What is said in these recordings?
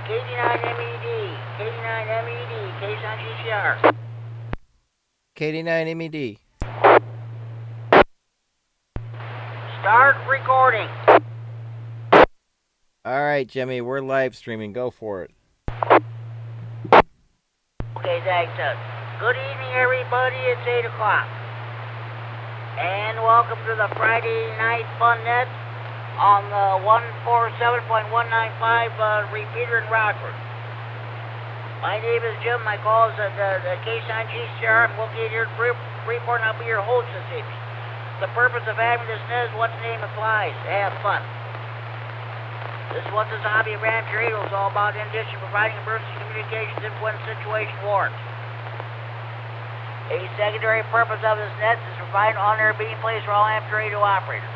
KD9MED, KD9MED, case on GCR. KD9MED. Start recording. Alright, Jimmy, we're live streaming. Go for it. Okay, thanks. Good evening, everybody. It's 8 o'clock. And welcome to the Friday Night Fun Net on the 147.195 repeater in Rockford. My name is Jim. My call is the case on GCR. I'm located here in Freeport, and I'll be your host this evening. The purpose of having this net is what the name implies, to have fun. This is what this hobby of amateur radio is all about, in addition to providing emergency communications if when the situation warrants. A secondary purpose of this net is to provide an on-air meeting place for all amateur radio operators.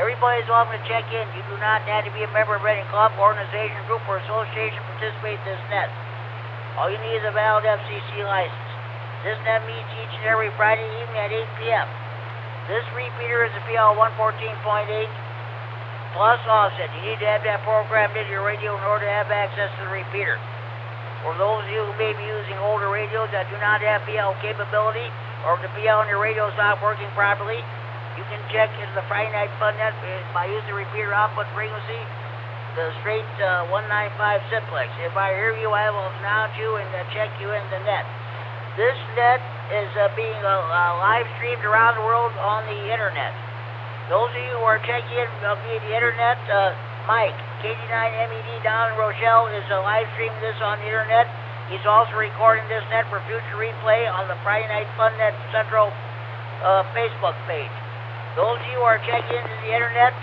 Everybody is welcome to check in. You do not have to be a member of any club, organization, group, or association to participate in this net. All you need is a valid FCC license. This net meets each and every Friday evening at 8 p.m. This repeater is a PL 114.8 plus offset. You need to have that programmed into your radio in order to have access to the repeater. For those of you who may be using older radios that do not have PL capability, or if the PL on your radio is not working properly, you can check into the Friday Night Fun Net by using the repeater output frequency, the straight 195 simplex. If I hear you, I will announce you and check you in the net. This net is being live streamed around the world on the internet. Those of you who are checking in via the internet, Mike, KD9MED down in Rochelle, is live streaming this on the internet. He's also recording this net for future replay on the Friday Night Fun Net Central Facebook page. Those of you who are checking into the internet,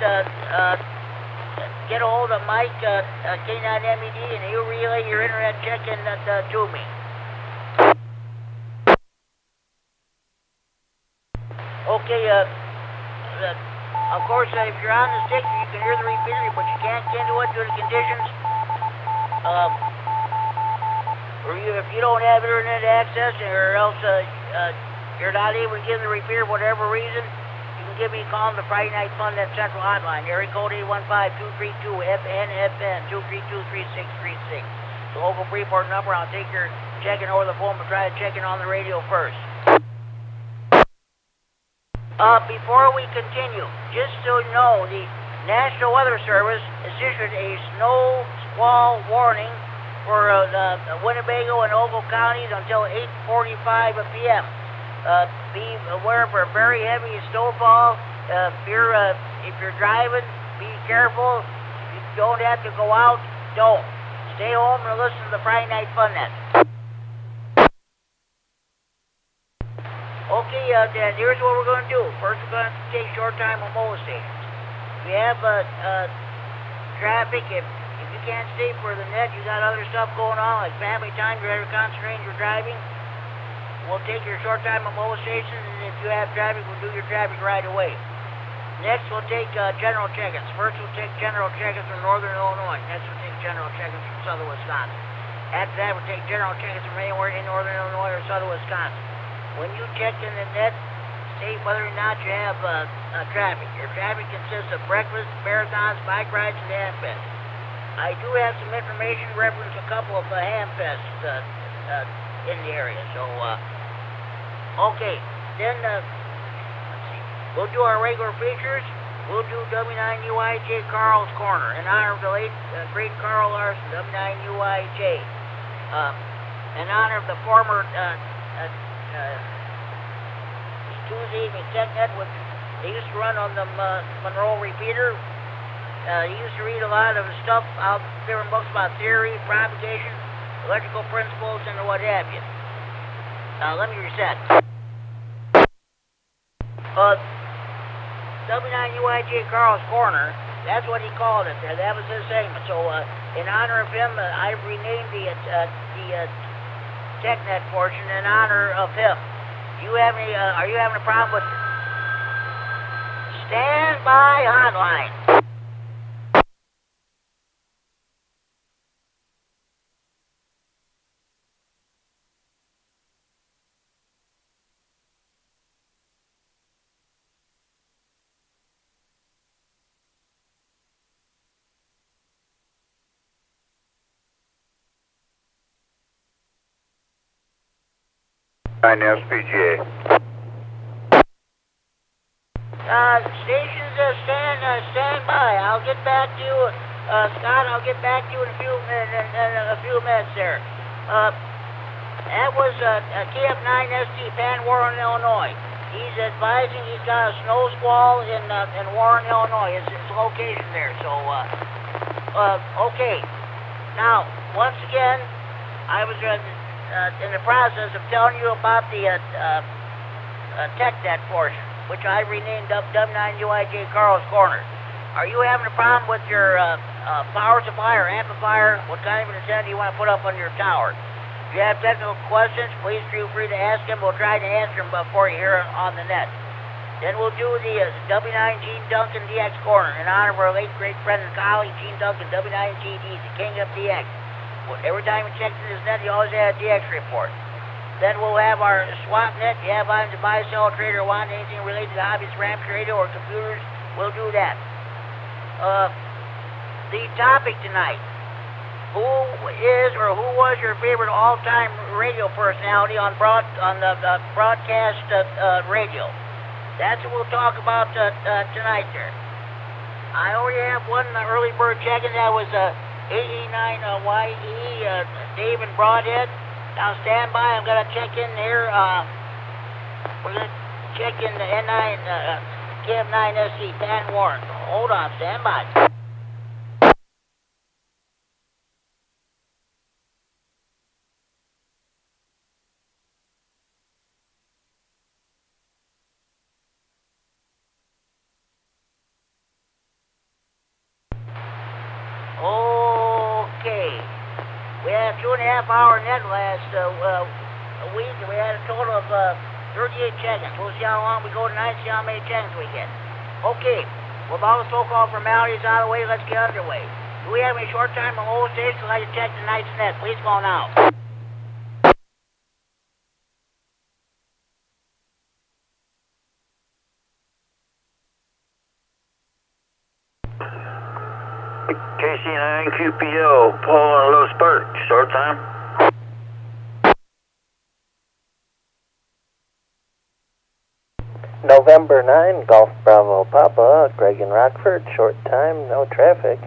get a hold of Mike, K9MED, and he'll relay your internet check-in to me. Okay, of course, if you're on the stick, you can hear the repeater, but you can't get into it due to conditions. Or if you don't have internet access, or else you're not able to get the repeater for whatever reason, you can give me a call on the Friday Night Fun Net Central Hotline, area code 815-232-FN, 232-3636. The local Freeport number. I'll take your check-in over the phone, but try to check in on the radio first. Before we continue, just so you know, the National Weather Service has issued a snow squall warning for the Winnebago and Ogle counties until 8:45 p.m. Be aware for very heavy snowfall. If you're driving, be careful. If you don't have to go out, don't. Stay home and listen to the Friday Night Fun Net. Okay, then here's what we're going to do. First, we're going to take short time on mobile stations. We have traffic. If you can't stay for the net, you got other stuff going on, like family time, you're concentrating your driving. We'll take your short time on mobile stations, and if you have traffic, we'll do your traffic right away. Next, we'll take general check-ins. First, we'll take general check-ins from northern Illinois. Next, we'll take general check-ins from southern Wisconsin. After that, we'll take general check-ins from anywhere in northern Illinois or southern Wisconsin. When you check in the net, state whether or not you have traffic. Your traffic consists of breakfast, marathons, bike rides, and ham fests. I do have some information reference a couple of ham fests in the area. So, okay. Then, let's see. We'll do our regular features. We'll do W9UIJ Carl's Corner in honor of the late, great Carl Larson, W9UIJ. In honor of the former Tuesday evening tech net, which they used to run on the Monroe repeater. He used to read a lot of stuff out different books about theory, propagation, electrical principles, and what have you. Let me reset. W9UIJ Carl's Corner, that's what he called it. That was his segment. So, in honor of him, I've renamed the TechNet portion in honor of him. Are you having a problem with standby hotline? 9FPGA. Stations stand by. I'll get back to you, Scott. I'll get back to you in a few minutes there. That was KF9SD Pan Warren, Illinois. He's advising he's got a snow squall in Warren, Illinois. His location there. So okay. Now once again, I was in the process of telling you about the TechNet portion, which I renamed W9UIJ Carl's Corner. Are you having a problem with your power supply or amplifier? What kind of an antenna do you want to put up on your tower? If you have technical questions, please feel free to ask them. We'll try to answer them before you hear it on the net. Then we'll do the W9 Gene Duncan DX Corner in honor of our late great friend and colleague Gene Duncan, W9GD, the king of DX. Every time we check in his net, he always had a DX report. Then we'll have our swap net. If you have items to buy, sell, trade, or want anything related to hobbies, ramps, radio, or computers, we'll do that. The topic tonight: who is or who was your favorite all-time radio personality on the broadcast radio? That's what we'll talk about tonight there. I already have one early bird check-in. That was K9YE Dave and Broadhead. Now stand by. I'm gonna check in here. We're gonna check in the N9 KF9SD Pan Warren. Hold on. Stand by. Okay. We had a 2.5-hour net last week, and we had a total of 38 check-ins. We'll see how long we go tonight, see how many check-ins we get. Okay, with all the so-called formalities out of the way, let's get underway. Do we have any short time on low stations like to check tonight's net? Please call now. KC9QPO, Paul on low spark, start time. November 9, Golf Bravo Papa, Greg in Rockford, short time, no traffic.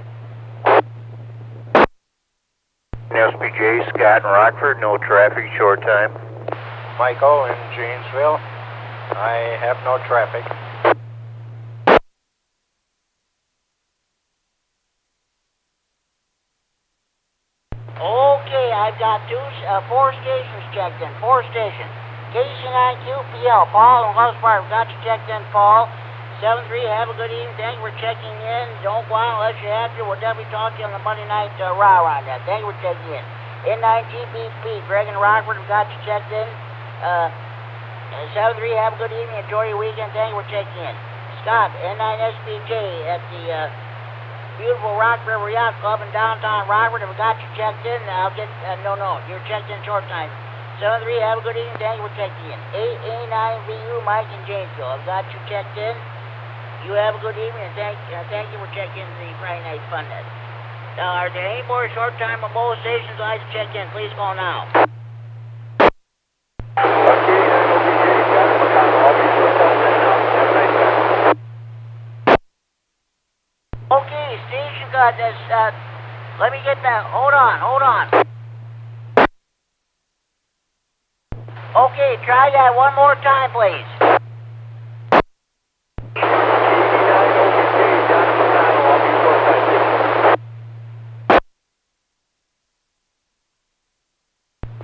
SPJ, Scott in Rockford, no traffic, short time. Michael in Janesville, I have no traffic. Okay, I've got four stations checked in. Four stations. KC9QPL, Paul and Loves Park. Got you checked in, Paul. 7-3, have a good evening. Thank you for checking in. Don't go out unless you have to. We'll definitely talk to you on the Monday night rah on that. Thank you for checking in. N9GBP, Greg and Rockford have got you checked in. 7-3, have a good evening. Enjoy your weekend. Thank you for checking in. Scott, N9SPJ at the beautiful Rock River Yacht Club in downtown Rockford. If I got you checked in, I'll get, no, you're checked in short time. 7-3, have a good evening. Thank you for checking in. A9VU, Mike in Janesville. I've got you checked in. You have a good evening, and thank you for checking the Friday Night Fun Net. Now, are there any more short time mobile stations I'd like to check in? Please call now. Okay, station got this. Let me get that. Hold on. Okay, try that one more time, please.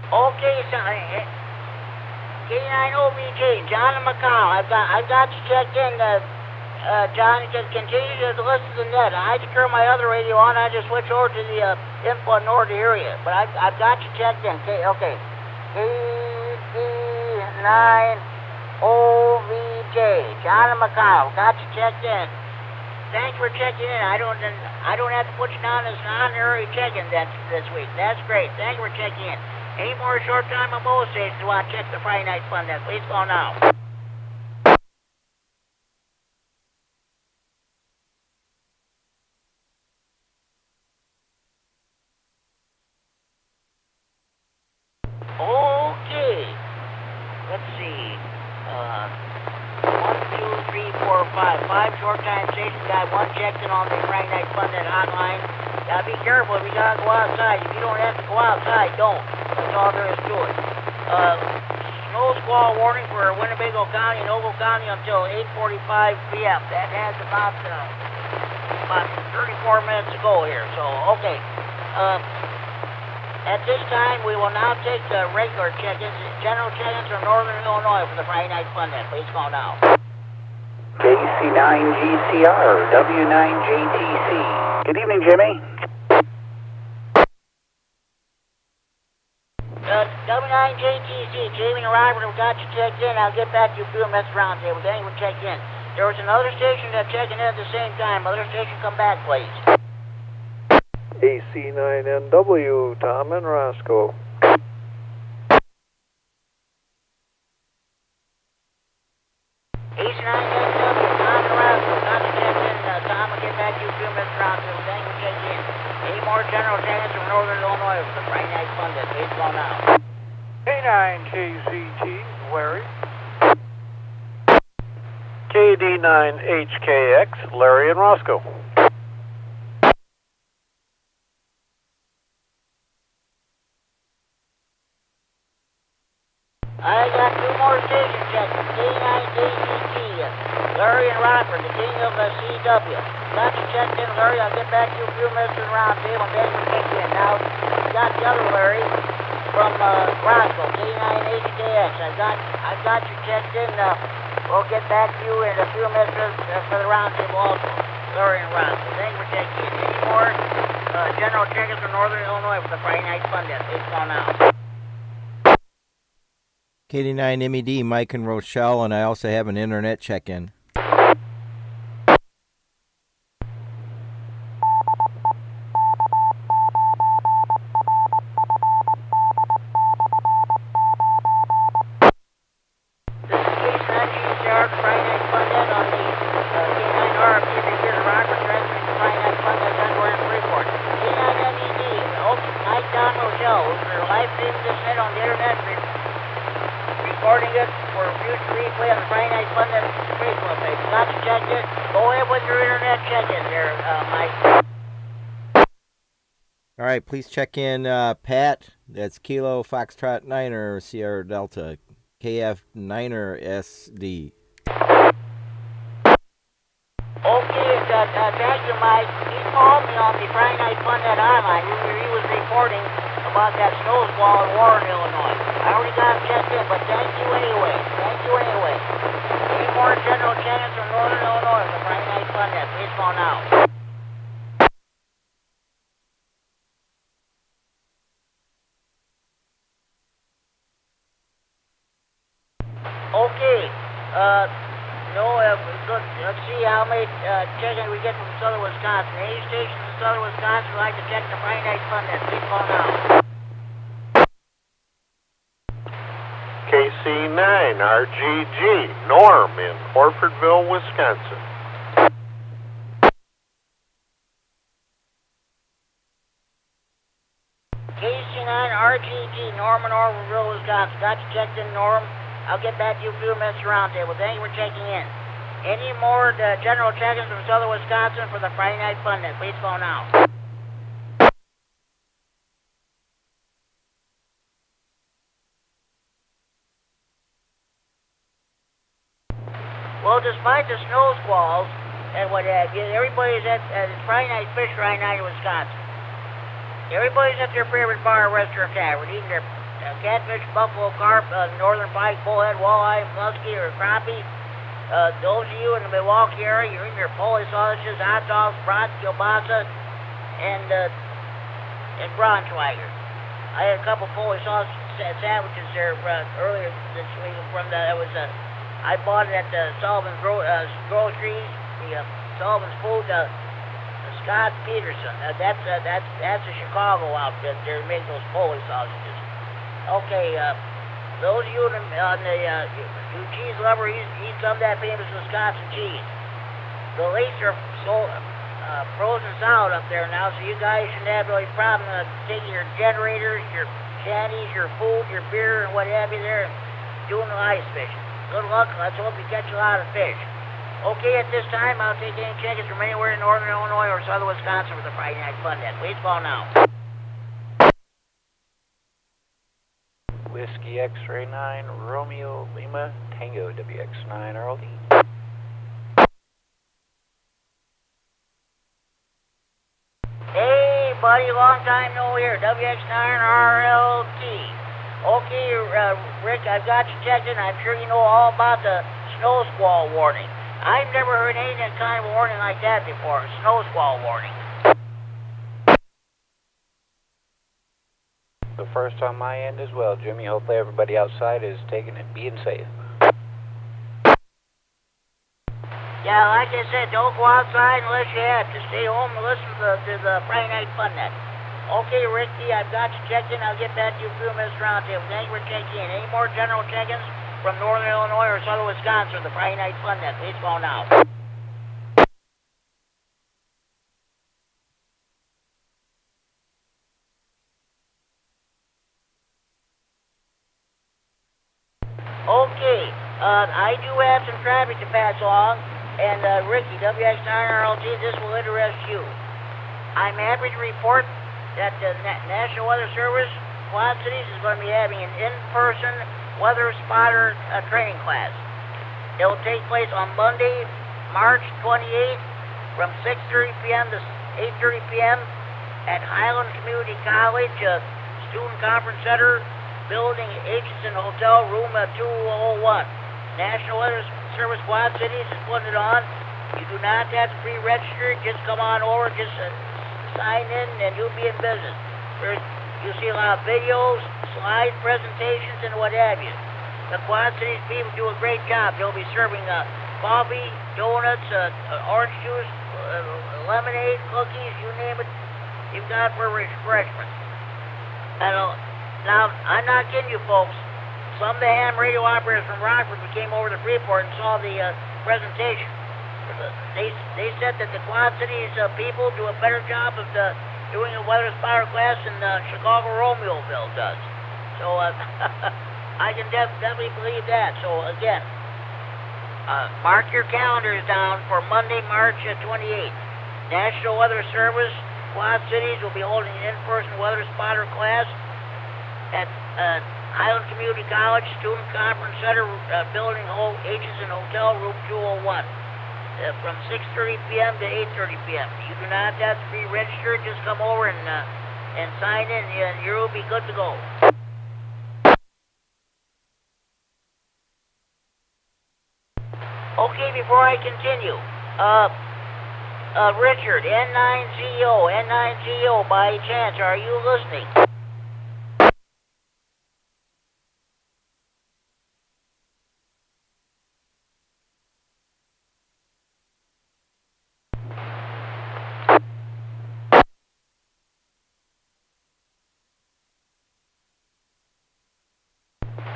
Okay, K9OBJ, John and McConnell. I've got you checked in. John, you can continue to listen to the net. I had to turn my other radio on. I just switched over to the info in order to hear you. But I've got you checked in. Okay. KD9OBJ, John and McConnell. Got you checked in. Thanks for checking in. I don't have to put you down as an honorary check-in this week. That's great. Thank you for checking in. Any more short time on both stations while I check the Friday Night Fun Net? Please call now. Okay. 1, 2, 3, 4, 5. 5 short time stations. Got 1 checked in on the Friday Night Fun Net hotline. Gotta be careful if you gotta go outside. If you don't have to go outside, don't. That's all there is to it. Snow squall warning for Winnebago County and Ogle County until 8:45 p.m. That has about 34 minutes to go here. So, okay. At this time, we will now take the regular check-ins, general check-ins from Northern Illinois for the Friday Night Fun Net. Please call now. KC9GCR, W9JTC. Good evening, Jimmy. W9JTC, Jamie and Robert have got you checked in. I'll get back to you a few minutes around there. Then we'll check in. There was another station that's checking in at the same time. Other station, come back, please. AC9NW, Tom and Roscoe. AC9NW, Tom and Roscoe, got you checked in. Tom will get back to you a few minutes around there. Then we'll check in. Any more general check-ins from Northern Illinois for the Friday Night Fun Net? Please call now. K9KZT, Larry. KD9HKX, Larry and Roscoe. I got 2 more station checks. K9KZT, Larry and Rockford, the king of CW. Got you checked in, Larry. I'll get back to you a few minutes from round table and then we'll check in. Now, we got the other Larry from Roscoe, K9HKX. I got you checked in. We'll get back to you in a few minutes for the round table also. Larry and Roscoe. Thank you for checking in. Any more general check-ins from Northern Illinois for the Friday Night Fun Net? Please call now. KD9MED, Mike and Rochelle, and I also have an internet check-in. This is K9RFD Repeater on the K9RFD Repeater Rockford transmitting the Friday Night Fun Net January report. K9MED, Mike, Don, Rochelle, we're live streaming this net on the internet. Recording it for future replay on the Friday Night Fun Net Facebook page. Got you checked in? Go ahead with your internet check-in there, Mike. All right, please check in Pat. That's Kilo Foxtrot 9er Sierra Delta KF9RSD. Okay, thank you, Mike. He called me on the Friday Night Fun Net hotline. He was reporting about that snow squall in Warren, Illinois. I already got him checked in, but thank you anyway. Thank you anyway. Any more general check-ins from Northern Illinois for the Friday Night Fun Net? Please call now. Okay. Let's see how many check-ins we get from Southern Wisconsin. Any stations in Southern Wisconsin would like to check the Friday Night Fun Net? Please call now. KC9RGG, Norm in Orfordville, Wisconsin. KC9RGG, Norm in Orfordville, Wisconsin. Got you checked in, Norm. I'll get back to you a few minutes around there. Well, thank you for checking in. Any more general check-ins from Southern Wisconsin for the Friday Night Fun Net? Please call now. Well, despite the snow squalls and what have you, everybody's at Friday Night Fish right now in Wisconsin. Everybody's at their favorite bar, restaurant, tavern, eating their catfish, buffalo, carp, northern pike, bullhead, walleye, muskie, or crappie. Those of you in the Milwaukee area, you're eating your Polish sausages, hot dogs, brats, kielbasa, and Braunschweiger. I had a couple Polish sausage sandwiches there earlier this week from I bought it at the Sullivan's Groceries, the Sullivan's Food, Scott Peterson. That's a Chicago outfit. They make those Polish sausages. Okay, those of you on the you cheese lover, eat some of that famous Wisconsin cheese. The lakes are frozen solid up there now, so you guys shouldn't have really problem taking your generators, your shanties, your food, your beer, and what have you there, and doing the ice fishing. Good luck. Let's hope you catch a lot of fish. Okay, at this time, I'll take any check-ins from anywhere in northern Illinois or southern Wisconsin for the Friday Night Fun Net. Please call now. Whiskey X-Ray 9, Romeo Lima, Tango WX9RLD. Hey, buddy, long time no hear. WX9RLT. Okay, Rick, I've got you checked in. I'm sure you know all about the snow squall warning. I've never heard any kind of warning like that before. Snow squall warning. The first on my end as well, Jimmy. Hopefully everybody outside is taking it, being safe. Yeah, like I said, don't go outside unless you have to. Stay home and listen to the Friday Night Fun Net. Okay, Ricky, I've got you checked in. I'll get back to you in a few minutes roundtable. Thank you for checking in. Any more general check-ins from northern Illinois or southern Wisconsin, the Friday Night Fun Net? Please call now. Okay, I do have some traffic to pass along, and Ricky, WX9RLT, this will interest you. I'm happy to report that the National Weather Service, Quad Cities, is going to be having an in-person weather spotter training class. It will take place on Monday, March 28th, from 6:30 p.m. to 8:30 p.m. at Highland Community College, Student Conference Center, Building Aitchison Hotel, Room 201. National Weather Service Quad Cities is putting it on. You do not have to pre-register. Just come on over. Just sign in, and you'll be in business. You'll see a lot of videos, slide presentations, and what have you. The Quad Cities people do a great job. They'll be serving coffee, donuts, orange juice, lemonade, cookies, you name it. You've got it for refreshment. Now, I'm not kidding you, folks. Some of the ham radio operators from Rockford came over to Freeport and saw the presentation. They said that the Quad Cities people do a better job of doing a weather spotter class than Chicago Romeoville does. So I can definitely believe that. So again, mark your calendars down for Monday, March 28th. National Weather Service Quad Cities will be holding an in-person weather spotter class at Highland Community College, Student Conference Center, Building Aitchison Hotel, Room 201, from 6:30 p.m. to 8:30 p.m. You do not have to be registered. Just come over and sign in, and you'll be good to go. Okay, before I continue, Richard, N9CO, by chance, are you listening?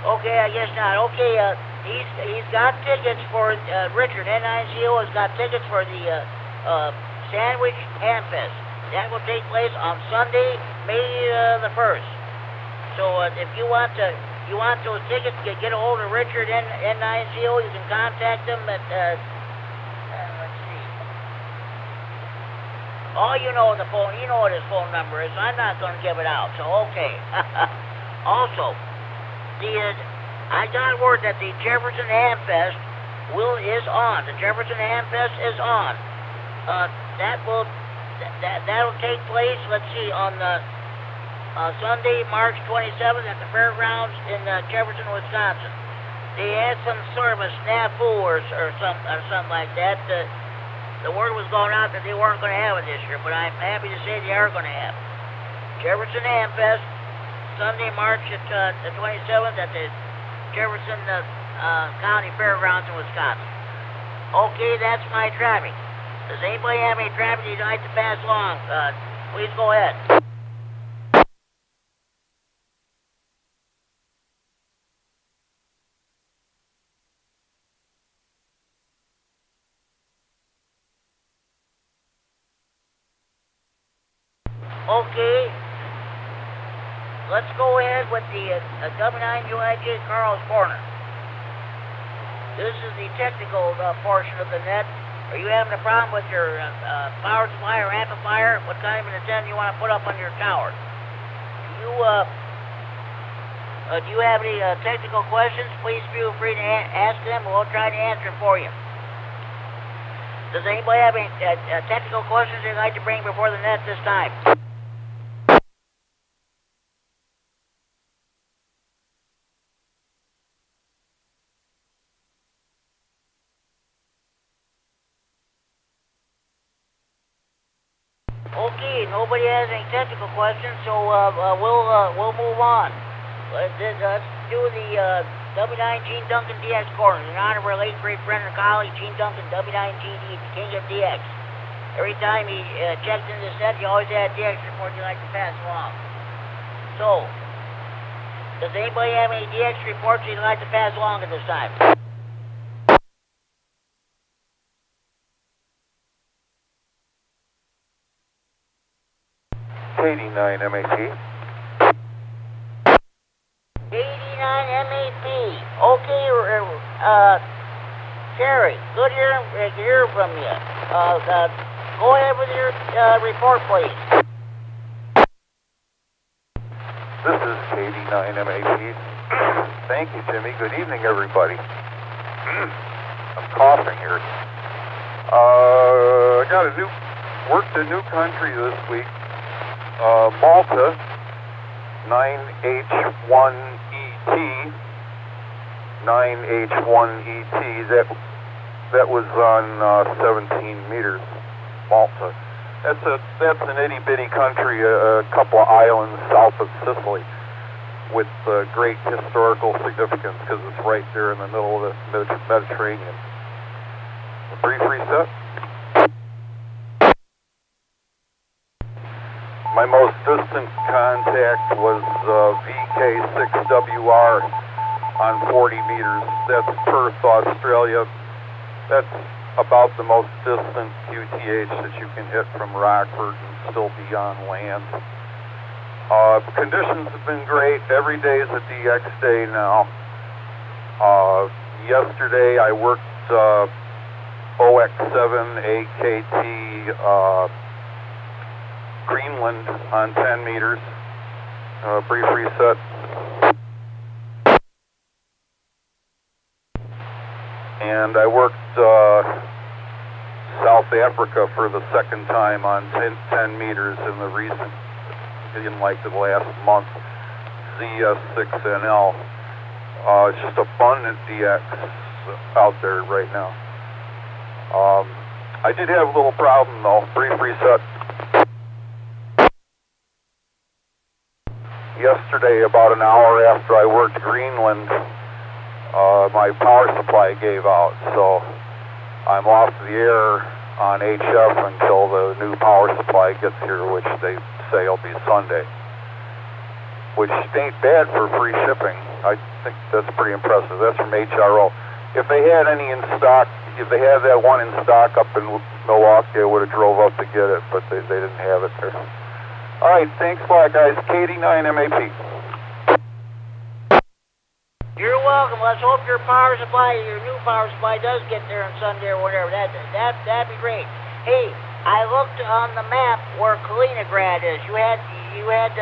Okay, I guess not. Okay, he's got tickets for Richard. N9CO has got tickets for the Sandwich Ham Fest. That will take place on Sunday, May the 1st. So if you want those tickets, get a hold of Richard N9CO. You can contact him at let's see. Oh, you know the phone. You know what his phone number is. I'm not going to give it out. So okay. Also. I got word that the Jefferson Ham Fest is on. The Jefferson Ham Fest is on. That'll take place. Let's see, on Sunday, March 27th at the fairgrounds in Jefferson, Wisconsin. They had some sort of a snafu or something like that. The word was going out that they weren't going to have it this year, but I'm happy to say they are going to have it. Jefferson Ham Fest. Sunday, March the 27th at the Jefferson County Fairgrounds in Wisconsin. Okay, that's my traffic. Does anybody have any traffic you'd like to pass along? Please go ahead. Okay. Let's go ahead with the W9UIJ Carl's Corner. This is the technical portion of the net. Are you having a problem with your power supply or amplifier? What kind of an antenna you want to put up on your tower? Do you have any technical questions? Please feel free to ask them, and we'll try to answer them for you. Does anybody have any technical questions they'd like to bring before the net this time? Okay, nobody has any technical questions, so we'll move on. Let's do the W9 Gene Duncan DX corners in honor of our late great friend and colleague Gene Duncan, W9GD, the king of DX. Every time he checked in the set, he always had a DX report he'd like to pass along. So, does anybody have any DX reports he'd like to pass along at this time? KD9MED. KD9MED. Okay, Terry, good hear from you. Go ahead with your report, please. This is KD9MED. Thank you, Jimmy. Good evening, everybody. I'm coughing here. I worked a new country this week. Malta, 9H1ET, 9H1ET, that was on 17 meters, Malta. That's an itty-bitty country, a couple of islands south of Sicily, with great historical significance because it's right there in the middle of the Mediterranean. A brief reset. My most distant contact was VK6WR on 40 meters. That's Perth, Australia. That's about the most distant QTH that you can hit from Rockford and still be on land. Conditions have been great. Every day is a DX day now. Yesterday I worked OX7 AKT Greenland on 10 meters. Brief reset. And I worked South Africa for the second time on 10 meters in the the last month, ZS6NL. It's just abundant DX out there right now. I did have a little problem though. Brief reset. Yesterday, about an hour after I worked Greenland, my power supply gave out, so I'm off the air on HF until the new power supply gets here, which they say will be Sunday, which ain't bad for free shipping. I think that's pretty impressive. That's from HRO. If they had any in stock, if they had that one in stock up in Milwaukee, I would have drove up to get it, but they didn't have it there. All right, thanks a lot, guys. KD9MED. You're welcome. Let's hope your power supply, your new power supply, does get there on Sunday or whatever. That'd be great. Hey, I looked on the map where Kaliningrad is. You had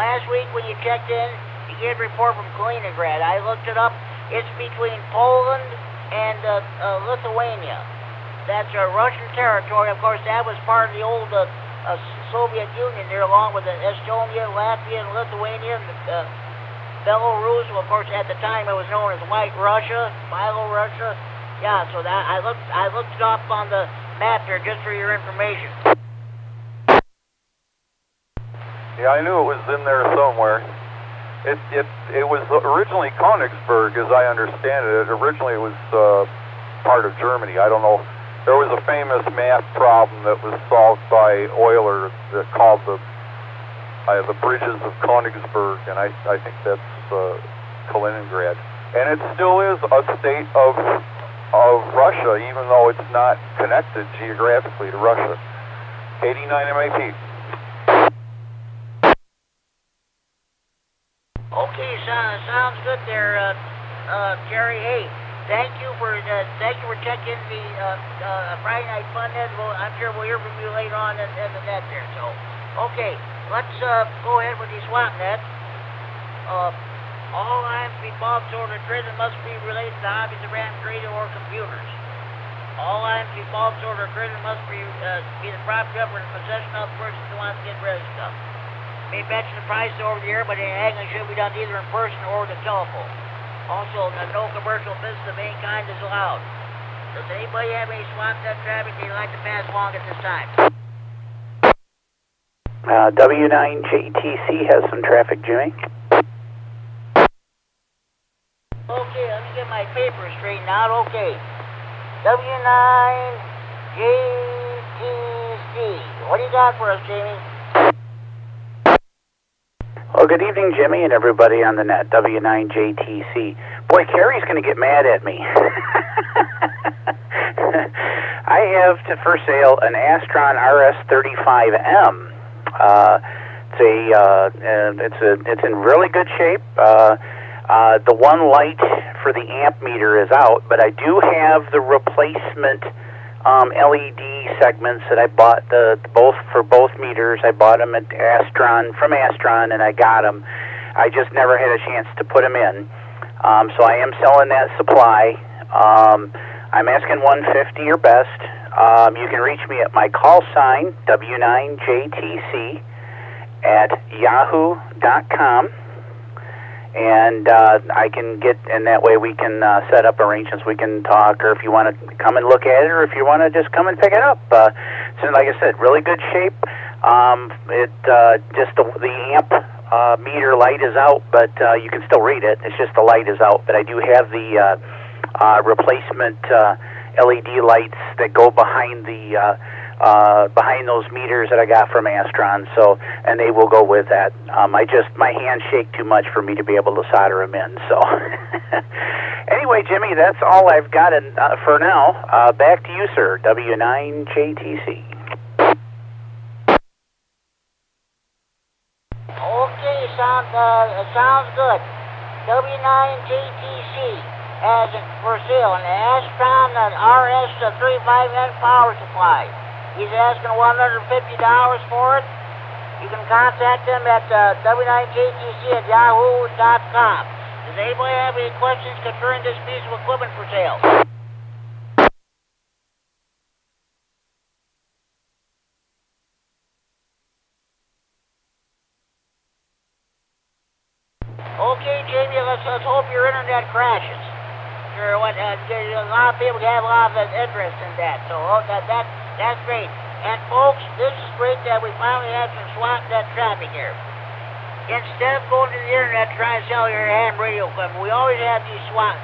last week when you checked in, you gave a report from Kaliningrad. I looked it up. It's between Poland and Lithuania. That's Russian territory. Of course, that was part of the old Soviet Union there, along with Estonia, Latvia, and Lithuania, and Belarus. Well, of course, at the time it was known as White Russia, Milo-Russia. Yeah, so that I looked it up on the map there just for your information. Yeah, I knew it was in there somewhere. It was originally Königsberg, as I understand it. Originally, it was part of Germany. I don't know. There was a famous math problem that was solved by Euler that called the bridges of Königsberg, and I think that's Kaliningrad. And it still is a state of Russia, even though it's not connected geographically to Russia. KD9MED. Okay, sounds good there, Jerry. Hey, thank you for checking the Friday night fun net. I'm sure we'll hear from you later on in the net there. So, okay, let's go ahead with these swap nets. All lines be bought, sold, or traded must be related to hobbies of RAM, radio, or computers. All lines be bought, sold, or traded must be the property of or in possession of the person who wants to get rid of stuff. May mention the price over the air, but the haggling should be done either in person or the telephone. Also, no commercial business of any kind is allowed. Does anybody have any swap net traffic they'd like to pass along at this time? W9JTC has some traffic, Jimmy. Okay, let me get my papers straightened out. Okay. W9JTC. What do you got for us, Jamie? Well, good evening, Jimmy, and everybody on the net. W9JTC. Boy, Carrie's going to get mad at me. I have for sale an Astron RS35M. It's in really good shape. The one light for the amp meter is out, but I do have the replacement LED segments that I bought for both meters. I bought them at from Astron, and I got them. I just never had a chance to put them in. So I am selling that supply. I'm asking $150 or best. You can reach me at my call sign, W9JTC, at yahoo.com. And I can and that way we can set up arrangements. We can talk, or if you want to come and look at it, or if you want to just come and pick it up. So like I said, really good shape. Just the amp meter light is out, but you can still read it. It's just the light is out. But I do have the replacement LED lights that go behind behind those meters that I got from Astron, and they will go with that. My hands shake too much for me to be able to solder them in. So, anyway, Jimmy, that's all I've got for now. Back to you, sir. W9JTC. Okay, sounds good. W9JTC has for sale an Astron RS35M power supply. He's asking $150 for it. You can contact him at W9JTC@yahoo.com. Does anybody have any questions concerning this piece of equipment for sale? Okay, Jamie, let's hope your internet crashes. Sure, a lot of people have a lot of interest in that, so that's great. And folks, this is great that we finally have some swap net traffic here. Instead of going to the internet trying to sell your ham radio equipment, we always have these swap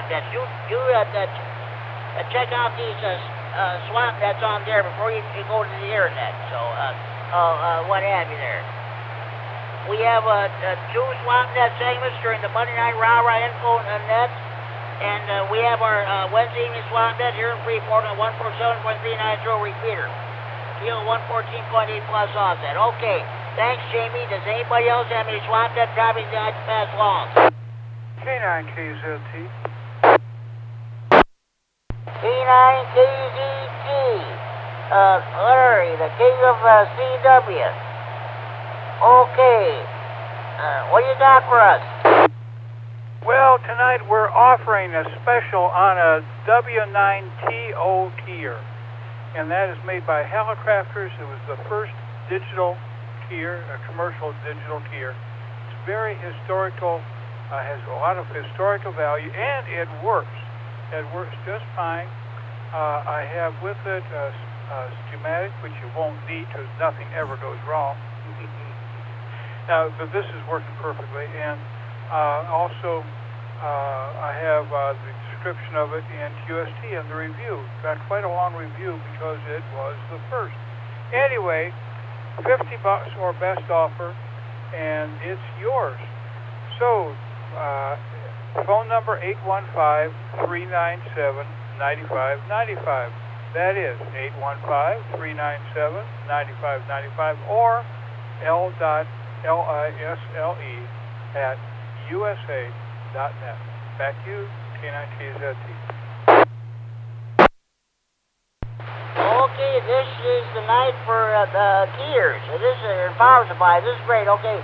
nets. You check out these swap nets on there before you go to the internet. So what have you there? We have 2 swap net segments during the Monday night rah-rah info net. And we have our Wednesday evening swap net here in Freeport on 147.390 repeater. Kilo 114.8 plus offset. Okay, thanks, Jamie. Does anybody else have any swap net traffic they'd like to pass along? K9KZT. K9KZT. Larry, the king of CW. Okay. What do you got for us? Well, tonight we're offering a special on a W9TO tier, and that is made by Hallicrafters. It was the first digital tier, a commercial digital tier. It's very historical, has a lot of historical value, and it works. It works just fine. I have with it a schematic, which you won't need because nothing ever goes wrong. Now, but this is working perfectly, and also, I have the description of it in QST and the review. Got quite a long review because it was the first. Anyway, $50 or best offer, and it's yours. So, phone number 815-397-9595. That is 815-397-9595 or L.lisle@usa.net. Back to you, K9KZT. Okay, this is the night for the gears. This is power supply. This is great. Okay,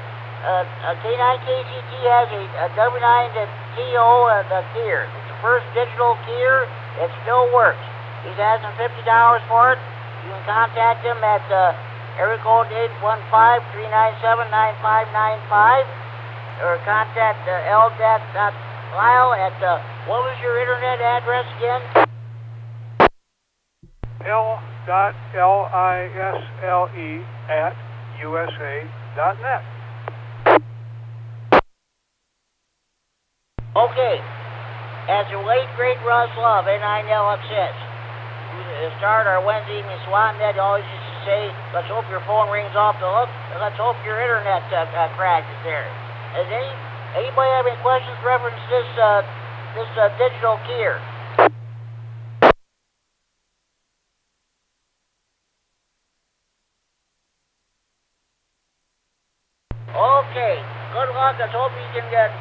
K9KZT has a W9AXD gear. It's the first digital gear. It still works. He's asking $50 for it. You can contact him at area code 815-397-9595 or contact Lyle at, what was your internet address again? L.Lisle@usa.net. Okay. As the late, great Russ Love, K9LF says, we start our Wednesday evening SWAT net, always used to say, let's hope your phone rings off the hook, and let's hope your internet crashes there. Does anybody have any questions reference this digital gear? Okay, good luck. Let's hope you can get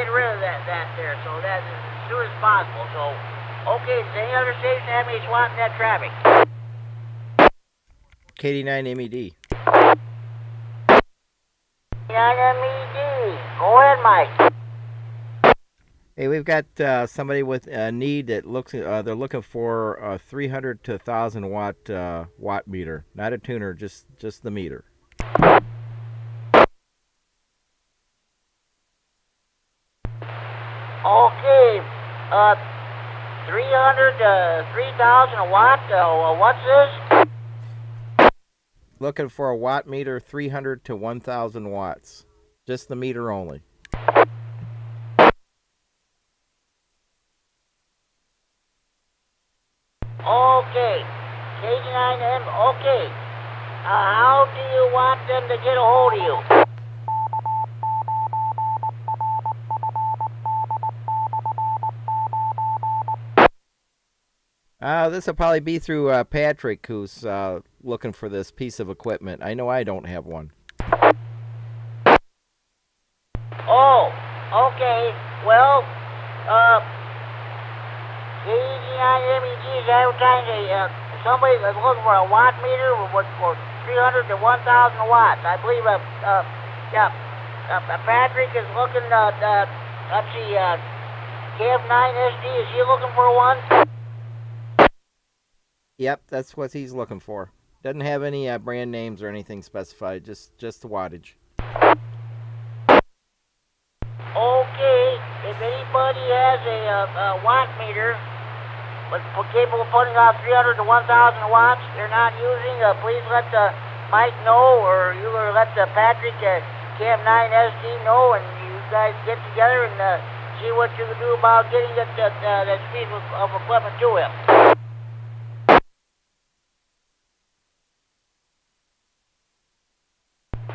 rid of that there, so that as soon as possible. So, okay, does any other station have any SWAT net traffic? KD9MED. K9MED. Go ahead, Mike. Hey, we've got somebody with a need that looks. They're looking for a 300 to 1,000 watt meter, not a tuner, just the meter. Okay, 300 to 3,000 a watt. What's this? Looking for a watt meter, 300 to 1,000 watts, just the meter only. Okay, KD9M. Okay, how do you want them to get a hold of you? This will probably be through Patrick, who's looking for this piece of equipment. I know I don't have one. Oh, okay. Well, KD9MED is advertising somebody that's looking for a watt meter for 300 to 1,000 watts. I believe, Patrick is looking at, let's see, KF9SD. Is he looking for one? Yep, that's what he's looking for. Doesn't have any brand names or anything specified, just the wattage. Okay, if anybody has a watt meter but capable of putting out 300 to 1,000 watts they're not using, please let Mike know, or you or let Patrick KF9SD know, and you guys get together and see what you can do about getting that piece of equipment to him.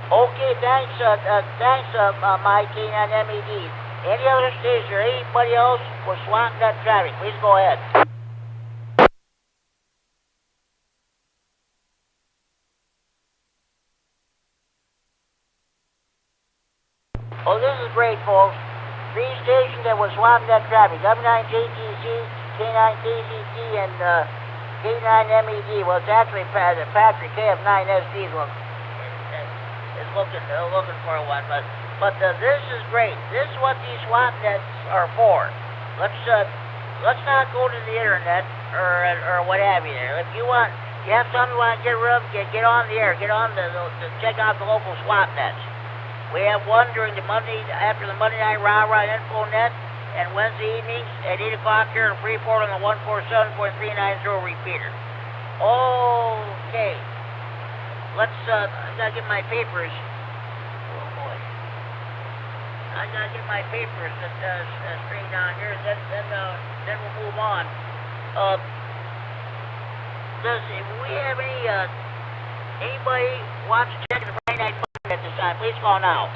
Okay, thanks, Mike, K9MED. Any other station or anybody else for SWAT that traffic, please go ahead. Oh, this is great, folks. 3 stations that were SWAT that traffic, W9JTC, K9KZT, and K9MED. Well, it's actually Patrick, KF9SD is looking for one, but this is great. This is what these SWAT nets are for. Let's not go to the internet or what have you there. If you have something you want to get rid of, get on the air, get on to check out the local SWAT nets. We have one during the after the Monday night rah-rah info net, and Wednesday evenings at 8 o'clock here in Freeport on the 147.390 repeater. Okay. I gotta get my papers. Oh boy. I gotta get my papers straight down here, then we'll move on. If we have anybody wants to check the Friday night fun at this time, please call now.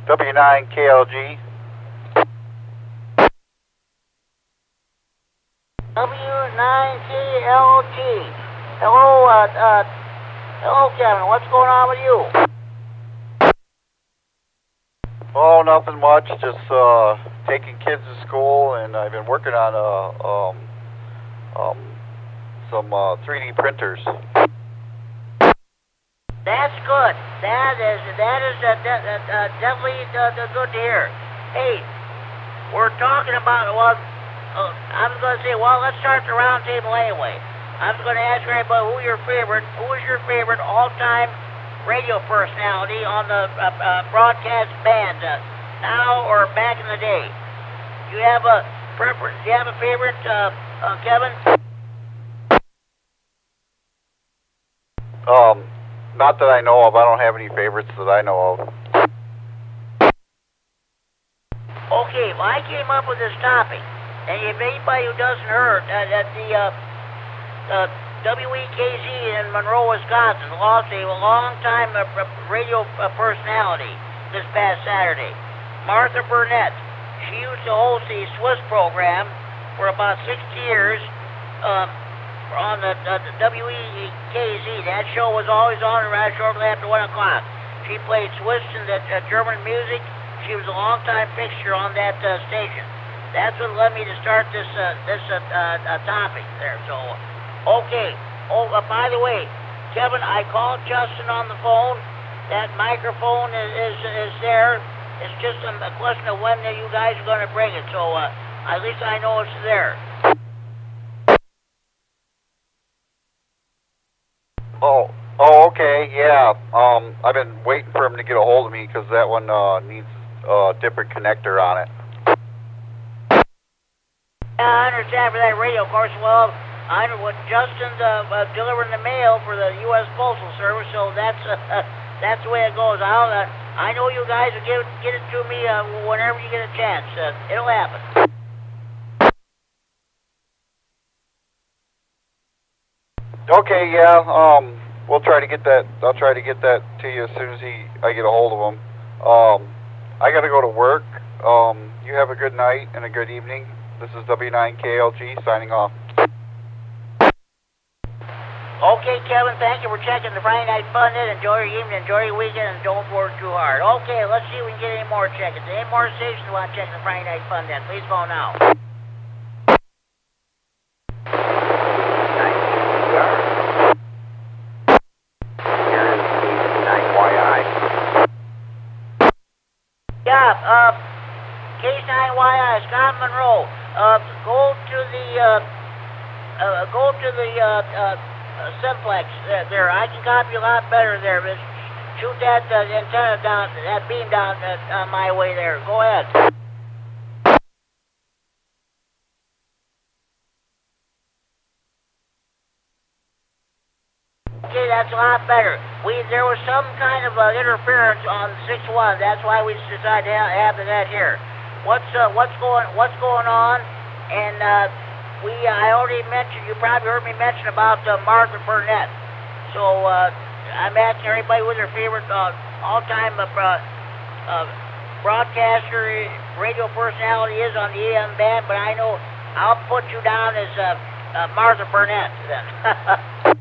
W9KLG. W9KLG. Hello, Kevin. What's going on with you? Oh, nothing much. Just taking kids to school, and I've been working on some 3D printers. That's good. That is definitely good to hear. Hey, we're talking about, well, I was going to say, well, let's start the round table anyway. I was going to ask everybody who is your favorite all-time radio personality on the broadcast band, now or back in the day. Do you have a preference? Do you have a favorite, Kevin? Not that I know of. I don't have any favorites that I know of. Okay, well, I came up with this topic, and if anybody who doesn't heard, at the WEKZ in Monroe, Wisconsin, lost a long-time radio personality this past Saturday, Martha Burnett. She used to host the Swiss program for about 60 years on the WEKZ. That show was always on right shortly after 1 o'clock. She played Swiss and German music. She was a long-time fixture on that station. That's what led me to start this topic there. So, okay. Oh, by the way, Kevin, I called Justin on the phone. That microphone is there. It's just a question of when you guys are going to bring it. So, at least I know it's there. Oh, okay, yeah. I've been waiting for him to get a hold of me because that one needs a different connector on it. Yeah, I understand for that radio, of course. Well, I know what Justin's delivering the mail for the U.S. Postal Service, so that's the way it goes. I know you guys will get it to me whenever you get a chance. It'll happen. Okay, yeah. We'll try to get that. I'll try to get that to you as soon as I get a hold of him. I got to go to work. You have a good night and a good evening. This is W9KLG signing off. Okay, Kevin, thank you for checking the Friday Night Fun in. Enjoy your evening, enjoy your weekend, and don't work too hard. Okay, let's see if we can get any more check-ins. Any more stations who want to check the Friday Night Fun in? Please phone now. Yeah, K9YI, Scott Monroe. Go to the simplex there. I can copy a lot better there. Just shoot that antenna down, that beam down my way there. Go ahead. Okay, that's a lot better. There was some kind of interference on 6-1. That's why we decided to have that here. What's going on? And I already mentioned. You probably heard me mention about Martha Burnett. So I'm asking everybody what their favorite all-time broadcaster, radio personality is on the AM band. But I know I'll put you down as Martha Burnett then.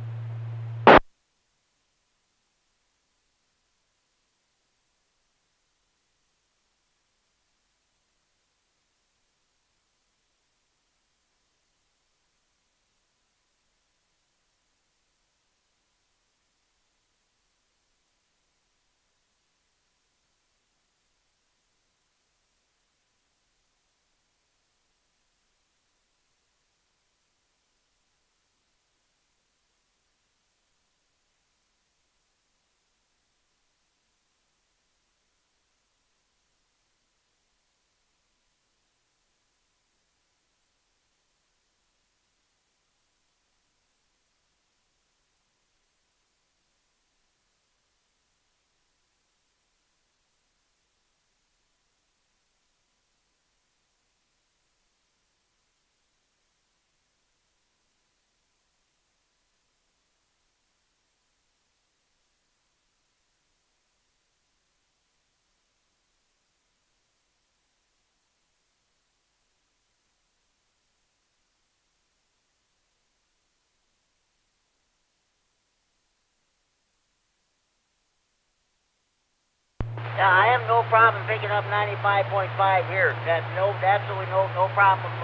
Yeah, I have no problem picking up 95.5 here. That's absolutely no problem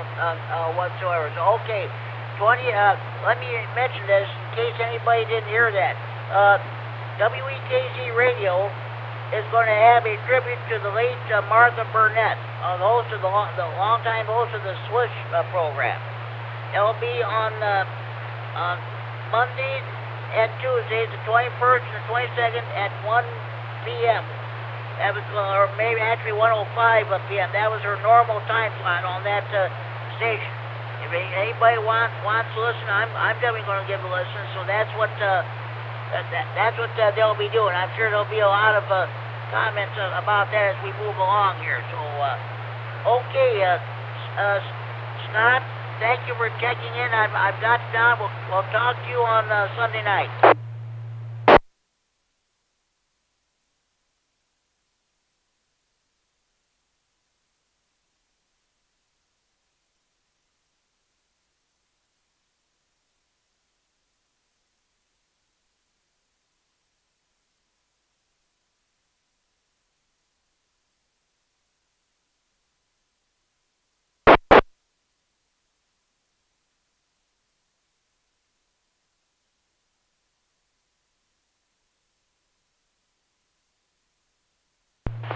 whatsoever. So okay, 20. Let me mention this in case anybody didn't hear that. WEKZ Radio is going to have a tribute to the late Martha Burnett, the host of the longtime host of the Swish program. It'll be on Monday and Tuesdays, the 21st and the 22nd at 1 p.m. That was, or maybe actually 1:05 p.m. That was her normal time slot on that station. If anybody wants to listen, I'm definitely going to give a listen. So that's what they'll be doing. I'm sure there'll be a lot of comments about that as we move along here. So okay, Scott, thank you for checking in. I've got it down. We'll talk to you on Sunday night.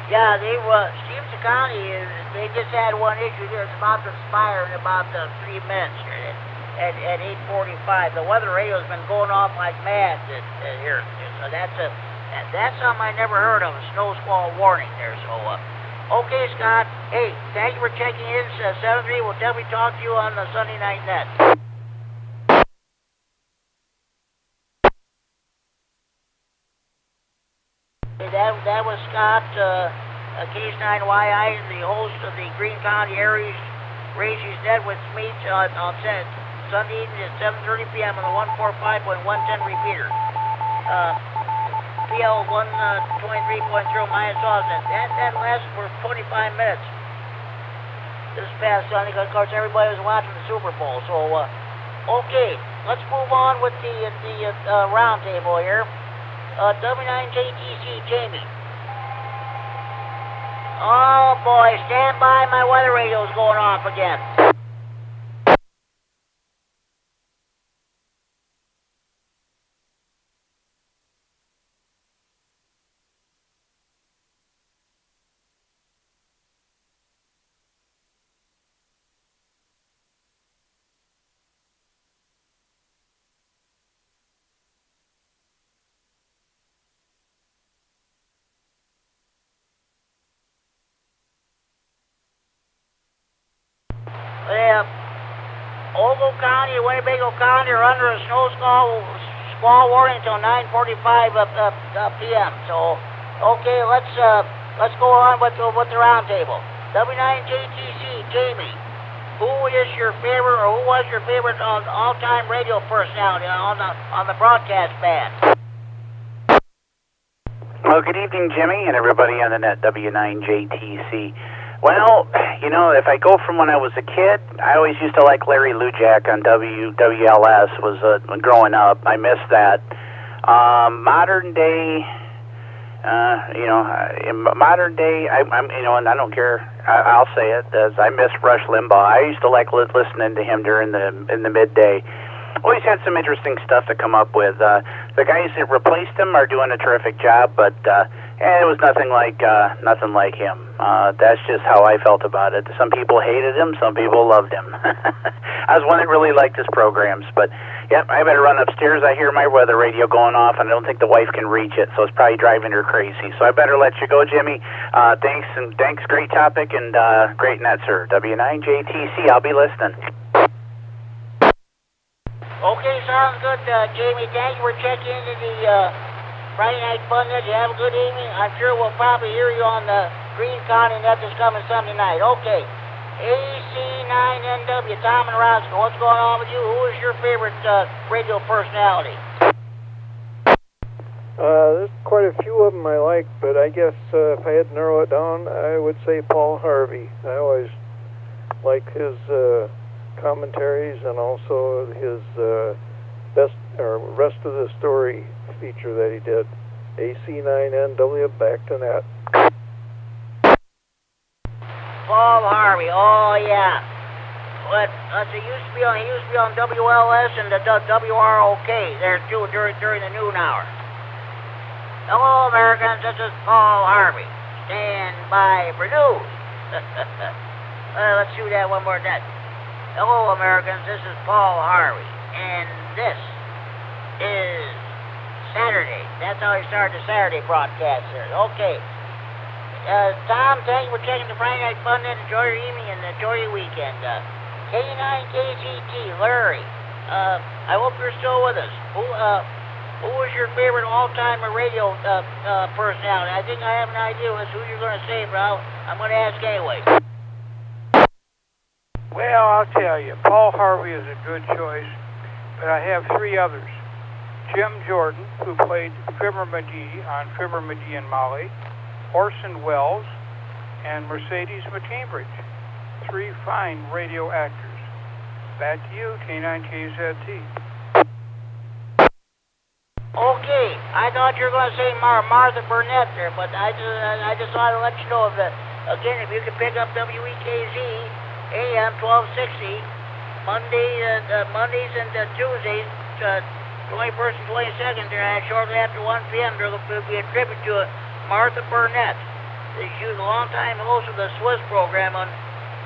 Yeah, Stevenson County, they just had one issue here. It's about to expire in about 3 minutes here at 8:45. The weather radio's been going off like mad here. So that's something I never heard of, a snow squall warning there. So, okay, Scott. Hey, thank you for checking in. 7-3. We'll definitely talk to you on the Sunday Night Net. That was Scott, K9YI, the host of the Greene County Aries Races Net, which meets on Sunday evening at 7:30 p.m. on the 145.110 repeater. PL 123.0 minus offset. That lasted for 25 minutes this past Sunday, because of course everybody was watching the Super Bowl. So, okay, let's move on with the round table here. W9JTC, Jamie. Oh boy, stand by, my weather radio's going off again. Ogle County and Winnebago County are under a snow squall warning until 9:45 p.m. So, okay, let's go on with the roundtable. W9JTC, Jamie, who is your favorite, or who was your favorite all-time radio personality on the broadcast band? Well, good evening, Jimmy, and everybody on the net, W9JTC. Well, you know, if I go from when I was a kid, I always used to like Larry Lujak on WLS. When growing up, I missed that. Modern day, in modern day, I'm and I don't care. I'll say it, as I miss Rush Limbaugh. I used to like listening to him during in the midday. Always had some interesting stuff to come up with. The guys that replaced him are doing a terrific job, but it was nothing like him. That's just how I felt about it. Some people hated him, some people loved him. I was one that really liked his programs, but yep, I better run upstairs. I hear my weather radio going off, and I don't think the wife can reach it, so it's probably driving her crazy. So I better let you go, Jimmy. Thanks, great topic, and great net, sir. W9JTC, I'll be listening. Okay, sounds good, Jamie. Thank you for checking into the Friday Night Fun Net. You have a good evening. I'm sure we'll probably hear you on the Greene County Net this coming Sunday night. Okay. AC9NW, Tom and Roscoe, what's going on with you? Who is your favorite radio personality? There's quite a few of them I like, but I guess if I had to narrow it down, I would say Paul Harvey. I always like his commentaries and also his rest of the story feature that he did. AC9NW, back to net. Paul Harvey. Oh, yeah. But he used to be on WLS and the WROK there too during the noon hour. Hello, Americans. This is Paul Harvey. Stand by for news. Let's do that one more time. Hello, Americans. This is Paul Harvey, and this is Saturday. That's how he started the Saturday broadcast there. Okay. Tom, thank you for checking the Friday Night Fun and enjoy your evening and enjoy your weekend. K9KGT, Larry. I hope you're still with us. Who was your favorite all-time radio personality? I think I have an idea as who you're going to say, but I'm going to ask anyway. Well, I'll tell you, Paul Harvey is a good choice, but I have three others. Jim Jordan, who played Fibber McGee on Fibber McGee and Molly, Orson Welles, and Mercedes McCambridge. Three fine radio actors. Back to you, K9KZT. Okay, I thought you were going to say Martha Burnett there, but I just thought to let you know that, again, if you could pick up WEKZ, AM 1260, Mondays and Tuesdays, 21st and 22nd, shortly after 1 p.m., there will be a tribute to Martha Burnett. She was a long-time host of the Swiss program on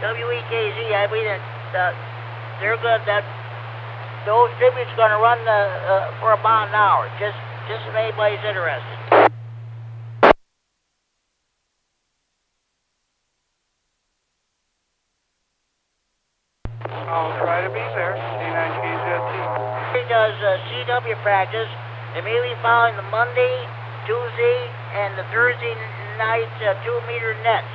WEKZ. I believe that they're good. Those tributes going to run for about an hour, just if anybody's interested. I'll try to be there, K9KZT. He does CW practice immediately following the Monday, Tuesday, and the Thursday night 2-meter nets.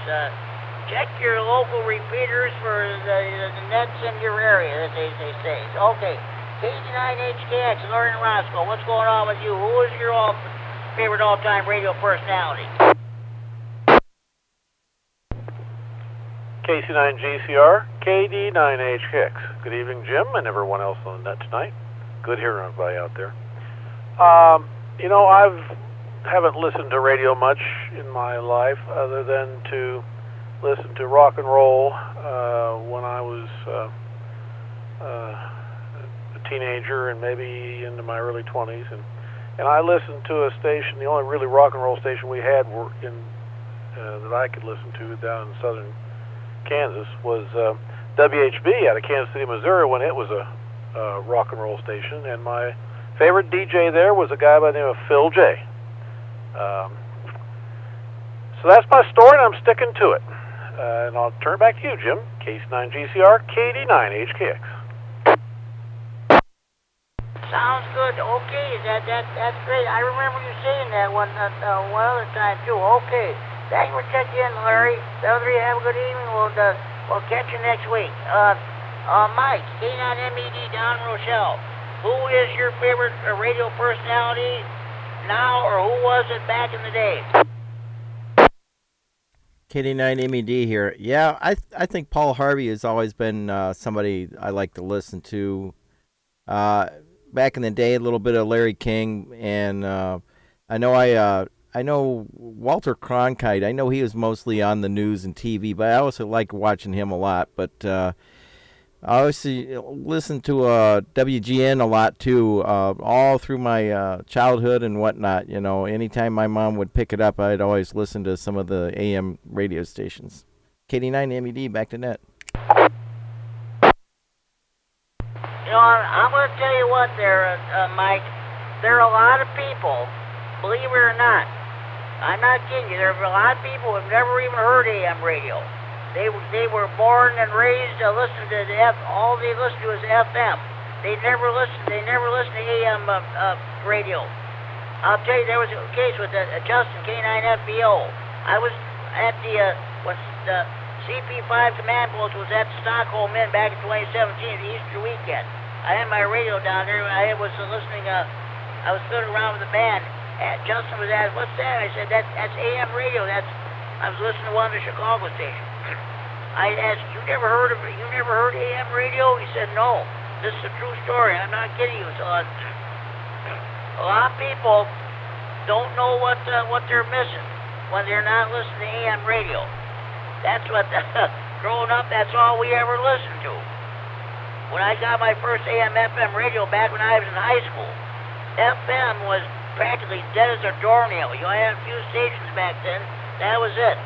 Check your local repeaters for the nets in your area, as they say. Okay, KD9HKX, Lauren Roscoe, what's going on with you? Who is your favorite all-time radio personality? KC9GCR, KD9HKX. Good evening, Jim, and everyone else on the net tonight. Good hearing everybody out there. You know, haven't listened to radio much in my life other than to listen to rock and roll when I was a teenager and maybe into my early 20s. And I listened to a station, the only really rock and roll station we had that I could listen to down in southern Kansas was WHB out of Kansas City, Missouri, when it was a rock and roll station. And my favorite DJ there was a guy by the name of Phil J. So that's my story, and I'm sticking to it. And I'll turn it back to you, Jim. KC9GCR, KD9HKX. Sounds good. Okay, that's great. I remember you saying that one other time too. Okay, thank you for checking in, Larry. The other three, have a good evening. We'll catch you next week. Mike, K9MED, Don Rochelle. Who is your favorite radio personality now, or who was it back in the day? KD9MED here. Yeah, I think Paul Harvey has always been somebody I like to listen to. Back in the day, a little bit of Larry King, and I know Walter Cronkite. I know he was mostly on the news and TV, but I also like watching him a lot. But I obviously listened to WGN a lot too, all through my childhood and whatnot. You know, anytime my mom would pick it up, I'd always listen to some of the AM radio stations. KD9MED, back to net. You know, I'm going to tell you what there, Mike. There are a lot of people, believe it or not, I'm not kidding you, there are a lot of people who have never even heard AM radio. They were born and raised listening to all they listen to is FM. They never listen to AM radio. I'll tell you, there was a case with Justin, K9FBO. I was at when the CP5 command post was at Stockholm Inn back in 2017, the Easter weekend. I had my radio down there, and I was listening, I was fiddling around with the band, and Justin was asking, what's that? I said, that's AM radio, I was listening to one of the Chicago stations. I asked, you never heard AM radio? He said, no, this is a true story, I'm not kidding you. So a lot of people don't know what they're missing when they're not listening to AM radio. That's what, growing up, that's all we ever listened to. When I got my first AM/FM radio back when I was in high school, FM was practically dead as a doornail. You only had a few stations back then. That was it.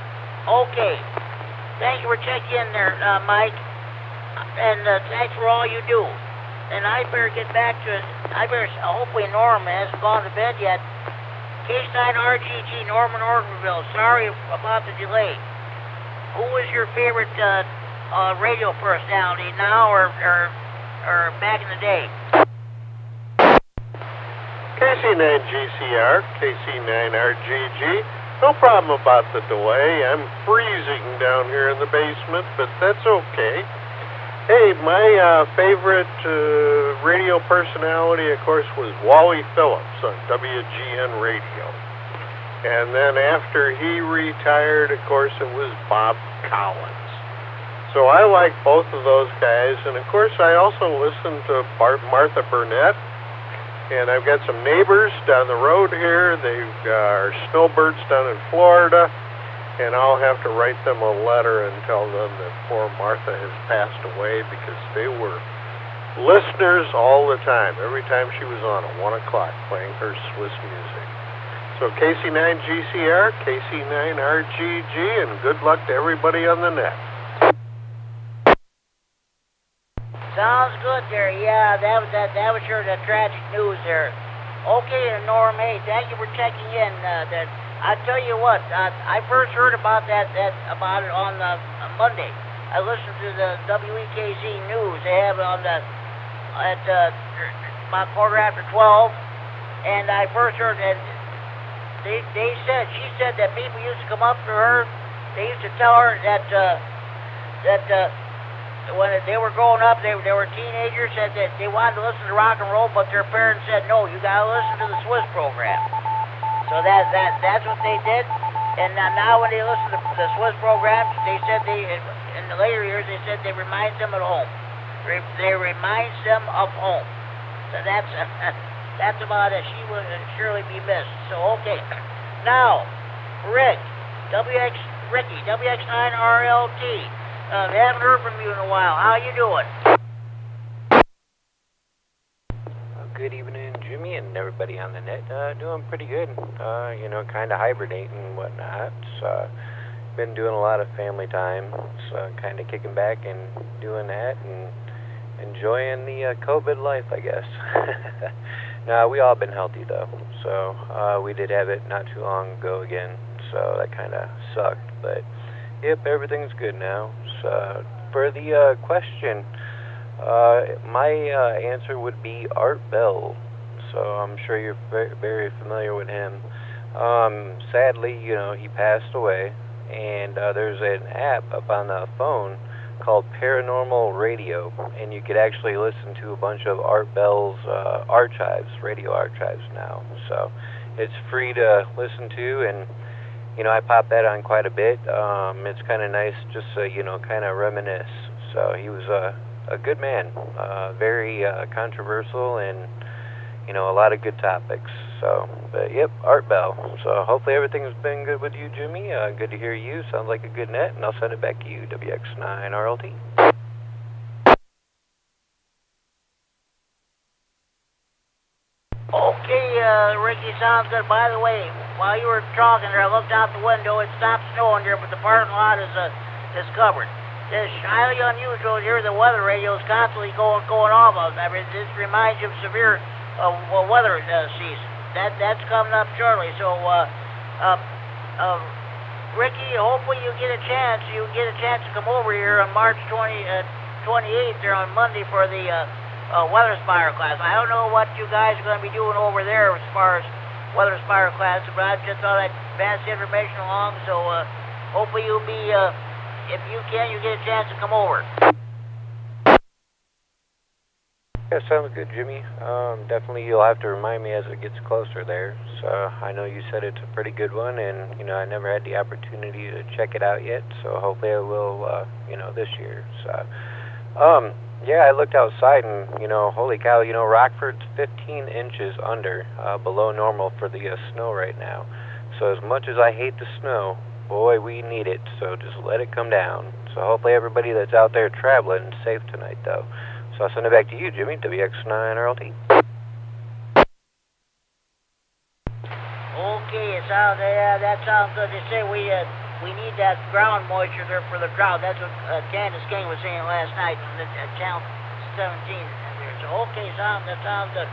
Okay. Thank you for checking in there, Mike. And thanks for all you do. And I better get back to it. Hopefully Norm hasn't gone to bed yet. K9RGG, Norman Ortonville. Sorry about the delay. Who was your favorite radio personality now or back in the day? KC9GCR, KC9RGG. No problem about the delay. I'm freezing down here in the basement, but that's okay. Hey, my favorite radio personality, of course, was Wally Phillips on WGN Radio. And then after he retired, of course, it was Bob Collins. So I like both of those guys. And, of course, I also listen to Martha Burnett. And I've got some neighbors down the road here. They are snowbirds down in Florida. And I'll have to write them a letter and tell them that poor Martha has passed away because they were listeners all the time. Every time she was on at 1 o'clock playing her Swiss music. So KC9GCR, KC9RGG, and good luck to everybody on the net. Sounds good there. Yeah, that was sure the tragic news there. Okay, Norm, hey, thank you for checking in. I tell you what, I first heard about about it on Monday. I listened to the WEKZ news. They have it on at about 12:15, and I first heard that she said that people used to come up to her. They used to tell her that when they were growing up, they were teenagers, said that they wanted to listen to rock and roll, but their parents said no, you gotta listen to the Swiss program. So that's what they did. And now when they listen to the Swiss programs, they said in the later years, they said they remind them at home. They reminds them of home. So that's about it. She will surely be missed. So, okay. Now, Ricky, WX9RLT. Haven't heard from you in a while. How you doing? Good evening, Jimmy, and everybody on the net. Doing pretty good. Kind of hibernating and whatnot. Been doing a lot of family time. So kind of kicking back and doing that and enjoying the COVID life, I guess. Now, we all been healthy, though. So we did have it not too long ago again. So that kind of sucked. But, yep, everything's good now. So for the question... my answer would be Art Bell. So I'm sure you're very familiar with him. Sadly, he passed away, and there's an app up on the phone called Paranormal Radio, and you could actually listen to a bunch of Art Bell's radio archives now. So it's free to listen to, and I pop that on quite a bit. It's kind of nice just to, kind of reminisce. So he was a good man, very controversial, and a lot of good topics. So, but yep, Art Bell. So hopefully everything's been good with you, Jimmy. Good to hear you. Sounds like a good net, and I'll send it back to you, WX9RLT. Okay, Ricky, sounds good. By the way, while you were talking there, I looked out the window. It stopped snowing here, but the parking lot is covered. It's highly unusual to hear the weather radios constantly going off. I mean, this reminds you of severe weather season. That's coming up shortly. So, Ricky, hopefully you get a chance. You get a chance to come over here on March 28th there on Monday for the weather spire class. I don't know what you guys are going to be doing over there as far as weather spire class, but I just thought I'd pass the information along. So, hopefully you'll be. If you can, you get a chance to come over. Yeah, sounds good, Jimmy. Definitely you'll have to remind me as it gets closer there. So I know you said it's a pretty good one, and, I never had the opportunity to check it out yet. So hopefully I will, this year. So, yeah, I looked outside and, holy cow, Rockford's 15 inches under, below normal for the snow right now. So as much as I hate the snow, boy, we need it, so just let it come down. So hopefully everybody that's out there traveling is safe tonight, though. So I'll send it back to you, Jimmy, WX9RLT. Okay, that sounds good. They say we need that ground moisture there for the drought. That's what Candace King was saying last night on Channel 17. So, okay, that sounds good.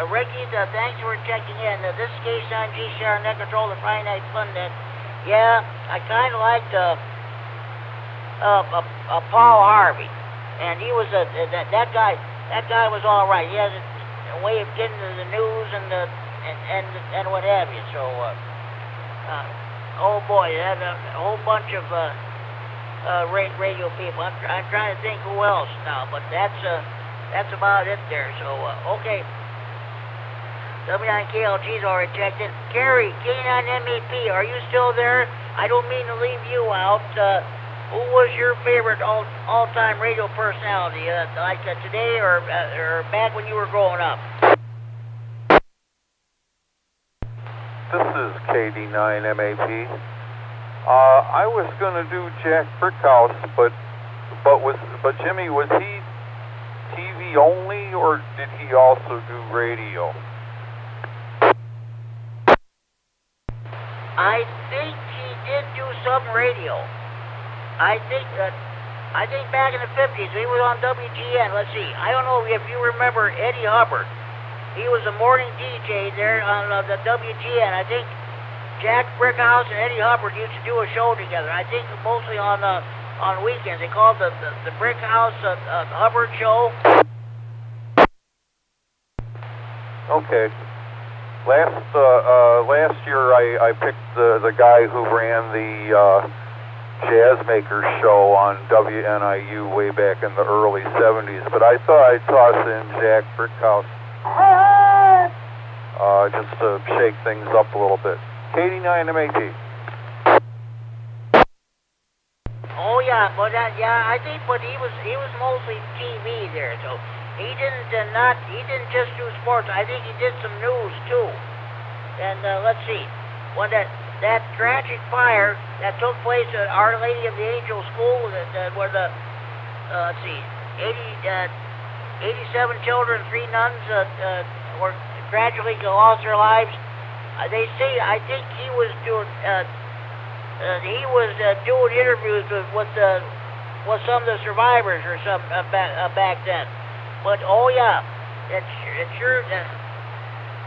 Ricky, thanks for checking in. This is K9 GCR Net Control, the Friday Night Fun Net. Yeah, I kind of liked Paul Harvey, and he was that guy. That guy was all right. He has a way of getting to the news and what have you. So, oh boy, that a whole bunch of radio people. I'm trying to think who else now, but that's about it there. So, okay. W9KLG's already checked in. Carrie, K9MED, are you still there? I don't mean to leave you out. Who was your favorite all-time radio personality, like today or back when you were growing up? This is KD9MED. I was going to do Jack Brickhouse, but Jimmy, was he TV only, or did he also do radio? I think he did do some radio. I think back in the 50s, he was on WGN. Let's see. I don't know if you remember Eddie Hubbard. He was a morning DJ there on the WGN. I think Jack Brickhouse and Eddie Hubbard used to do a show together. I think mostly on weekends. They called the Brickhouse Hubbard Show. Okay. Last year I picked the guy who ran the Jazz Makers show on WNIU way back in the early 70s, but I thought I'd toss in Jack Brickhouse just to shake things up a little bit. KD9MED. Oh yeah, but I think, but he was mostly TV there, so he didn't just do sports. I think he did some news too. And let's see, when that tragic fire that took place at Our Lady of the Angel School, where the let's see, 87 children, 3 nuns were tragically lost their lives. They say I think he was doing interviews with some of the survivors or some back then. But oh yeah, it sure.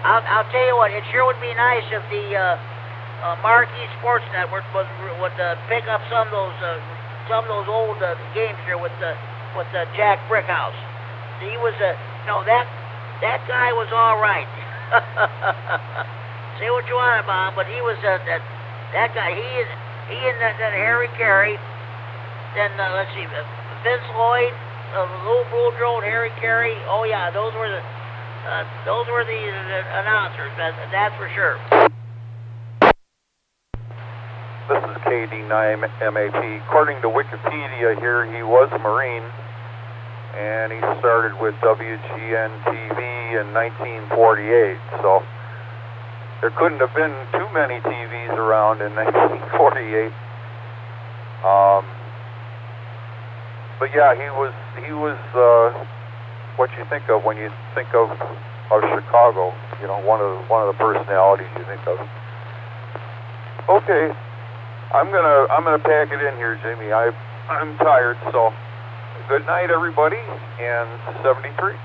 I'll tell you what, it sure would be nice if the Marquee Sports Network would pick up some of those old games here with Jack Brickhouse. He was that guy was all right. Say what you want about him, but he was that guy. He and that Harry Carey. Then let's see, Vince Lloyd, Lou Boudreau, and Harry Carey. Oh yeah, those were the announcers. That's for sure. This is KD9MED. According to Wikipedia here, he was a Marine, and he started with WGN TV in 1948. So there couldn't have been too many TVs around in 1948. But yeah, he was what you think of when you think of Chicago. You know, one of the personalities you think of. Okay, I'm gonna pack it in here, Jimmy. I'm tired, so good night, everybody. And 73,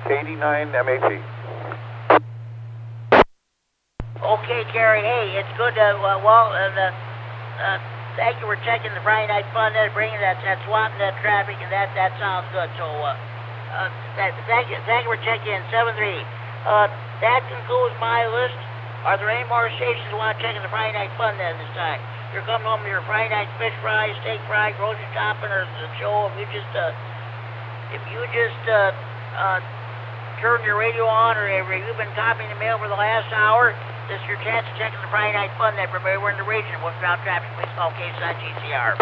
KD9MED. Okay, Gary. Hey, it's good. Thank you for checking the Friday Night Fun and bringing that swamp net traffic, and that sounds good. So, thank you for checking in. 73. That concludes my list. Are there any more stations who want to check in the Friday Night Fun net this time? You're coming home to your Friday night fish fry, steak fry, grocery shopping, or the show. If you just turn your radio on, or if you've been copying the mail for the last hour, this is your chance to check in the Friday Night Fun net for everywhere in the region. Without traffic, please call K9 GCR.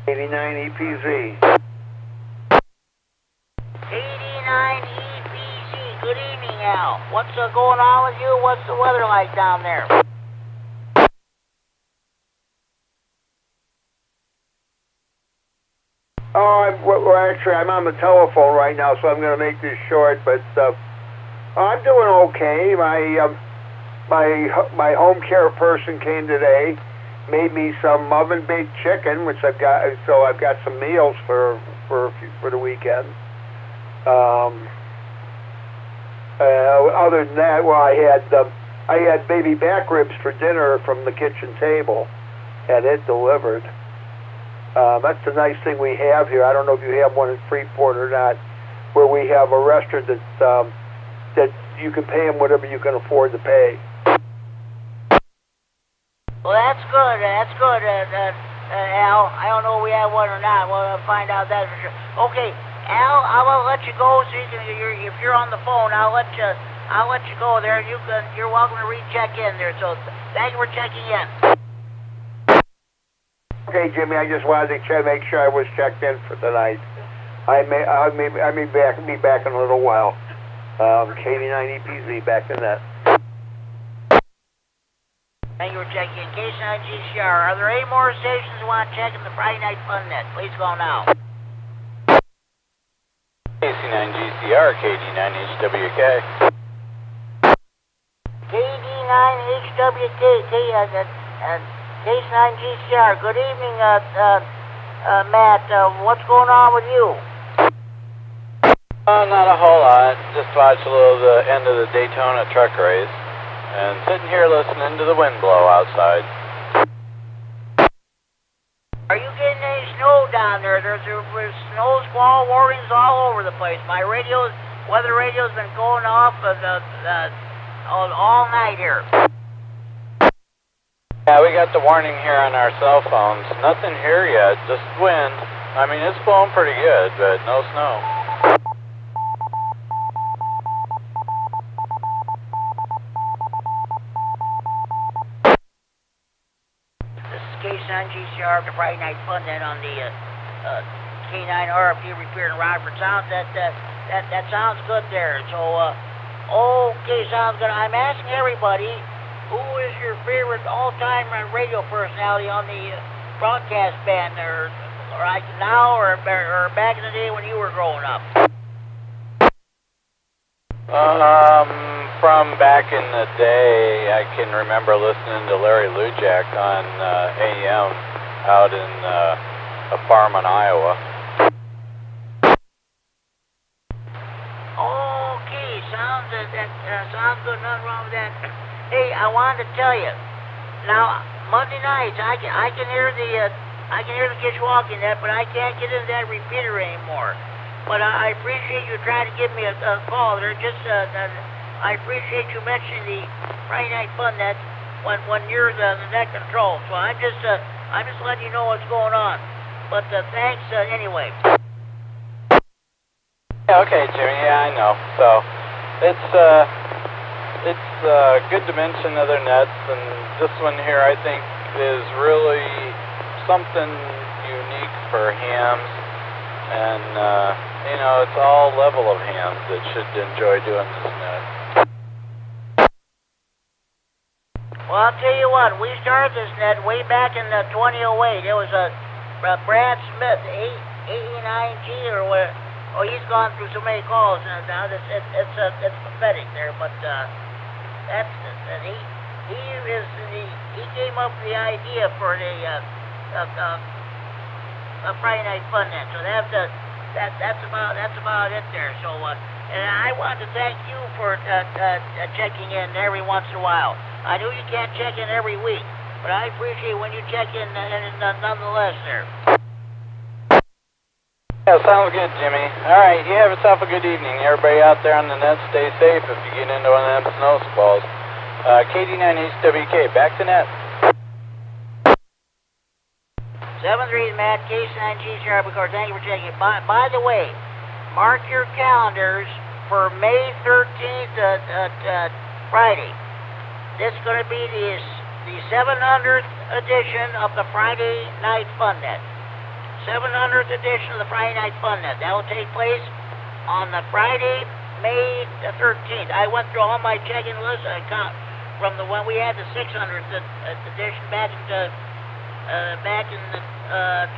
KD9 EPZ. KD9 EPZ. Good evening. evening, Al. What's going on with you? What's the weather like down there? Well, actually, I'm on the telephone right now, so I'm going to make this short. But I'm doing okay. My home care person came today, made me some oven-baked chicken, which I've got. So I've got some meals for the weekend. Other than that, well, I had baby back ribs for dinner from the kitchen table, and it delivered. That's the nice thing we have here. I don't know if you have one in Freeport or not, where we have a restaurant that you can pay them whatever you can afford to pay. Well, that's good. That's good, Al. I don't know if we have one or not. We'll find out that for sure. Okay, Al, I will let you go. So you can, if you're on the phone, I'll let you go there. You're welcome to recheck in there. So thank you for checking in. Okay, Jimmy. I just wanted to make sure I was checked in for tonight. I may be back in a little while. KD9EPZ back in that. Thank you for checking in. K9GCR. Are there any more stations you want to check in the Friday Night Fun Net? Please go now. KC9GCR, KD9HWK. KD9HWK, K9GCR. Good evening, Matt. What's going on with you? Not a whole lot. Just watched a little of the end of the Daytona truck race. And sitting here listening to the wind blow outside. Are you getting any snow down there? There's snow squall warnings all over the place. My weather radio's been going off all night here. Yeah, we got the warning here on our cell phones. Nothing here yet, just wind. I mean, it's blowing pretty good, but no snow. K9GCR, the Friday Night Fun Net on the K9RFD Repeater in Rockford. That sounds good there. So, okay, sounds good. I'm asking everybody, who is your favorite all-time radio personality on the broadcast band, or right now, or back in the day when you were growing up? From back in the day, I can remember listening to Larry Lujak on AM out in a farm in Iowa. Okay, sounds good. Nothing wrong with that. Hey, I wanted to tell you. Now, Monday nights, I can hear the kids walking that, but I can't get into that repeater anymore. But I appreciate you trying to give me a call. I appreciate you mentioning the Friday Night Fun Net when you're the net control. So I'm just letting you know what's going on. But thanks anyway. Yeah, okay, Jimmy. Yeah, I know. So it's good to mention other nets, and this one here I think is really something unique for hams, and it's all level of hams that should enjoy doing this net. Well, I'll tell you what, we started this net way back in 2008. It was Brad Smith, 89G or whatever. Oh, he's gone through so many calls now. It's pathetic there, but he came up with the idea for the Friday Night Fun Net. So that's about it there. So and I want to thank you for checking in every once in a while. I know you can't check in every week, but I appreciate when you check in nonetheless there. Yeah, sounds good, Jimmy. All right, you have yourself a good evening. Everybody out there on the net, stay safe if you get into one of them snow squalls. KD9HWK, back to net. 7-3, Matt, K9GCR, because thank you for checking it. By the way, mark your calendars for May 13th, Friday. This is going to be the 700th edition of the Friday Night Fun Net. 700th edition of the Friday Night Fun Net. That will take place on the Friday, May the 13th. I went through all my check-in lists from the when we had the 600th edition back in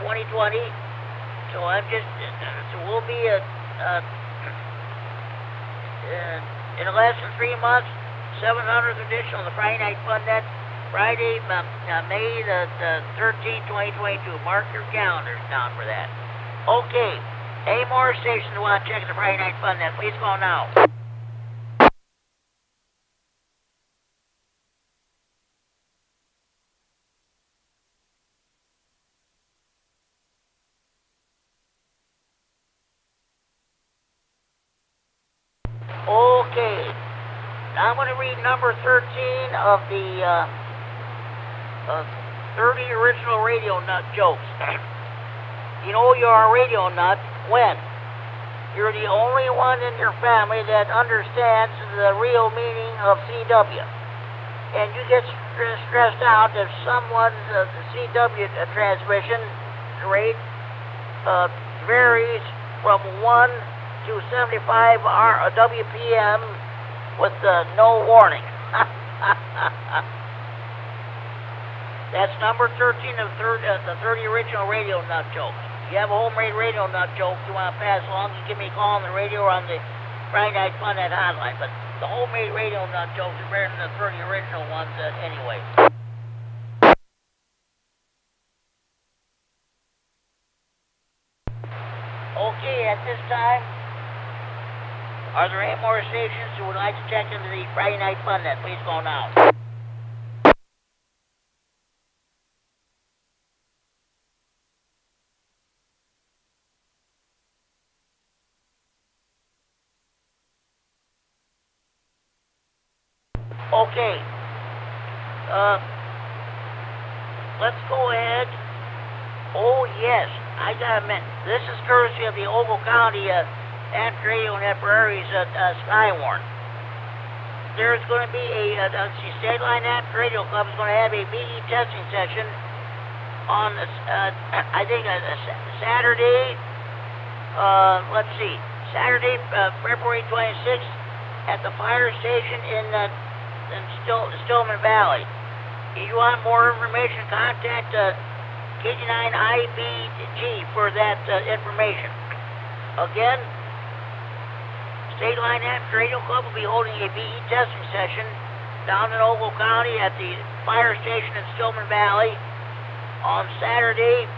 2020. So I'm just, so we'll be in less than 3 months, 700th edition on the Friday Night Fun Net, Friday, May the 13th, 2022. Mark your calendars down for that. Okay, any more stations who want to check the Friday Night Fun Net, please call now. Okay, now I'm going to read number 13 of the 30 original radio nut jokes. You know you're a radio nut when you're the only one in your family that understands the real meaning of CW. And you get stressed out if someone's CW transmission rate varies from 1 to 75 WPM with no warning. That's number 13 of the 30 original radio nut jokes. If you have a homemade radio nut joke you want to pass along, you give me a call on the radio or on the Friday Night Fun Net hotline. But the homemade radio nut jokes are better than the 30 original ones anyway. Okay, at this time, are there any more stations who would like to check into the Friday Night Fun Net? Please call now. Okay. Let's go ahead. Oh, yes. I got a minute. This is courtesy of the Ogle County Amateur Radio Net Prairie's Skywarn. There's going to be a State Line Amateur Radio Club is going to have a BE testing session on, I think, Saturday, let's see, Saturday, February 26th at the fire station in Stillman Valley. If you want more information, contact KD9MED for that information. Again, State Line Amateur Radio Club will be holding a BE testing session down in Ogle County at the fire station in Stillman Valley on Saturday,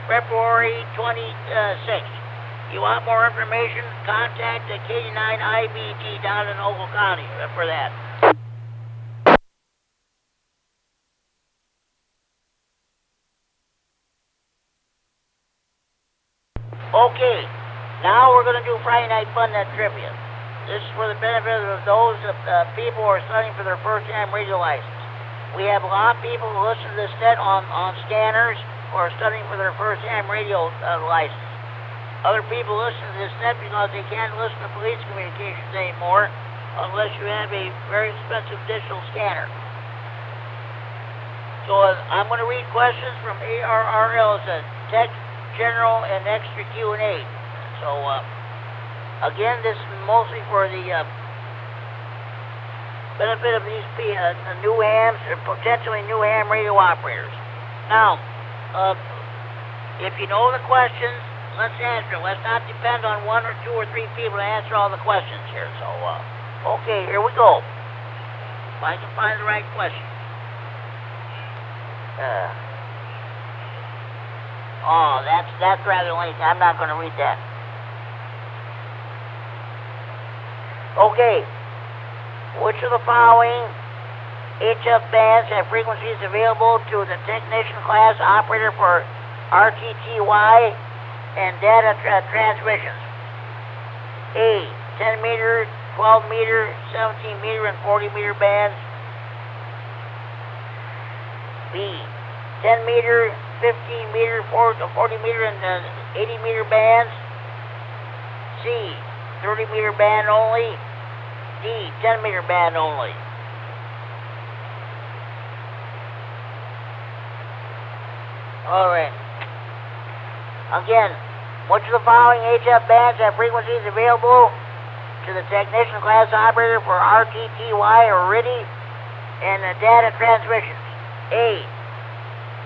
February 26th. You want more information, contact the KD9MED down in Ogle County for that. Okay, now we're going to do Friday Night Fun Net Trivia. This is for the benefit of those people who are studying for their first-time radio license. We have a lot of people who listen to this net on scanners who are studying for their first-time radio license. Other people listen to this net because they can't listen to police communications anymore unless you have a very expensive digital scanner. So I'm going to read questions from ARRL's Tech, General, and Extra Q&A. So, again, this is mostly for the benefit of these new hams, or potentially new ham radio operators. Now, if you know the questions, let's answer. Let's not depend on 1 or 2 or 3 people to answer all the questions here. So, okay, here we go. If I can find the right question. Oh, that's rather late. I'm not going to read that. Okay. Which of the following HF bands have frequencies available to the technician class operator for RTTY and data transmissions? A, 10 meter, 12 meter, 17 meter, and 40 meter bands. B, 10 meter, 15 meter, 40 meter, and 80 meter bands. C, 30 meter band only. D, 10 meter band only. All right. Again, which of the following HF bands have frequencies available to the technician class operator for RTTY or RIDI and data transmissions. A,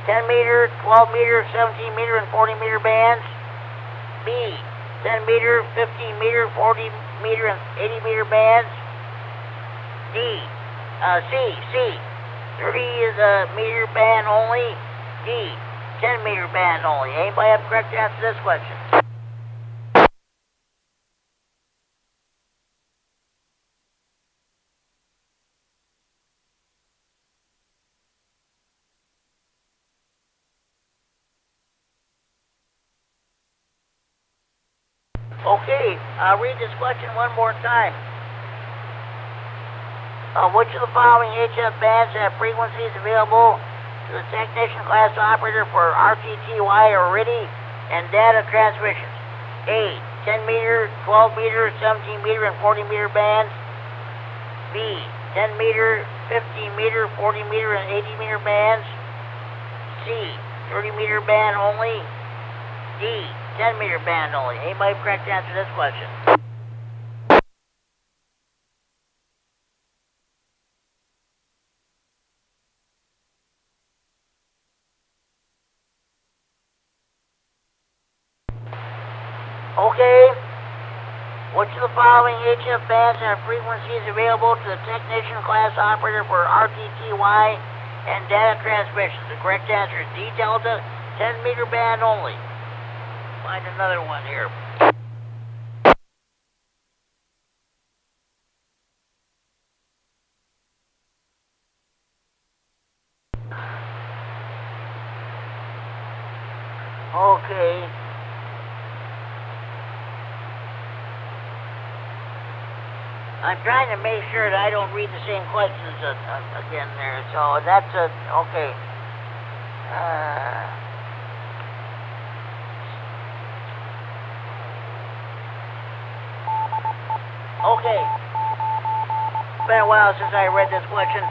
10 meter, 12 meter, 17 meter, and 40 meter bands. B, 10 meter, 15 meter, 40 meter, and 80 meter bands. C, 30 meter band only. D, 10 meter band only. Anybody have a correct answer to this question? Okay, I'll read this question one more time. Which of the following HF bands have frequencies available to the technician class operator for RTTY or RIDI and data transmissions? A, 10 meter, 12 meter, 17 meter, and 40 meter bands. B, 10 meter, 15 meter, 40 meter, and 80 meter bands. C, 30 meter band only. D, 10 meter band only. Anybody correct answer to this question? Okay. Which of the following HF bands have frequencies available to the technician class operator for RTTY and data transmissions? The correct answer is D delta, 10 meter band only. Find another one here. Okay. I'm trying to make sure that I don't read the same questions again there. So that's okay. Okay. It's been a while since I read this question.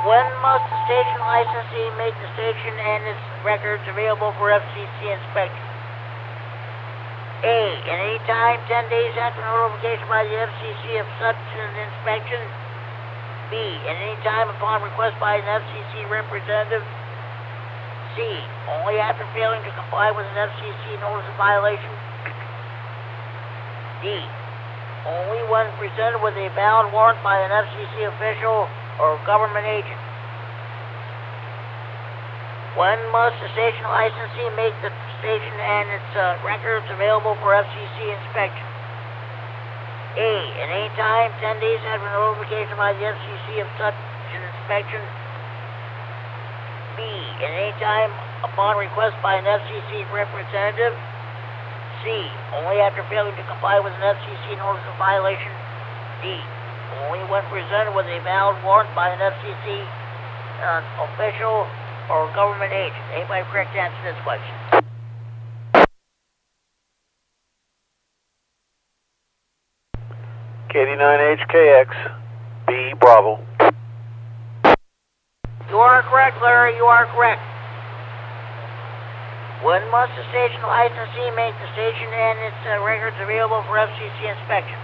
When must the station licensee make the station and its records available for FCC inspection? A, at any time 10 days after notification by the FCC of such an inspection. B, at any time upon request by an FCC representative. C, only after failing to comply with an FCC notice of violation. D, only when presented with a valid warrant by an FCC official or government agent. When must the station licensee make the station and its records available for FCC inspection? A, at any time 10 days after notification by the FCC of such an inspection. B, at any time upon request by an FCC representative. C, only after failing to comply with an FCC notice of violation. D, only when presented with a valid warrant by an FCC official or government agent. Anybody correct answer to this question? KD9HKX, B, Bravo. You are correct, Larry. You are correct. When must the station licensee make the station and its records available for FCC inspection?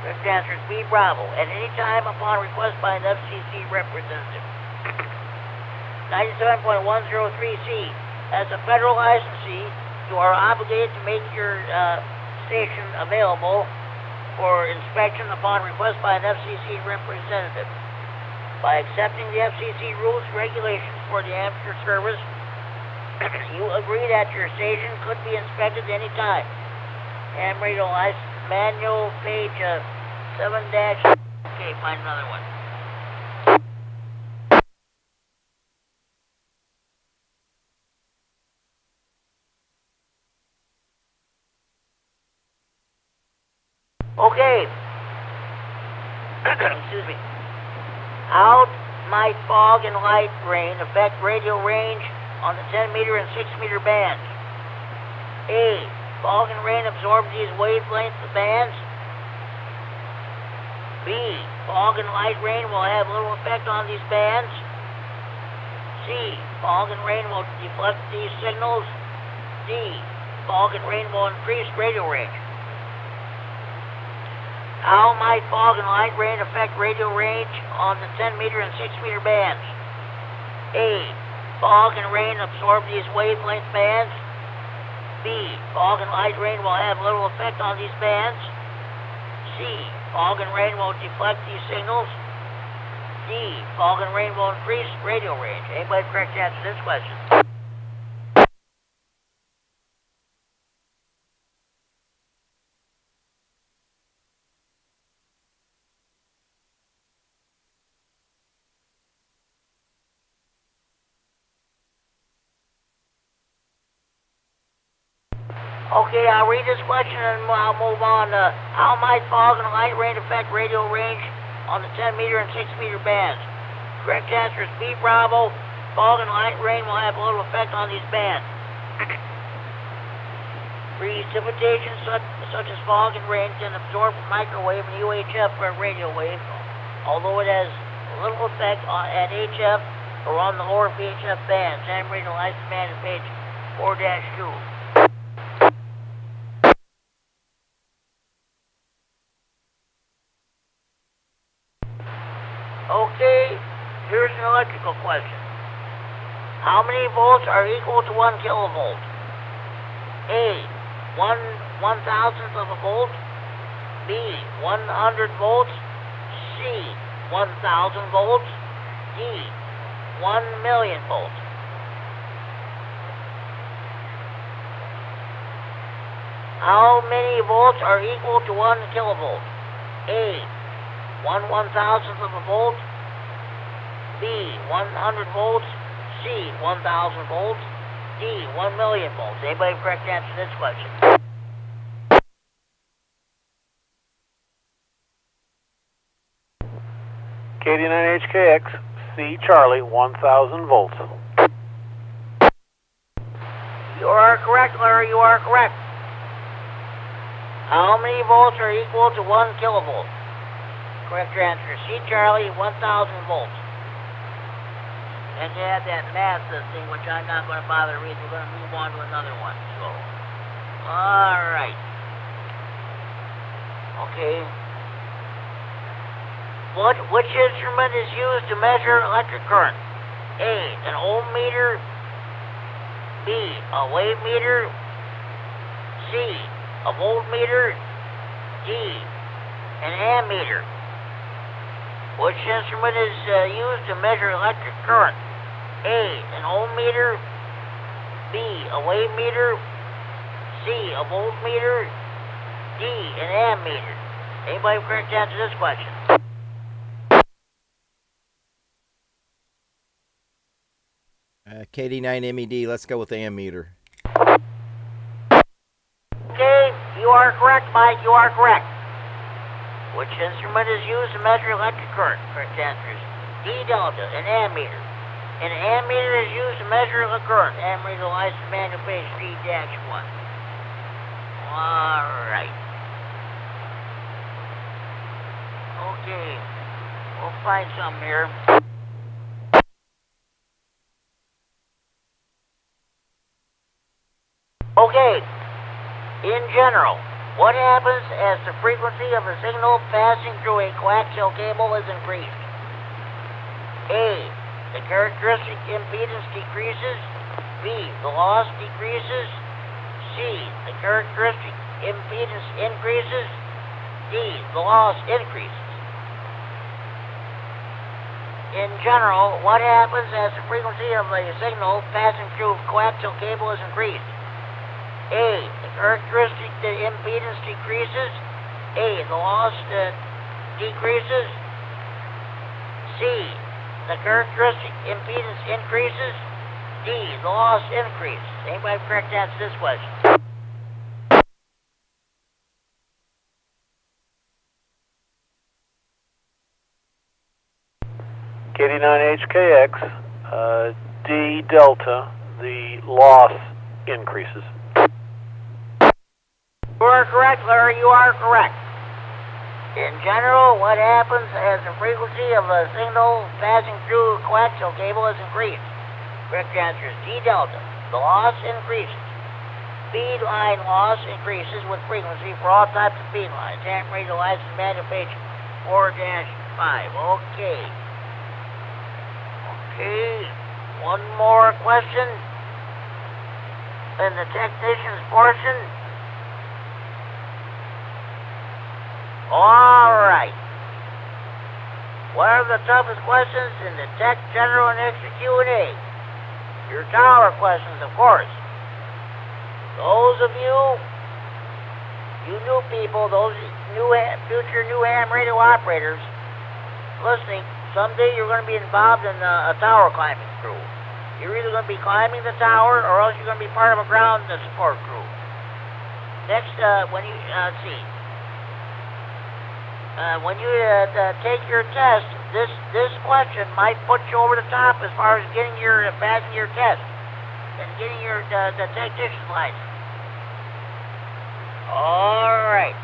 Correct answer is B, Bravo. At any time upon request by an FCC representative. 97.103C. As a federal licensee, you are obligated to make your station available for inspection upon request by an FCC representative. By accepting the FCC rules and regulations for the amateur service, you agree that your station could be inspected any time. Ham radio license manual, page 7-. Okay, find another one. Okay. Excuse me. How might fog and light rain affect radio range on the 10 meter and 6 meter bands? A, fog and rain absorb these wavelength bands. B, fog and light rain will have little effect on these bands. C, fog and rain will deflect these signals. D, fog and rain will increase radio range. How might fog and light rain affect radio range on the 10 meter and 6 meter bands? A. Fog and rain absorb these wavelength bands. B. Fog and light rain will have little effect on these bands. C. Fog and rain will deflect these signals. D. Fog and rain will increase radio range. Anybody correct answer this question? Okay, I'll read this question and I'll move on. How might fog and light rain affect radio range on the 10 meter and 6 meter bands? Correct answer is B, Bravo. Fog and light rain will have little effect on these bands. Precipitation such as fog and rain can absorb microwave and UHF radio wave, although it has little effect at HF or on the lower VHF bands. I'm reading the license manual page 4-2. Okay, here's an electrical question. How many volts are equal to 1 kilovolt? A. 1/1000th of a volt. B. 100 volts. C. 1,000 volts. D. 1,000,000 volts. How many volts are equal to 1 kilovolt? A. 1/1000th of a volt. B. 100 volts. C. 1,000 volts. D. 1,000,000 volts. Anybody correct answer this question? KD9HKX, C Charlie, 1,000 volts. You are correct, Larry. You are correct. How many volts are equal to 1 kilovolt? Correct answer, C Charlie, 1,000 volts. And you have that math thing, which I'm not going to bother to read. We're going to move on to another one. So, all right. Okay. Which instrument is used to measure electric current? A. An ohm meter. B. A wave meter. C. A voltmeter. D. An ammeter. Which instrument is used to measure electric current? A. An ohm meter. B. A wave meter. C. A voltmeter. D. An ammeter. Anybody correct answer this question? KD9MED, let's go with the ammeter. Okay, you are correct, Mike. You are correct. Which instrument is used to measure electric current? Correct answer is D delta, an ammeter. An ammeter is used to measure the current. Ammeter, the license manual page 3-1. All right. Okay, we'll find some here. Okay, in general, what happens as the frequency of a signal passing through a coaxial cable is increased? A. The characteristic impedance decreases. B. The loss decreases. C. The characteristic impedance increases. D. The loss increases. In general, what happens as the frequency of a signal passing through a coaxial cable is increased? A. The characteristic impedance decreases. A. The loss decreases. C. The characteristic impedance increases. D. The loss increases. Anybody correct answer this question? KD9HKX, D delta, the loss increases. You are correct, Larry. You are correct. In general, what happens as the frequency of a signal passing through a coaxial cable is increased? Correct answer is D delta. The loss increases. Feed line loss increases with frequency for all types of feed lines. Ham radio license manual page 4-5. Okay. Okay. One more question in the technician's portion. All right. One of the toughest questions in the Tech General and Extra Q&A. Your tower questions, of course. Those of you new people, those future new ham radio operators listening, someday you're going to be involved in a tower climbing crew. You're either going to be climbing the tower or else you're going to be part of a ground support crew. Next, when you take your test, this question might put you over the top as far as passing your test and getting the technician's license. All right.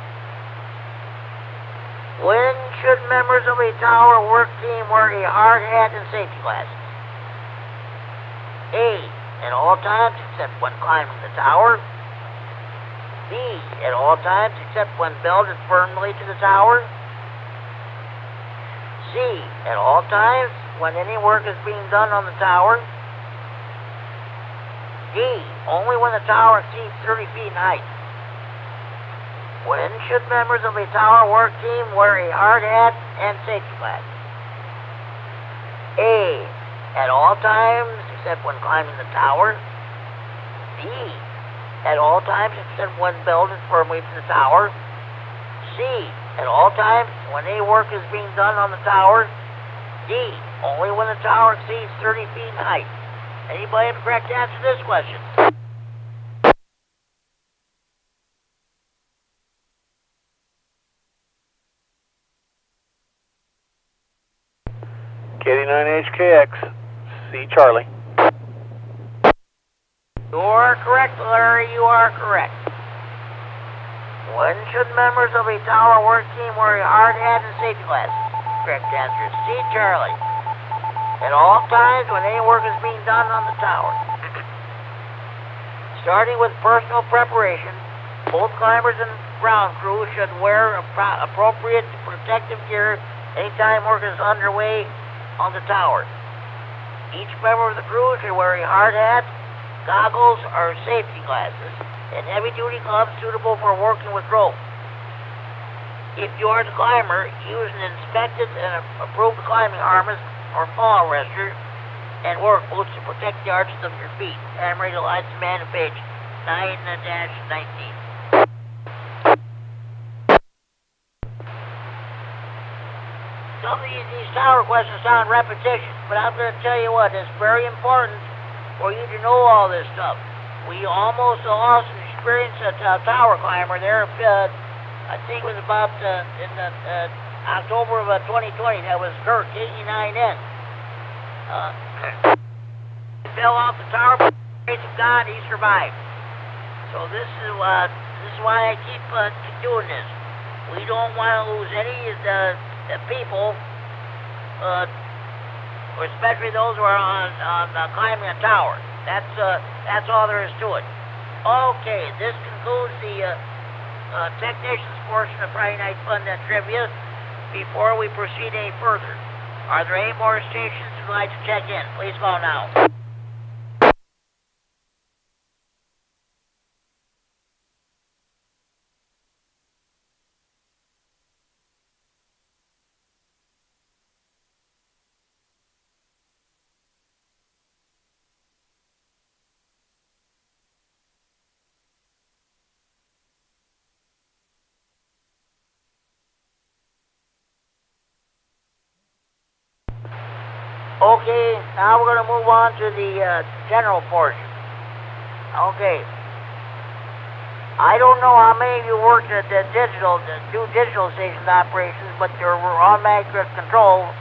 When should members of a tower work team wear a hard hat and safety glasses? A, at all times except when climbing the tower. B, at all times except when belted firmly to the tower. C, at all times when any work is being done on the tower. D, only when the tower exceeds 30 feet in height. When should members of a tower work team wear a hard hat and safety glasses? A, at all times except when climbing the tower. B, at all times except when belted firmly to the tower. C, at all times when any work is being done on the tower. D, only when the tower exceeds 30 feet in height. Anybody have a correct answer to this question? KD9HKX, C Charlie. You are correct, Larry. You are correct. When should members of a tower work team wear a hard hat and safety glasses? Correct answer is C Charlie. At all times when any work is being done on the tower. Starting with personal preparation, both climbers and ground crew should wear appropriate protective gear anytime work is underway on the tower. Each member of the crew should wear a hard hat, goggles or safety glasses, and heavy-duty gloves suitable for working with rope. If you are the climber, use an inspected and approved climbing harness or fall arrestor and work boots to protect the arches of your feet. Ham radio license man at page 9-19. Some of these tower questions sound repetitious, but I'm going to tell you what, it's very important for you to know all this stuff. We almost lost an experienced tower climber there. I think it was about in October of 2020. That was Kurt, KD9MED. He fell off the tower, but by the grace of God, he survived. So this is why I keep doing this. We don't want to lose any of the people, especially those who are on climbing a tower. That's all there is to it. Okay, this concludes the technician's portion of Friday Night Fun and Trivia. Before we proceed any further, are there any more stations who'd like to check in? Please call now. Okay, now we're going to move on to the general portion. Okay. I don't know how many of you worked at the new digital stations operations, but there were automatic drift control.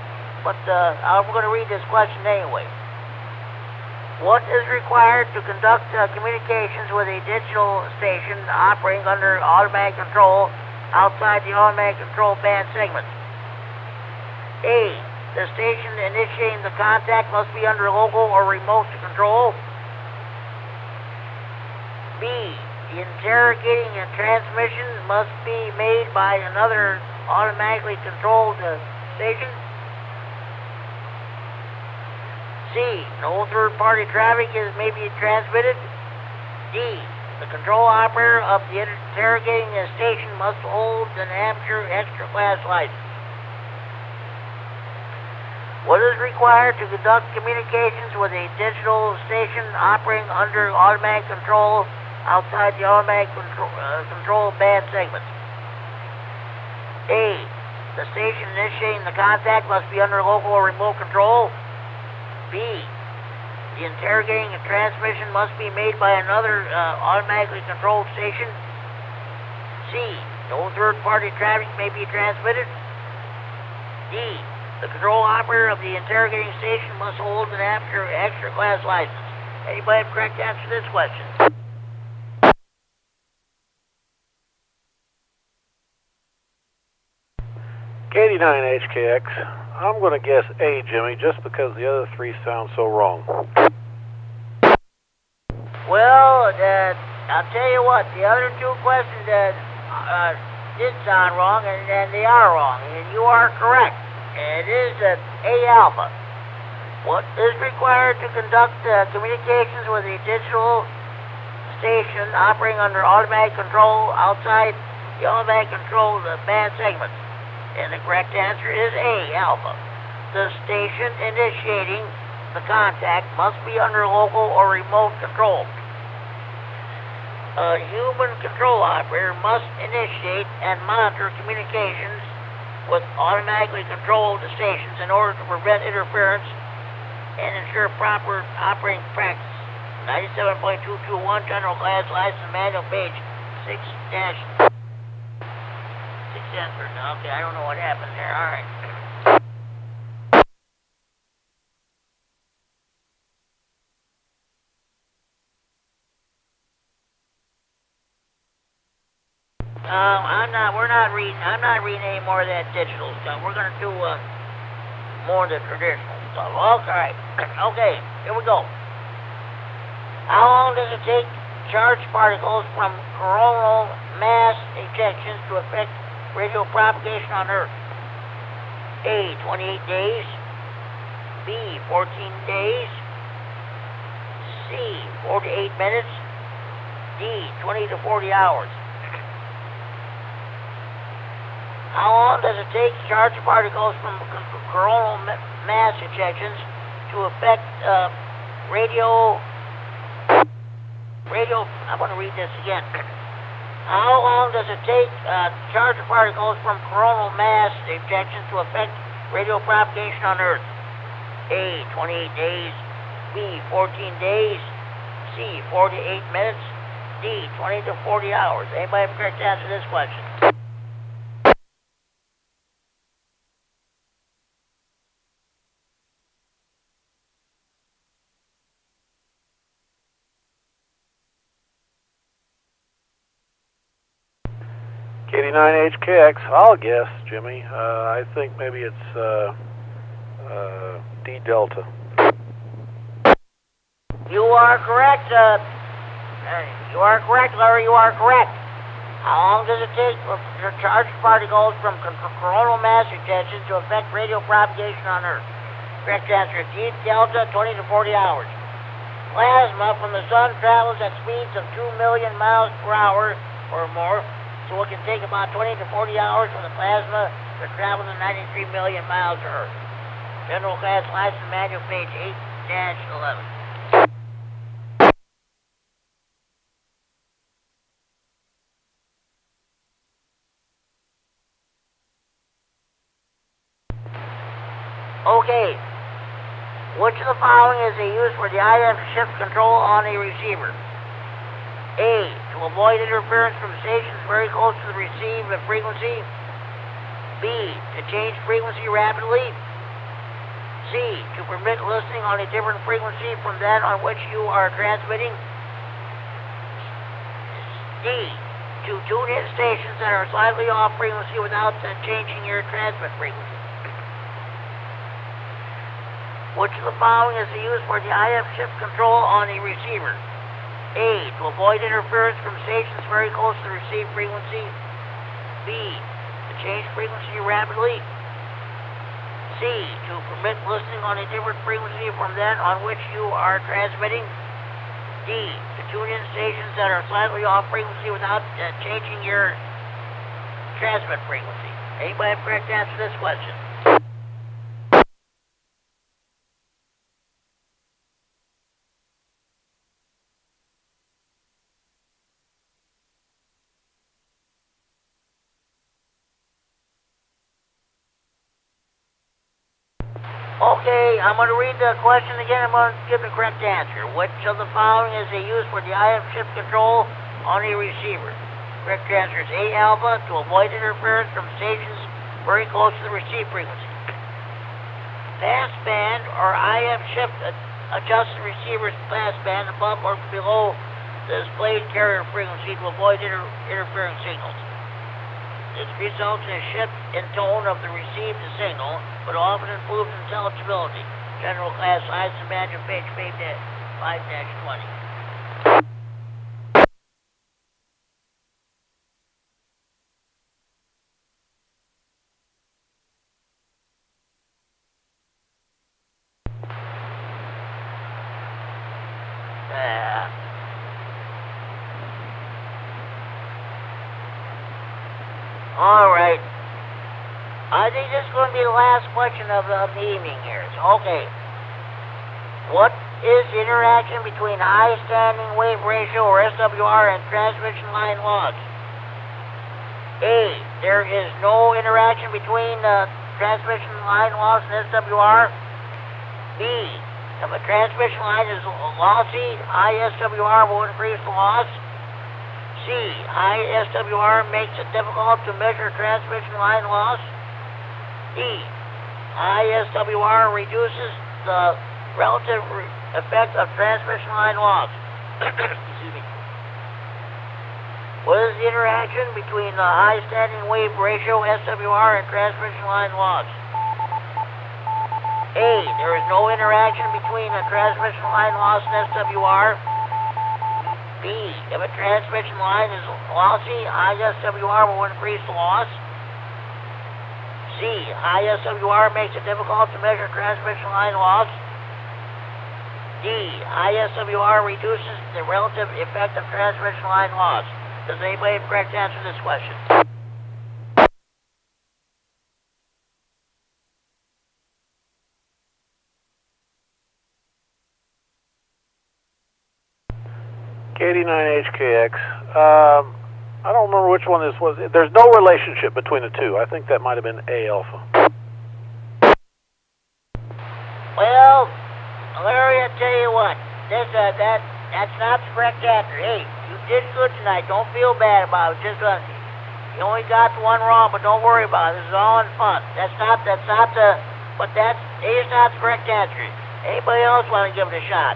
But I'm going to read this question anyway. What is required to conduct communications with a digital station operating under automatic control outside the automatic control band segments? A, the station initiating the contact must be under local or remote control. B, The interrogating and transmission must be made by another automatically controlled station. C. No third-party traffic may be transmitted. D. The control operator of the interrogating station must hold an amateur extra class license. What is required to conduct communications with a digital station operating under automatic control outside the automatic control band segments? A. The station initiating the contact must be under local or remote control. B. The interrogating and transmission must be made by another automatically controlled station. C. No third-party traffic may be transmitted. D. The control operator of the interrogating station must hold an amateur extra class license. Anybody have a correct answer to this question? KD9HKX. I'm going to guess A, Jimmy, just because the other three sound so wrong. Well, I'll tell you what, the other two questions did sound wrong, and they are wrong, and you are correct. It is A alpha. What is required to conduct communications with a digital station operating under automatic control outside the automatic control band segments? And the correct answer is A alpha. The station initiating the contact must be under local or remote control. A human control operator must initiate and monitor communications with automatically controlled stations in order to prevent interference and ensure proper operating practice. 97.221 General Class License Manual, page 6-6 answer. Okay, I don't know what happened there. All right. I'm not reading any more of that digital stuff. We're gonna do more of the traditional stuff. Okay. Okay, here we go. How long does it take charged particles from coronal mass ejections to affect radio propagation on Earth? A, 28 days. B, 14 days. C, 4 to 8 minutes. D, 20 to 40 hours. How long does it take charged particles from coronal mass ejections to affect radio, I'm going to read this again. How long does it take charged particles from coronal mass ejections to affect radio propagation on Earth? A, 28 days. B, 14 days. C, 4 to 8 minutes. D, 20 to 40 hours. Anybody have a correct answer to this question? KD9HKX, I'll guess, Jimmy. I think maybe it's D Delta. You are correct. You are correct, Larry. You are correct. How long does it take for charged particles from coronal mass ejections to affect radio propagation on Earth? Correct answer: D Delta, 20 to 40 hours. Plasma from the sun travels at speeds of 2 million miles per hour or more. So it can take about 20 to 40 hours for the plasma to travel the 93 million miles to Earth. General Class License Manual, page 8-11. Okay. Which of the following is used for the IF shift control on a receiver? A, to avoid interference from stations very close to the received frequency. B, to change frequency rapidly. C, to permit listening on a different frequency from that on which you are transmitting. D, to tune in stations that are slightly off frequency without changing your transmit frequency. Which of the following is used for the IF shift control on a receiver? A, to avoid interference from stations very close to the received frequency. B, to change frequency rapidly. C, to permit listening on a different frequency from that on which you are transmitting. D, to tune in stations that are slightly off frequency without changing your transmit frequency. Anybody have a correct answer to this question? Okay, I'm going to read the question again. I'm going to give the correct answer. Which of the following is a use for the IF shift control on a receiver? Correct answer is A, alpha, to avoid interference from stations very close to the receive frequency. Passband or IF shift adjusts the receiver's passband above or below the displayed carrier frequency to avoid interfering signals. This results in a shift in tone of the received signal, but often improves intelligibility. General class size and manual page 5-20. All right. I think this is going to be the last question of the evening here. So, okay. What is the interaction between high standing wave ratio, or SWR, and transmission line loss? A, there is no interaction between transmission line loss and SWR. B, if a transmission line is lossy, high SWR will increase the loss. C, high SWR makes it difficult to measure transmission line loss. D, high SWR reduces the relative effect of transmission line loss. Excuse me. What is the interaction between the high standing wave ratio, SWR, and transmission line loss? A, there is no interaction between a transmission line loss and SWR. B, if a transmission line is lossy, high SWR will increase the loss. C, high SWR makes it difficult to measure transmission line loss. D, high SWR reduces the relative effect of transmission line loss. Does anybody have a correct answer to this question? KD9HKX. I don't remember which one this was. There's no relationship between the two. I think that might have been A alpha. Well, Larry, I tell you what, that's not the correct answer. Hey, you did good tonight. Don't feel bad about it. Just you only got the one wrong, but don't worry about it. This is all in fun. But A is not the correct answer. Anybody else want to give it a shot?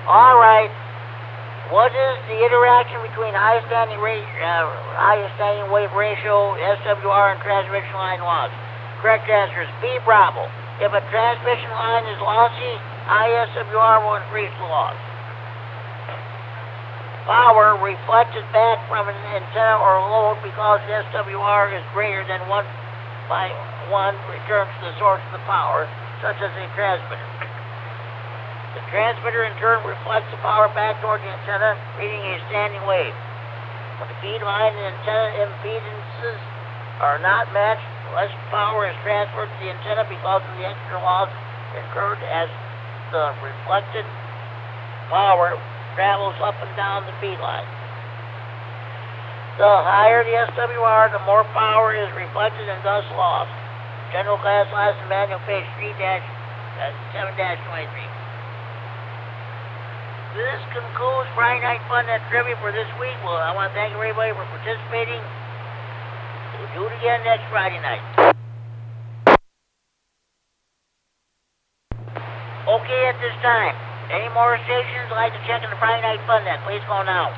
All right. What is the interaction between high standing wave ratio, SWR, and transmission line loss? Correct answer is B, Bravo. If a transmission line is lossy, high SWR will increase the loss. Power reflected back from an antenna or load because the SWR is greater than 1 by 1 returns to the source of the power, such as a transmitter. The transmitter in turn reflects the power back toward the antenna, creating a standing wave. When the feed line and antenna impedances are not matched, less power is transferred to the antenna because of the extra loss incurred as the reflected power travels up and down the feed line. The higher the SWR, the more power is reflected and thus lost. General class lesson manual page 3-7-23. This concludes Friday Night Fun Net Trivia for this week. Well, I want to thank everybody for participating. We'll do it again next Friday night. Okay, at this time, any more stations like to check in the Friday Night Fun Net, please call now.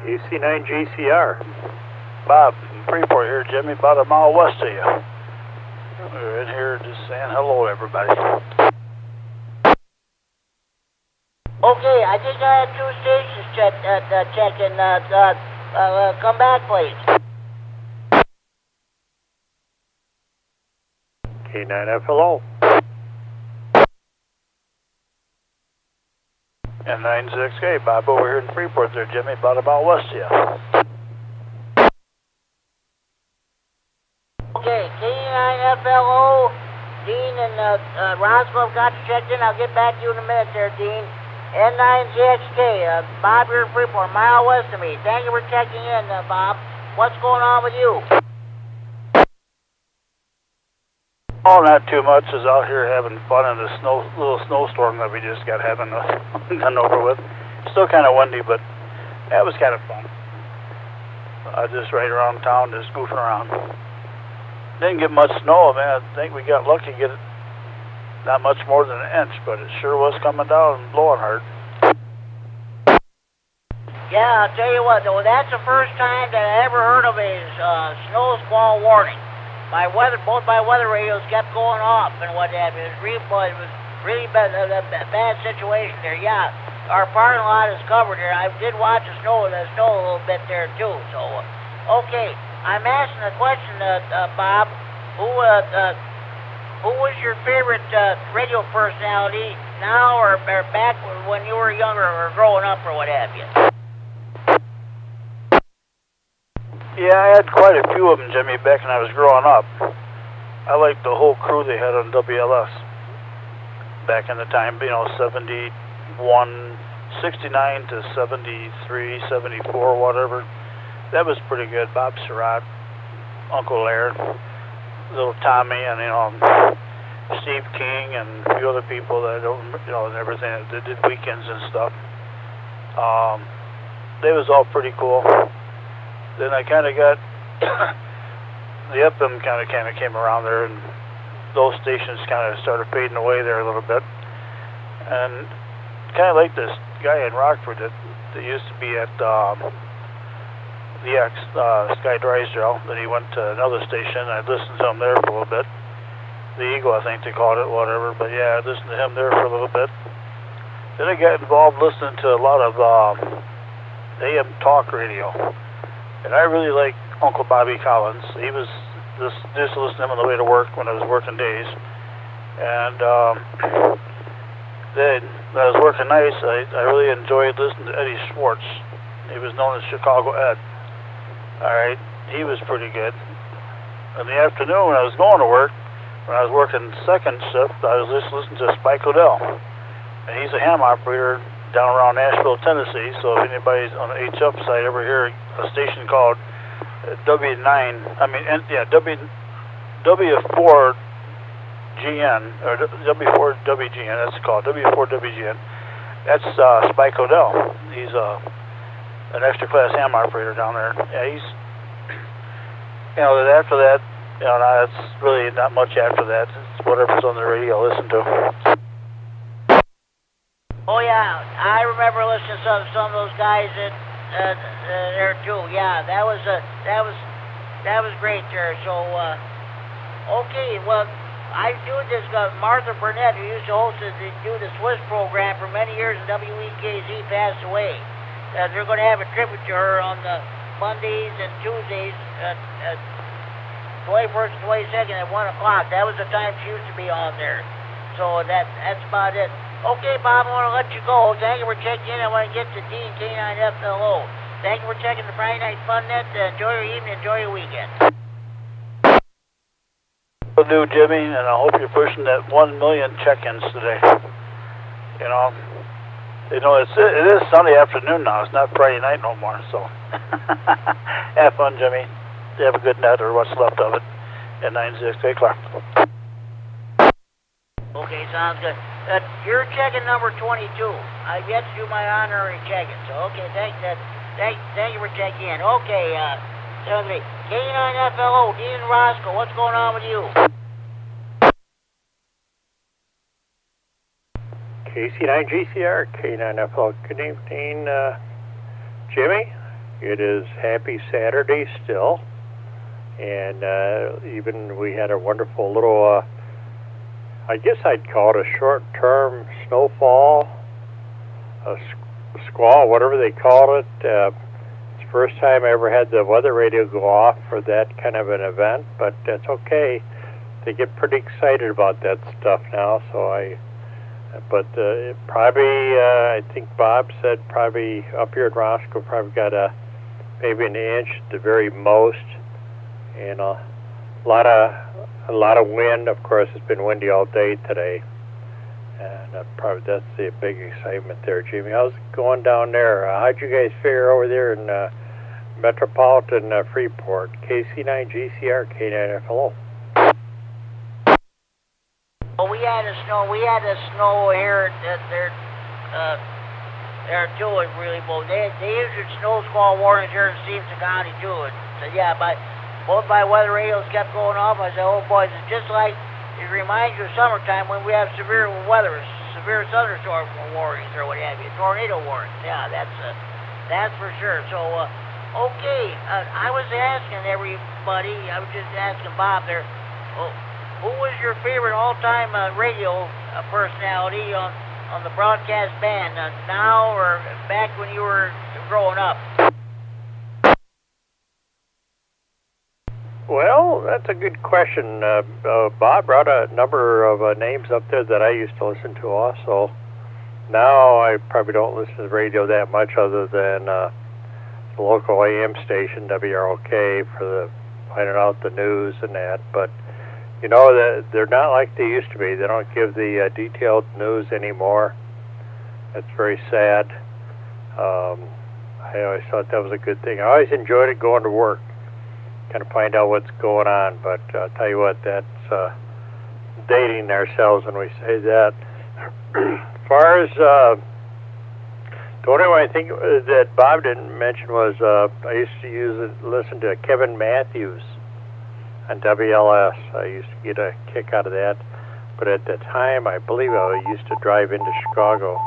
KC9GCR. Bob from Freeport here, Jimmy, about a mile west of you. We're in here just saying hello, everybody. Okay, I think I have 2 stations checking. Come back, please. K9FLO. And 96K, Bob over here in Freeport there, Jimmy, about a mile west of you. Okay, K9FLO, Dean and Roscoe got you checked in. I'll get back to you in a minute there, Dean. N9ZXK, Bob here in Freeport, a mile west of me. Thank you for checking in, Bob. What's going on with you? Oh, not too much. Is out here having fun in the little snowstorm that we just got having done over with. Still kind of windy, but that was kind of fun. Just right around town, just goofing around. Didn't get much snow, man. I think we got lucky to get it, not much more than an inch, but it sure was coming down and blowing hard. Yeah, I'll tell you what, though, that's the first time that I ever heard of a snow squall warning. Both my weather radios kept going off and what have you. It was really bad situation there. Yeah, our parking lot is covered here. I did watch the snow a little bit there too. So, okay, I'm asking a question, Bob. Who was your favorite radio personality now or back when you were younger or growing up or what have you? Yeah, I had quite a few of them, Jimmy, back when I was growing up. I liked the whole crew they had on WLS back in the time, 71, 69 to 73, 74, whatever. That was pretty good. Bob Surratt, Uncle Laird, little Tommy, and, Steve King and a few other people that and everything that did weekends and stuff. They was all pretty cool. Then I kind of got the FM kind of came around there, and those stations kind of started fading away there a little bit. And kind of like this guy in Rockford that used to be at the Sky Drysdale. Then he went to another station. I listened to him there for a little bit. The Eagle, I think they called it, whatever. But yeah, I listened to him there for a little bit. Then I got involved listening to a lot of AM talk radio. And I really like Uncle Bobby Collins. He was just listening to him on the way to work when I was working days. And then when I was working nights, I really enjoyed listening to Eddie Schwartz. He was known as Chicago Ed. All right, he was pretty good. In the afternoon when I was going to work, when I was working second shift, I was just listening to Spike Odell. And he's a ham operator down around Nashville, Tennessee. So if anybody's on the HF side ever hear a station called W4GN or W4WGN, that's called W4WGN. That's Spike Odell. He's an extra class ham operator down there. Yeah, he's after that, that's really not much after that. It's whatever's on the radio I listen to. Oh yeah, I remember listening to some of those guys there too. Yeah, that was great there. So okay, well I do this. Martha Burnett, who used to do the Swiss program for many years in WEKZ, passed away. They're going to have a tribute to her on the Mondays and Tuesdays, 21st and 22nd at 1 o'clock. That was the time she used to be on there. So that's about it. Okay, Bob, I want to let you go. Thank you for checking in. I want to get to Dean, K9FLO. Thank you for checking the Friday Night Fun Net. Enjoy your evening. Enjoy your weekend. Will do, Jimmy, and I hope you're pushing that 1 million check-ins today. It is Sunday afternoon now. It's not Friday night no more, so have fun, Jimmy. Have a good night, or what's left of it, at 96K Clark. Okay, sounds good. You're checking number 22. I've yet to do my honorary checking, so okay, thank you for checking in. Okay, K9FLO, Dean and Roscoe, what's going on with you? KC9GCR, K9FLO. Good evening, Jimmy. It is Happy Saturday still, and even we had a wonderful little, I guess I'd call it a short-term snowfall, a squall, whatever they call it. It's the first time I ever had the weather radio go off for that kind of an event, but that's okay. They get pretty excited about that stuff now, but probably, I think Bob said probably up here in Roscoe probably got maybe an inch at the very most, and a lot of wind. Of course, it's been windy all day today, and probably that's the big excitement there, Jimmy. How's it going down there? How'd you guys fare over there in Metropolitan Freeport? KC9GCR, K9FLO. Well, we had a snow here there too. It really blew. They issued snow squall warnings here in Stevenson County too. And so yeah, both my weather radios kept going off. I said, oh boys, it's just like it reminds you of summertime when we have severe weather, severe thunderstorm warnings or what have you, tornado warnings. Yeah, that's for sure. So okay, I was asking everybody. I was just asking Bob there. Who was your favorite all-time radio personality on the broadcast band, now or back when you were growing up? Well, that's a good question. Bob brought a number of names up there that I used to listen to also. Now I probably don't listen to the radio that much other than the local AM station, WROK, for finding out the news and that, but you know, they're not like they used to be. They don't give the detailed news anymore. That's very sad. I always thought that was a good thing. I always enjoyed it going to work, kind of find out what's going on. But I'll tell you what, that's dating ourselves when we say that. As far as the only one I think that Bob didn't mention was I used to listen to Kevin Matthews on WLS. I used to get a kick out of that, but at the time I believe I used to drive into Chicago,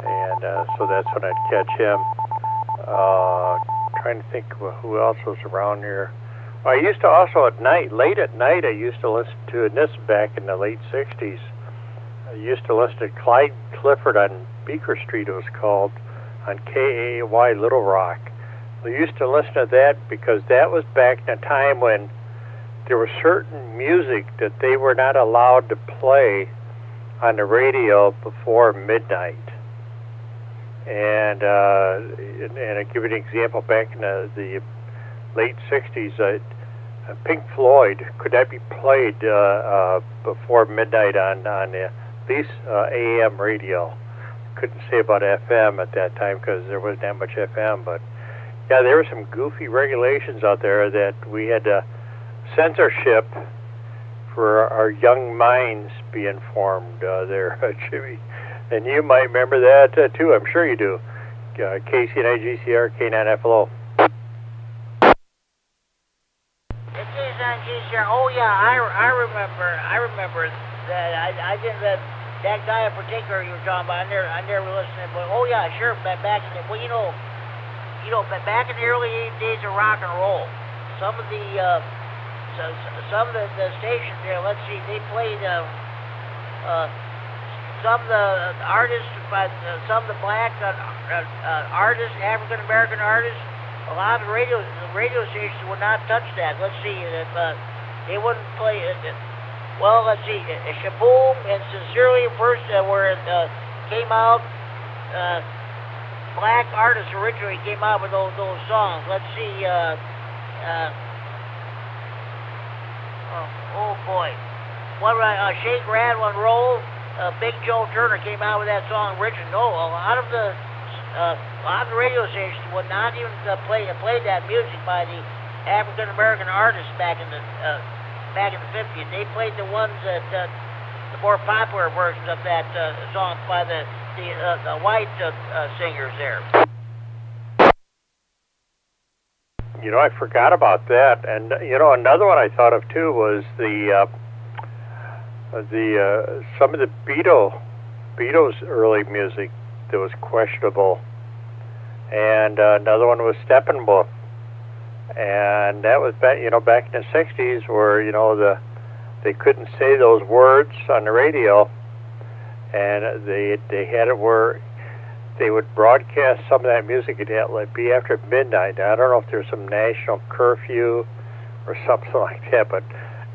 and so that's when I'd catch him. Trying to think of who else was around here. Well, I used to also late at night I used to listen to, and this back in the late 60s, I used to listen to Clyde Clifford on Beaker Street, it was called, on KAY Little Rock. We used to listen to that because that was back in a time when there was certain music that they were not allowed to play on the radio before midnight. And I'll give you an example. Back in the late 60s, Pink Floyd could not be played before midnight on at least AM radio. Couldn't say about FM at that time because there wasn't that much FM, but yeah, there were some goofy regulations out there that we had to censorship for our young minds be informed there, Jimmy. And you might remember that too, I'm sure you do. KC9GCR, K9FLO. KC9GCR, oh yeah, I remember that. I didn't, that guy in particular you were talking about, I never listened, but oh yeah, sure, back in the, well, you know, but back in the early days of rock and roll, some of the stations there, let's see, they played some of the artists, some of the black artists, African American artists. A lot of the radio stations would not touch that. Let's see, if they wouldn't play it. Well, let's see, Shaboom and Sincerely first where it came out. Black artists originally came out with those songs. Let's see, oh boy, Shake, Rattle, and Roll. Big Joe Turner came out with that song original. A lot of the radio stations would not even play that music by the African American artists back in the 50s. They played the ones that the more popular versions of that song by the white singers there. You know, I forgot about that. And you know, another one I thought of too was some of the Beatles early music that was questionable. and another one was Steppenwolf. And that was back, back in the 60s where, they couldn't say those words on the radio, and they had it where they would broadcast some of that music. It'd like be after midnight. I don't know if there's some national curfew or something like that, but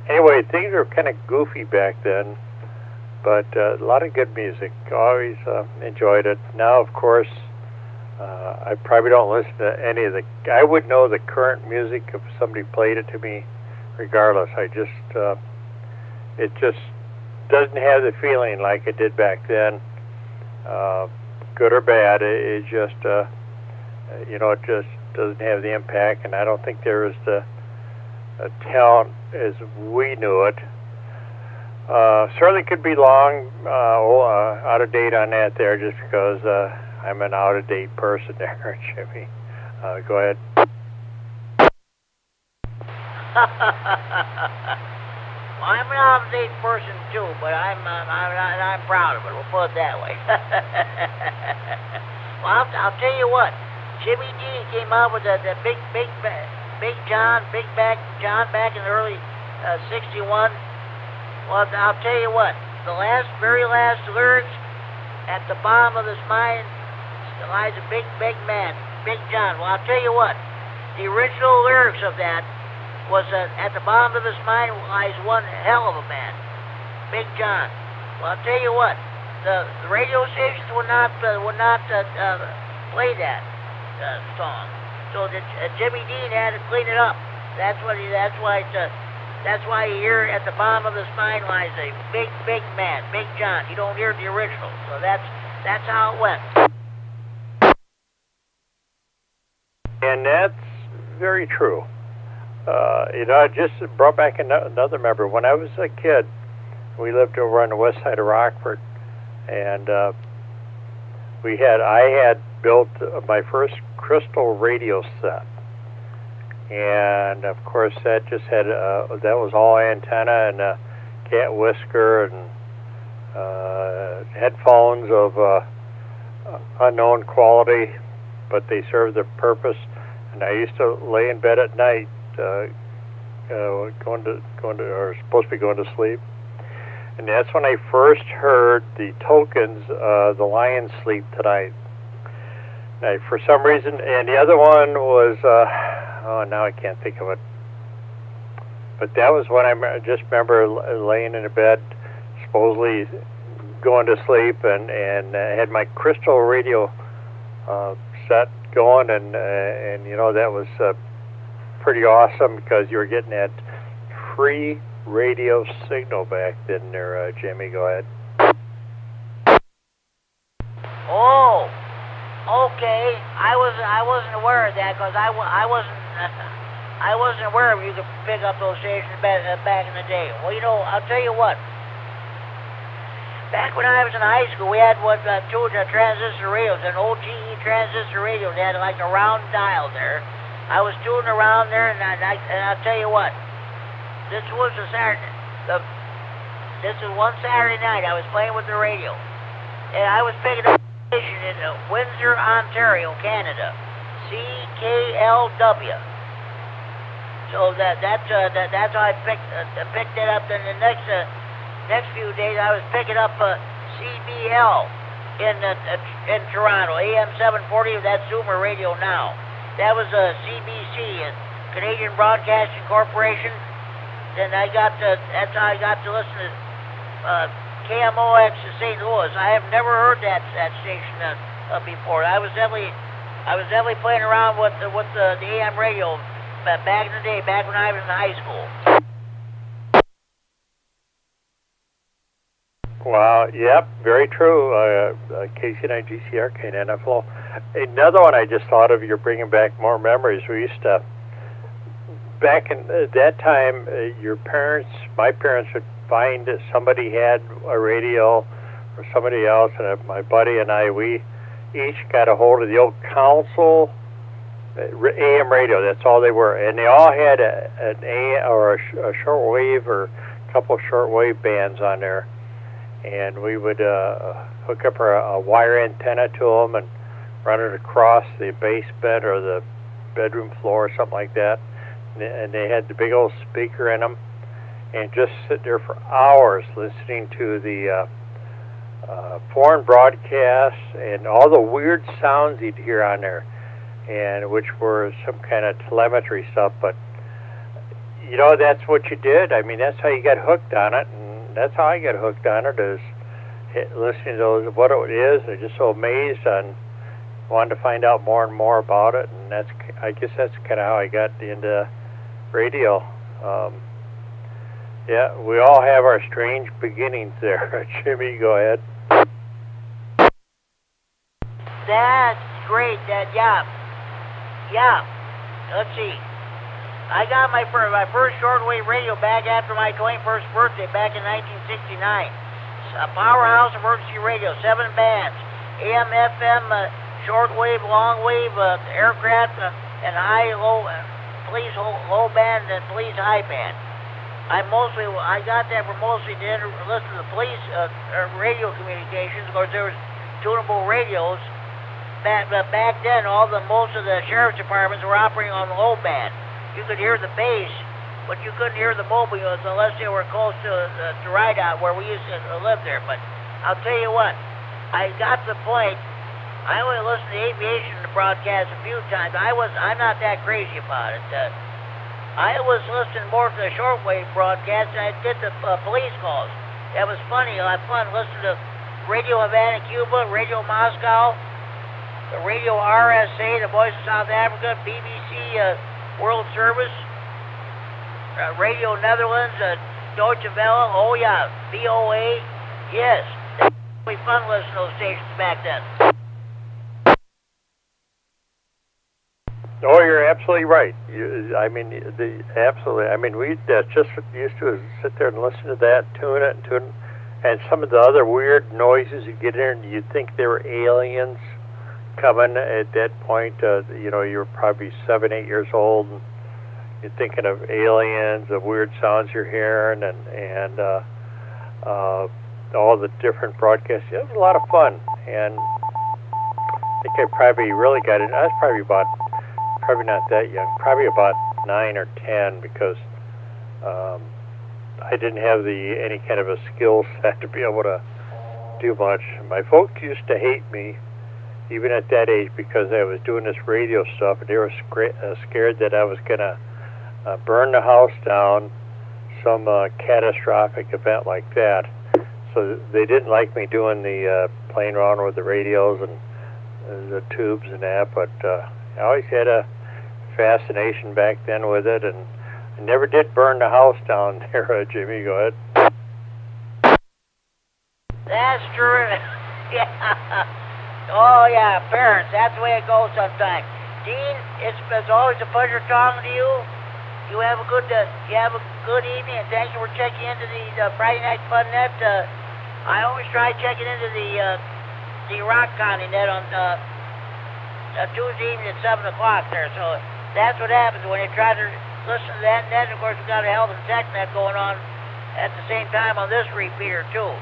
anyway, things were kind of goofy back then, but a lot of good music. Always enjoyed it. Now, of course, I probably don't listen to any of I would know the current music if somebody played it to me regardless. It just doesn't have the feeling like it did back then, good or bad. It just, it just doesn't have the impact, and I don't think there is the talent as we knew it. Certainly could be long, out of date on that there, just because I'm an out of date person there, Jimmy. Go ahead. Well, I'm an out-of-date person too, but I'm proud of it. We'll put it that way. Well, I'll tell you what. Jimmy D came out with the Big John back in the early '61. Well, I'll tell you what. The very last lyrics at the bottom of the spine lies a big man, Big John. Well, I'll tell you what. The original lyrics of that was at the bottom of the spine lies one hell of a man, Big John. Well, I'll tell you what, the radio stations would not play that song. So Jimmy Dean had to clean it up. That's why you hear at the bottom of the spine lies a big man, Big John. You don't hear the original. So that's how it went. And that's very true. I just brought back another member. When I was a kid, we lived over on the west side of Rockford, and I had built my first crystal radio set, and of course that just had that was all antenna and a cat whisker and headphones of unknown quality, but they served their purpose. And I used to lay in bed at night, supposed to be going to sleep. And that's when I first heard the Tokens, The Lion Sleep Tonight. Now, for some reason, and the other one was, now I can't think of it. But that was when I just remember laying in a bed, supposedly going to sleep, and had my crystal radio set going, and that was pretty awesome because you were getting that free radio signal back then there, Jimmy. Go ahead. Oh, okay. I wasn't aware of that because I wasn't aware of you could pick up those stations back in the day. Well, I'll tell you what. Back when I was in high school, we had two transistor radios, an old GE transistor radio. They had like a round dial there. I was tooling around there, and I'll tell you what. This was a Saturday. This is one Saturday night. I was playing with the radio, and I was picking up a station in Windsor, Ontario, Canada, CKLW. So that's how I picked it up. Then the next few days, I was picking up CBL in Toronto, AM 740. That's Zoomer Radio now. That was CBC, Canadian Broadcasting Corporation. Then that's how I got to listen to KMOX in St. Louis. I have never heard that station before. I was definitely playing around with the AM radio back in the day, back when I was in high school. Wow, yep, very true. KC9 GCR, K9FL. Another one I just thought of, you're bringing back more memories. We used to, back in that time, my parents would find that somebody had a radio or somebody else, and my buddy and I, we each got a hold of the old Council AM radio. That's all they were. And they all had an AM or a shortwave or a couple of shortwave bands on there. And we would hook up a wire antenna to them and running across the basement or the bedroom floor or something like that. And they had the big old speaker in them, and just sit there for hours listening to the foreign broadcasts and all the weird sounds you'd hear on there, and which were some kind of telemetry stuff. But you know, that's what you did. I mean, that's how you got hooked on it, and that's how I got hooked on it, is listening to those, what it is. I'm just so amazed on, wanted to find out more and more about it, and I guess that's kind of how I got into radio. Yeah, we all have our strange beginnings there. Jimmy, go ahead. That's great. Yeah. Let's see. I got my first shortwave radio back after my 21st birthday back in 1969. A powerhouse emergency radio, 7 bands, AM, FM, shortwave, longwave, aircraft, and high, low, police low band, and police high band. I got that for mostly to listen to the police radio communications. Of course, there was tunable radios. Back then, most of the sheriff's departments were operating on the low band. You could hear the bass, but you couldn't hear the mobiles unless they were close to Ride Out, where we used to live there. But I'll tell you what, I got to the point. I only listened to aviation broadcasts a few times. I'm not that crazy about it. I was listening more to the shortwave broadcasts than I did the police calls. That was funny. I had fun listening to Radio Havana, Cuba, Radio Moscow, the Radio RSA, the Voice of South Africa, BBC World Service, Radio Netherlands, Deutsche Welle, oh yeah, VOA, yes. It was fun listening to those stations back then. Oh, you're absolutely right. Absolutely. I mean, we just used to sit there and listen to that, tune it, and some of the other weird noises you get in, you'd think they were aliens coming at that point. You know, you were probably 7, 8 years old, and you're thinking of aliens, the weird sounds you're hearing, and all the different broadcasts. It was a lot of fun, and I think I probably really got it. I was probably not that young, probably about 9 or 10, because I didn't have any kind of a skill set to be able to do much. My folks used to hate me, even at that age, because I was doing this radio stuff, and they were scared that I was going to burn the house down, some catastrophic event like that. So they didn't like me doing the playing around with the radios and the tubes and that, but I always had a fascination back then with it, and I never did burn the house down there. Jimmy, go ahead. That's true. Yeah. Oh yeah, parents, that's the way it goes sometimes. Dean, it's always a pleasure talking to you. You have a good evening, and thank you for checking into the Friday Night Fun Net. I always try checking into the Rock County Net on Tuesday evening at 7 o'clock there. So that's what happens when you try to listen to that net. Of course, we've got a Health and Tech Net going on at the same time on this repeater too.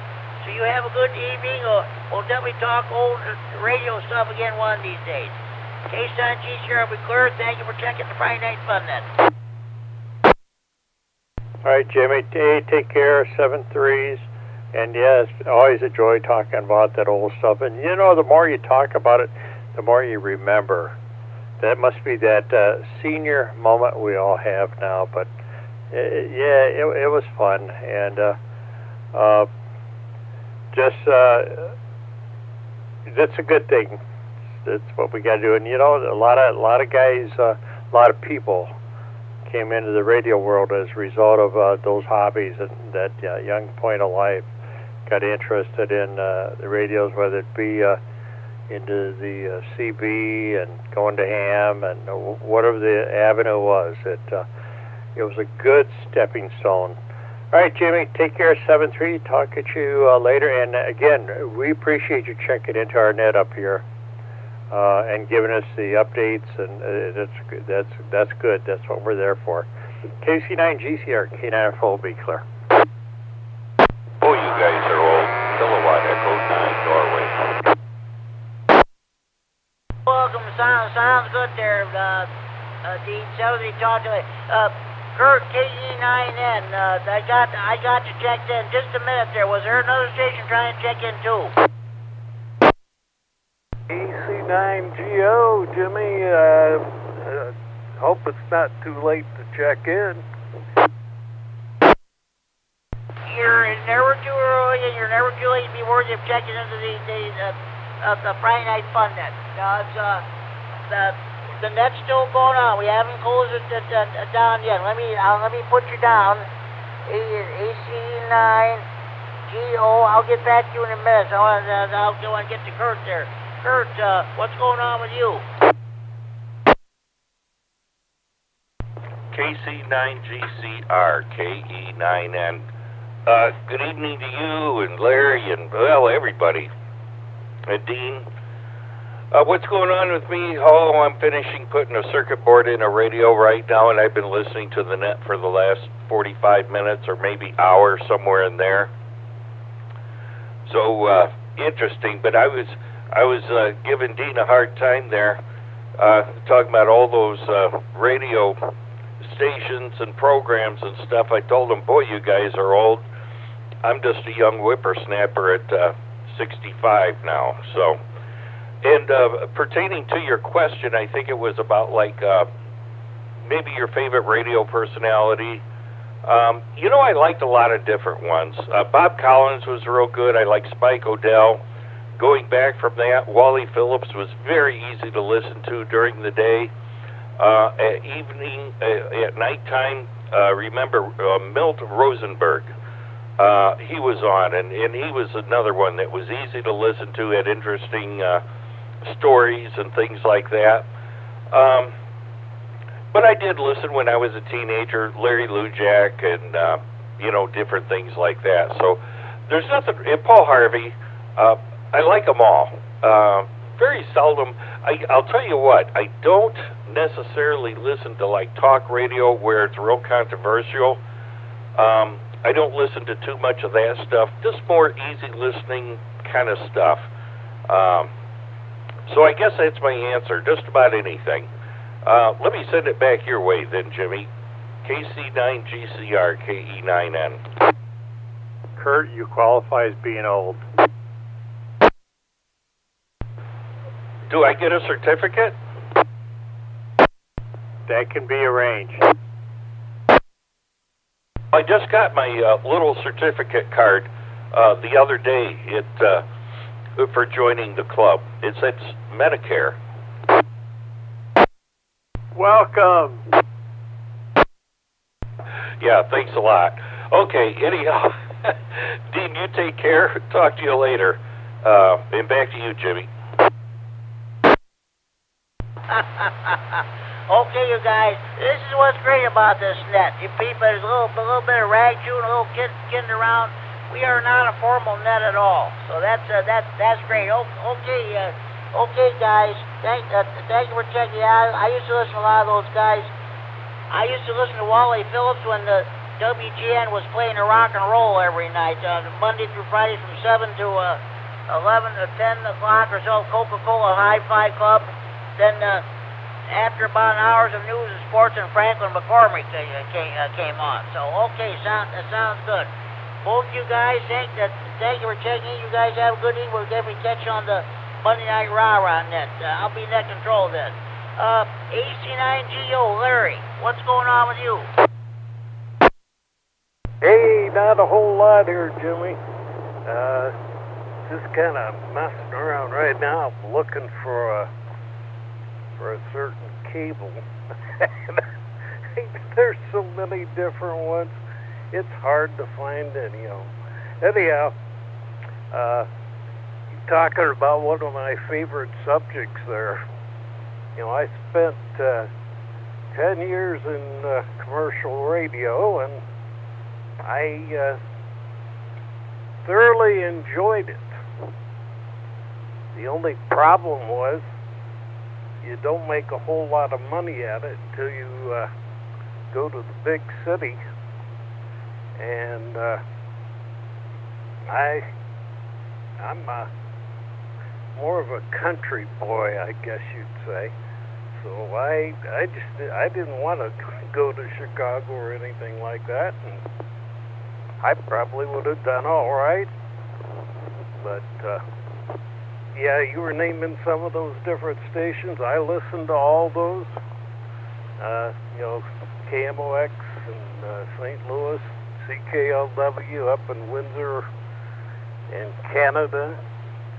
So you have a good evening. We'll definitely talk old radio stuff again one of these days. K9 GCR will be clear. Thank you for checking the Friday Night Fun Net. All right, Jimmy. Hey, take care. 7-3s. And yes, always a joy talking about that old stuff. And you know, the more you talk about it, the more you remember. That must be that senior moment we all have now. But it was fun, and that's a good thing. That's what we got to do. And you know, a lot of guys, a lot of people came into the radio world as a result of those hobbies, and that young point of life got interested in the radios, whether it be into the CB and going to ham and whatever the avenue was. It was a good stepping stone. All right, Jimmy, take care. 7-3. Talk at you later. And again, we appreciate you checking into our net up here and giving us the updates. And that's good. That's what we're there for. KC9 GCR, K9RFD Repeater. Oh, you guys are old. Kilowatt Echo 9 Norway. welcome. Sounds good there, Dean. Somebody talked to me. Kurt, KD9MED. I got you checked in. Just a minute there. Was there another station trying to check in too? EC9GO, Jimmy. Hope it's not too late to check in. You're never too early, and you're never too late to be worthy of checking into the Friday Night Fun Net. The net's still going on. We haven't closed it down yet. Let me put you down. AC9GO. I'll get back to you in a minute. I'll go and get to Kurt there. Kurt, what's going on with you? KC9GCR, KE9N. Good evening to you and Larry and, well, everybody. Dean, what's going on with me? Oh, I'm finishing putting a circuit board in a radio right now, and I've been listening to the net for the last 45 minutes or maybe hour, somewhere in there. So, interesting, but I was giving Dean a hard time there, talking about all those radio stations and programs and stuff. I told him, boy, you guys are old. I'm just a young whippersnapper at 65 now. So, and pertaining to your question, I think it was about like maybe your favorite radio personality. You know, I liked a lot of different ones. Bob Collins was real good. I like Spike O'Dell. Going back from that, Wally Phillips was very easy to listen to during the day. At evening, at nighttime, remember Milt Rosenberg. He was on, and he was another one that was easy to listen to, had interesting stories and things like that. But I did listen when I was a teenager, Larry Lujak and, you know, different things like that. So there's nothing, and Paul Harvey, I like them all. Very seldom, I'll tell you what, I don't necessarily listen to like talk radio where it's real controversial. I don't listen to too much of that stuff, just more easy listening kind of stuff. So I guess that's my answer, just about anything. Let me send it back your way then, Jimmy. KC9GCR, KE9N. Kurt, you qualify as being old. Do I get a certificate? That can be arranged. I just got my little certificate card the other day for joining the club. It says Medicare. Welcome. Yeah, thanks a lot. Okay, anyhow, Dean, you take care. Talk to you later. And back to you, Jimmy. Okay, you guys, this is what's great about this net. You people, there's a little bit of rag chewing, a little kidding around. We are not a formal net at all, so that's great. Okay, guys, thank you for checking out. I used to listen to a lot of those guys. I used to listen to Wally Phillips when the WGN was playing the rock and roll every night, Monday through Friday from 7 to 11 to 10 o'clock or so. Coca-Cola Hi-Fi Club. Then after about an hour of news and sports, and Franklin McCormick came on. So okay, that sounds good. Both you guys, thank you for checking in. You guys have a good evening. We'll definitely catch you on the Monday Night Rah-Rah net. I'll be net control then. AC9GO, Larry, what's going on with you? Hey, not a whole lot here, Jimmy. Just kind of messing around right now, looking for a certain cable. There's so many different ones. It's hard to find any of them. Anyhow, talking about one of my favorite subjects there. You know, I spent 10 years in commercial radio, and I thoroughly enjoyed it. The only problem was you don't make a whole lot of money at it until you go to the big city. And I'm more of a country boy, I guess you'd say. So I didn't want to go to Chicago or anything like that, and I probably would have done all right. But yeah, you were naming some of those different stations. I listened to all those. You know, KMOX in St. Louis, CKLW up in Windsor in Canada.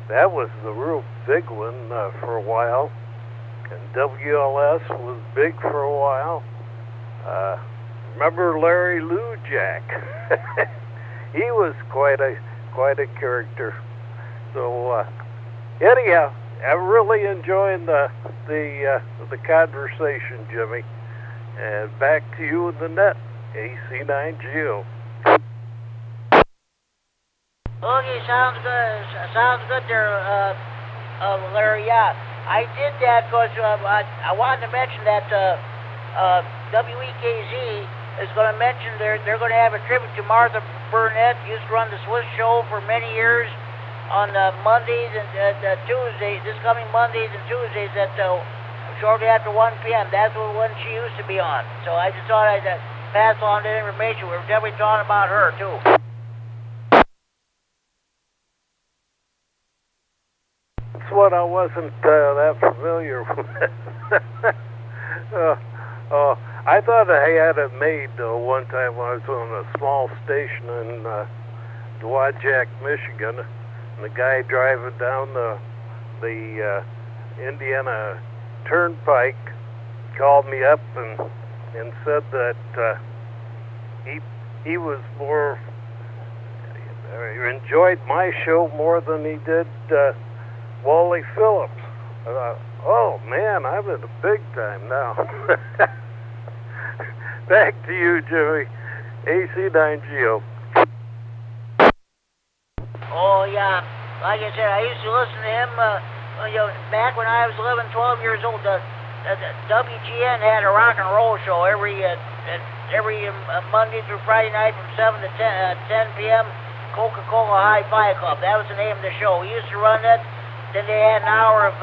That was the real big one for a while. And WLS was big for a while. Remember Larry Lujak? He was quite a character. So anyhow, I'm really enjoying the conversation, Jimmy. And back to you in the net, AC9GO. Okay, sounds good. Sounds good there, Larry. Yeah, I did that because I wanted to mention that WEKZ is going to mention they're going to have a tribute to Martha Burnett. Used to run the Swiss show for many years on Mondays and Tuesdays. This coming Mondays and Tuesdays at shortly after 1 p.m. That's when she used to be on. So I just thought I'd pass on that information. We were definitely talking about her too. That's what I wasn't that familiar with. I thought I had it made one time when I was on a small station in Dowagiac, Michigan, and the guy driving down the Indiana Turnpike called me up and said that he was more enjoyed my show more than he did Wally Phillips. Oh man, I'm in the big time now. Back to you, Jimmy. AC9GO. Oh yeah, like I said, I used to listen to him. Back when I was 11, 12 years old, the WGN had a rock and roll show every Monday through Friday night from 7 to 10 p.m. Coca-Cola Hi-Fi Club. That was the name of the show. We used to run that. Then they had an hour of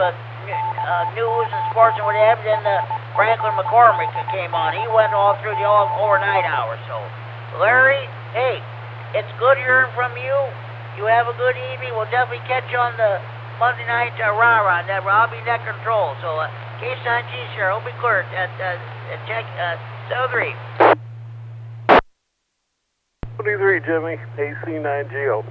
news and sports and whatever. Then Franklin McCormick came on. He went all through the overnight hours. So, Larry, hey, it's good hearing from you. You have a good evening. We'll definitely catch you on the Monday night rah-rah. I'll be net control. So, K9G, sir, it'll be clear at check 73. 23, Jimmy. AC9GO.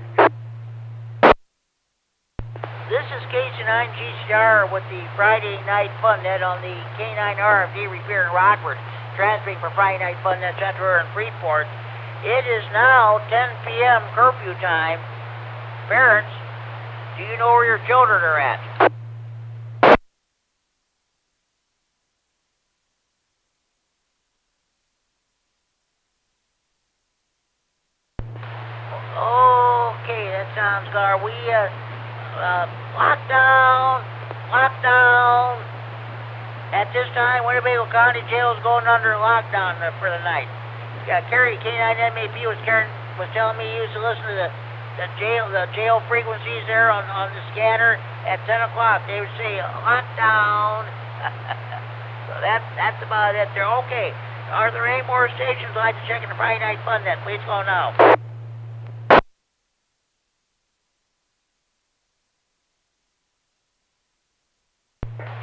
This is K9GCR with the Friday Night Fun Net on the K9RFD Repeater in Rockford, transmitting for Friday Night Fun Net Center in Freeport. It is now 10 p.m. curfew time. Parents, do you know where your children are at? Okay, that sounds good. We lockdown. At this time, Winnebago County Jail is going under lockdown for the night. Yeah, Kerry, K9MED was telling me he used to listen to the jail frequencies there on the scanner at 10 o'clock. They would say lockdown. So that's about it there. Okay, are there any more stations I'd like to check in the Friday Night Fun Net? Please go now.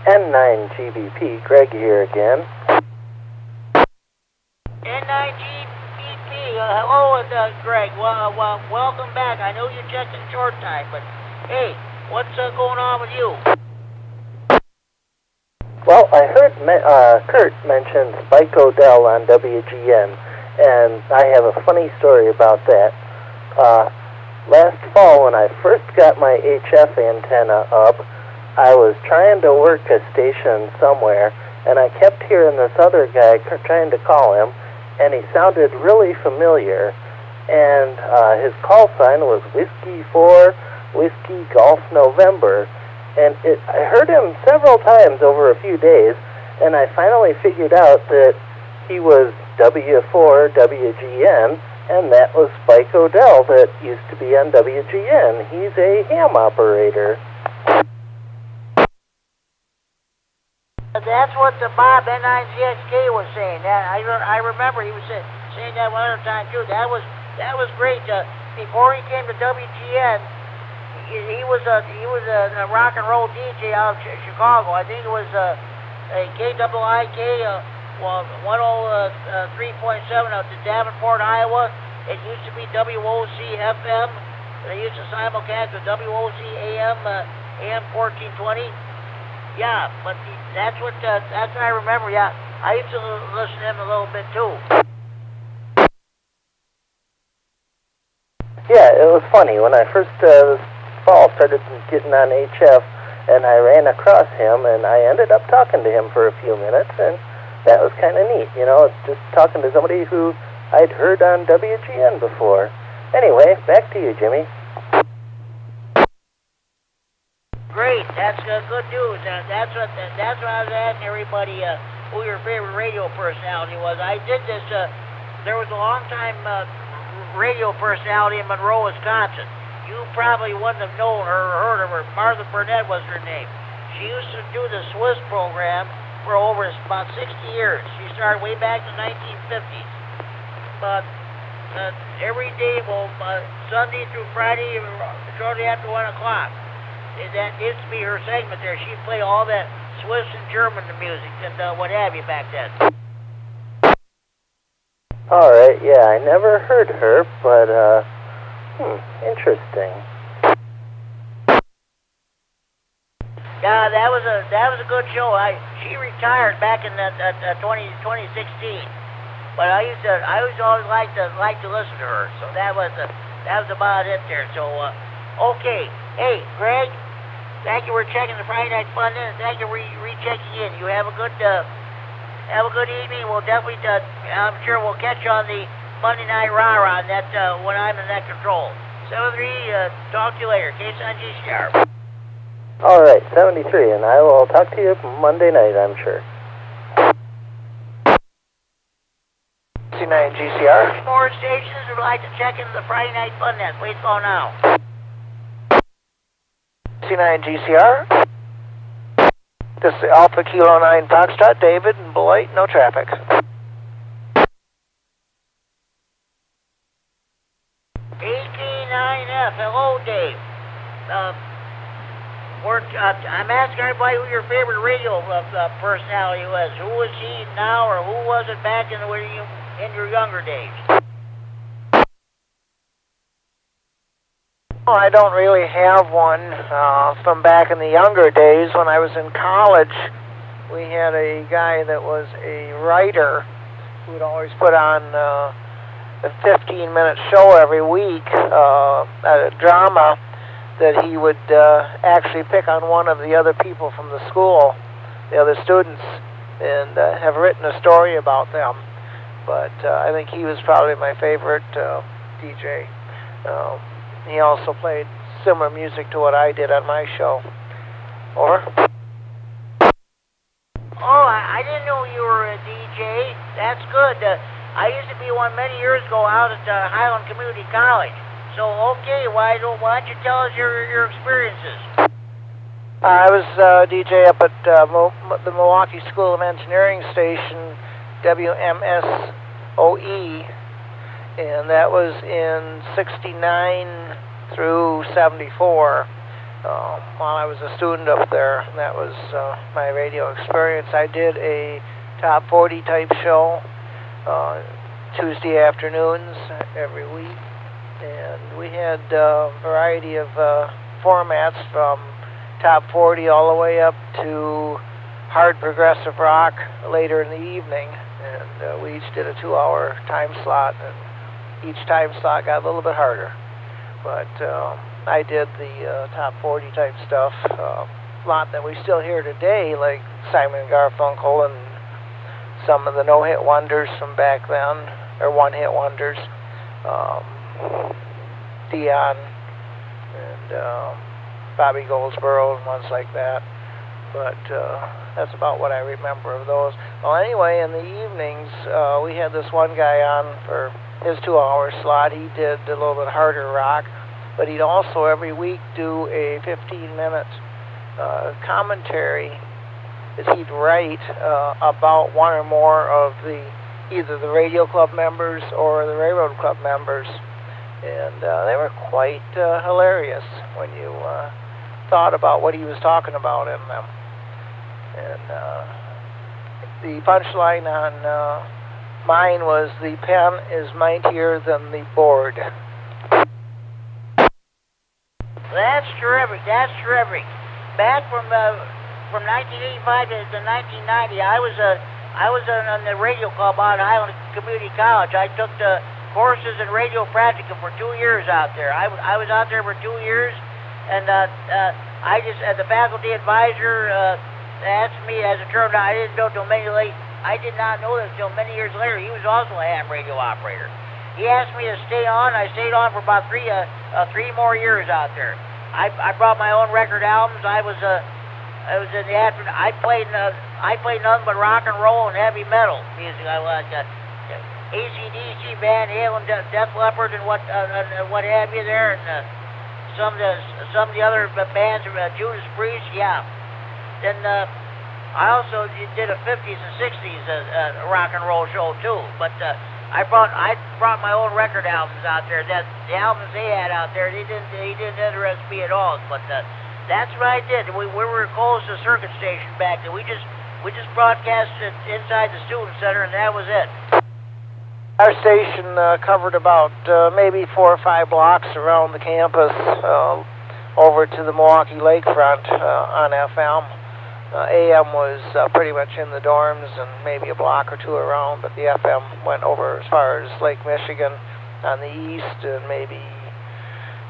N9GBP, Greg here again. N9GBP, hello, Greg. Welcome back. I know you checked in short time, but hey, what's going on with you? Well, I heard Kurt mention Spike Odell on WGN, and I have a funny story about that. Last fall, when I first got my HF antenna up, I was trying to work a station somewhere, and I kept hearing this other guy trying to call him, and he sounded really familiar, and his call sign was Whiskey 4, Whiskey Golf November, and I heard him several times over a few days, and I finally figured out that he was W4 WGN, and that was Spike Odell that used to be on WGN. He's a ham operator. that's what the Bob N9ZXK was saying. That I remember he was saying that one other time too. That was great. Before he came to WGN, he was a rock and roll DJ out of Chicago. I think it was a KIIK 103.7 out to Davenport, Iowa. It used to be WOC FM. They used to simulcast with WOC AM 1420. Yeah, but that's what I remember. Yeah, I used to listen to him a little bit too. Yeah, it was funny when I first this fall started getting on HF, and I ran across him, and I ended up talking to him for a few minutes, and that was kind of neat, you know, just talking to somebody who I'd heard on WGN before. Anyway, back to you, Jimmy. Great, that's good news. That's what I was asking everybody who your favorite radio personality was. I did this. There was a long-time radio personality in Monroe, Wisconsin. You probably wouldn't have known her or heard of her. Martha Burnett was her name. She used to do the Swiss program for over about 60 years. She started way back in the 1950s. But every day, Sunday through Friday, shortly after 1 o'clock. That used to be her segment there. She'd play all that Swiss and German music and what have you back then. All right, yeah, I never heard her, but interesting. Yeah, that was a good show. She retired back in 2016, but I always liked to listen to her. So that was about it there. So okay, hey Greg. Thank you for checking the Friday Night Fun in, and thank you for rechecking in. You have a good evening. We'll definitely, I'm sure we'll catch you on the Monday Night Rah-Rah on that, when I'm in that control. 73, talk to you later. K9GCR. All right, 73, and I will talk to you Monday night, I'm sure. K9GCR. More stations would like to check into the Friday Night Fun net. Please call now. K9GCR. This is Alpha Kilo 9 Foxtrot, David and Beloit, no traffic. AK9F, hello Dave. I'm asking everybody who your favorite radio personality was. Who is he now, or who was it back in your younger days? Well, I don't really have one from back in the younger days. When I was in college, we had a guy that was a writer who would always put on a 15-minute show every week, a drama that he would actually pick on one of the other people from the school, the other students, and have written a story about them. But I think he was probably my favorite DJ. He also played similar music to what I did on my show. Over. Oh, I didn't know you were a DJ. That's good. I used to be one many years ago out at Highland Community College. So, okay, why don't you tell us your experiences? I was DJ up at the Milwaukee School of Engineering station, WMSOE. And that was in 69 through 74 while I was a student up there. That was my radio experience. I did a top 40 type show Tuesday afternoons every week. And we had a variety of formats from top 40 all the way up to hard progressive rock later in the evening. And we each did a 2-hour time slot. And each time slot got a little bit harder, but I did the top 40 type stuff, a lot that we still hear today, like Simon and Garfunkel and some of the no-hit wonders from back then, or one-hit wonders, Dion and Bobby Goldsboro and ones like that. But that's about what I remember of those. Well, anyway, in the evenings, we had this one guy on for his 2-hour slot. He did a little bit harder rock, but he'd also every week do a 15-minute commentary is he'd write about one or more of either the radio club members or the railroad club members, and they were quite hilarious when you thought about what he was talking about in them. And the punchline on mine was, "The pen is mightier than the board." That's terrific. That's terrific. Back from 1985 to 1990, I was on the radio club out at Highland Community College. I took the courses in radio practicum for 2 years out there. I was out there for 2 years, and I just, as the faculty advisor, asked me, as it turned out, I did not know this until many years later. He was also a ham radio operator. He asked me to stay on. I stayed on for about three more years out there. I brought my own record albums. I was in the afternoon. I played nothing but rock and roll and heavy metal music. I like AC/DC, Van Halen, Def Leppard, and what have you there, and some of the other bands, Judas Priest, yeah. Then I also did a 50s and 60s rock and roll show too, but. I brought my own record albums out there. That the albums they had out there, they didn't interest me at all. But that's what I did. We were close to Circuit Station back then. We just broadcasted inside the student center, and that was it. Our station covered about maybe 4 or 5 blocks around the campus, over to the Milwaukee Lakefront on FM. AM was pretty much in the dorms and maybe a block or two around, but the FM went over as far as Lake Michigan on the east and maybe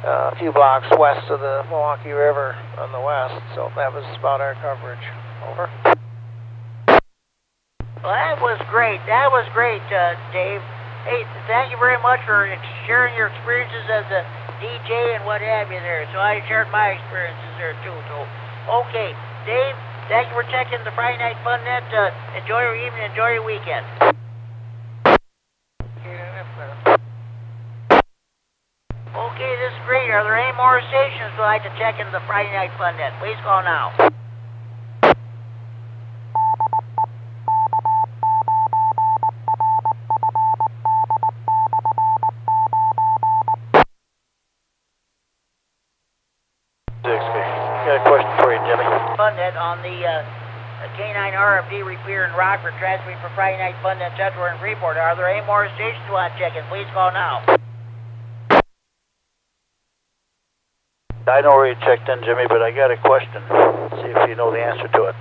a few blocks west of the Milwaukee River on the west. So that was about our coverage. Over. Well, that was great. That was great, Dave. Hey, thank you very much for sharing your experiences as a DJ and what have you there. So I shared my experiences there too. So, okay, Dave. Thank you for checking the Friday Night Fun Net. Enjoy your evening, enjoy your weekend. Okay, this is great. Are there any more stations who'd like to check into the Friday Night Fun Net? Please call now. Got a question for you, Jimmy. Fun Net on the K9RFD Repeater in Rockford, transmitting for Friday Night Fun Net Central and Freeport. Are there any more stations you want to check in? Please call now. I know where you checked in, Jimmy, but I got a question. See if you know the answer to it.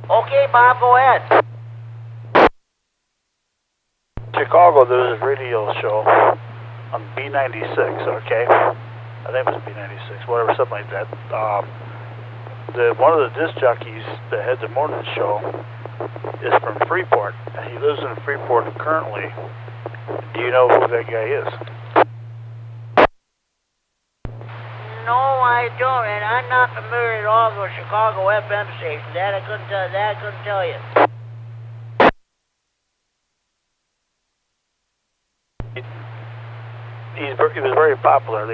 Okay, Bob, go ahead. Chicago, there was a radio show on B96, okay? I think it was B96, whatever, something like that. One of the disc jockeys that had the morning show is from Freeport, and he lives in Freeport currently. Do you know who that guy is? No, I don't, and I'm not familiar at all with Chicago FM station. That I couldn't tell you. He was very popular.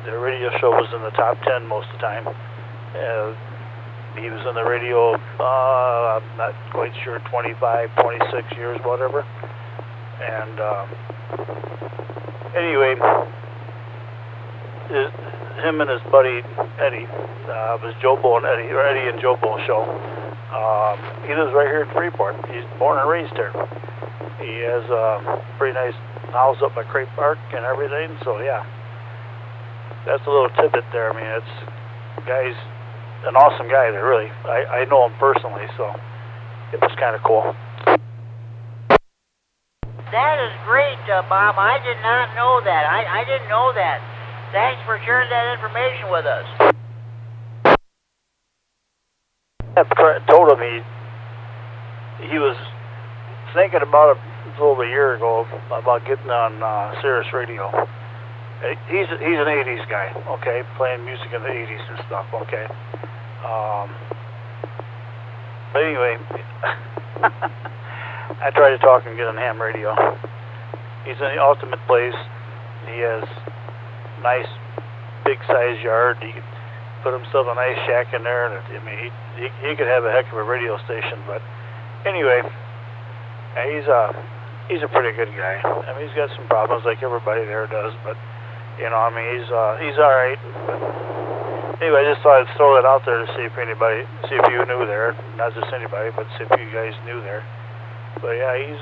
Their radio show was in the top 10 most of the time. He was in the radio, I'm not quite sure, 25, 26 years, whatever. And anyway, him and his buddy Eddie, was Joe Bull and Eddie, or Eddie and Joe Bull show. He lives right here in Freeport. He's born and raised here. He has a pretty nice house up by Crape Park and everything, so yeah. That's a little tidbit there. I mean, guy's an awesome guy there, really. I know him personally, so it was kind of cool. That is great, Bob. I did not know that. I didn't know that. Thanks for sharing that information with us. I told him he was thinking about it a little over a year ago about getting on Sirius Radio. He's an 80s guy, okay, playing music in the 80s and stuff, okay. But anyway, I tried to talk him, get on ham radio. He's in the ultimate place. He has nice, big-sized yard. put himself a nice shack in there, and I mean, he could have a heck of a radio station. But anyway, he's a pretty good guy. I mean, he's got some problems like everybody there does, but you know, I mean, he's all right. But anyway, I just thought I'd throw that out there to see if you knew there, not just anybody, but see if you guys knew there. But yeah, he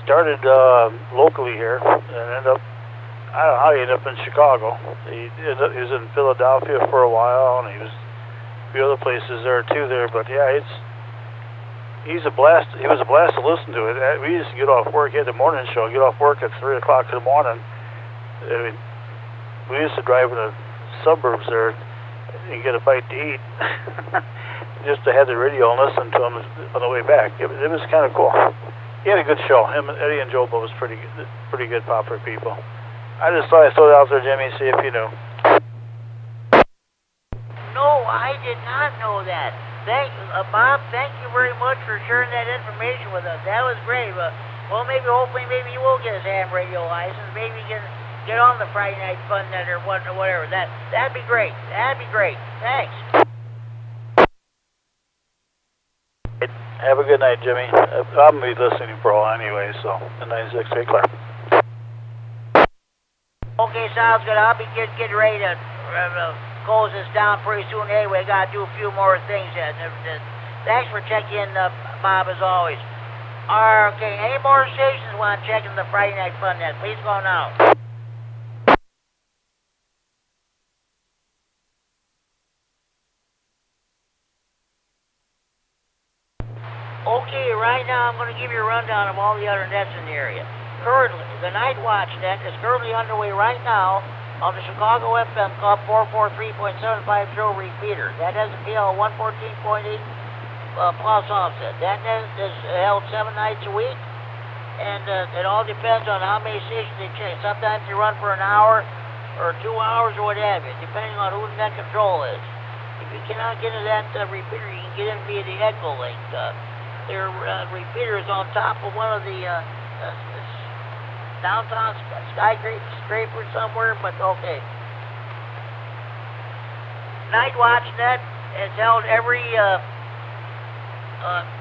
started locally here and ended up, I don't know how he ended up in Chicago. He was in Philadelphia for a while, and he was a few other places there too there. But yeah, he's a blast. He was a blast to listen to. We used to get off work. He had the morning show. Get off work at 3 o'clock in the morning. I mean, we used to drive in the suburbs there and get a bite to eat, just to have the radio and listen to him on the way back. It was kind of cool. He had a good show. Him, Eddie, and Joe was pretty good, popular people. I just thought I'd throw it out there, Jimmy, see if you knew. No, I did not know that. Bob, thank you very much for sharing that information with us. That was great. Well, hopefully, maybe you will get his ham radio license. Maybe you can get on the Friday Night Fun Net or whatever. That'd be great. That'd be great. Thanks. Have a good night, Jimmy. I'm going to be listening for a while anyway, so the 96 clear. Okay, sounds good. I'll be getting ready to close this down pretty soon anyway. Got to do a few more things. Thanks for checking in, Bob, as always. Okay, any more stations want to check in the Friday Night Fun Net? Please go now. Okay, right now I'm going to give you a rundown of all the other nets in the area. Currently, the Night Watch net is currently underway right now on the Chicago FM Club 443.750 repeater. That has a PL 114.8 plus offset. That net is held 7 nights a week, and it all depends on how many stations they change. Sometimes they run for an hour or 2 hours or what have you, depending on who the net control is. If you cannot get into that repeater, you can get in via the Echo link. Their repeater is on top of one of the downtown skyscraper somewhere, but okay. Night Watch net is held every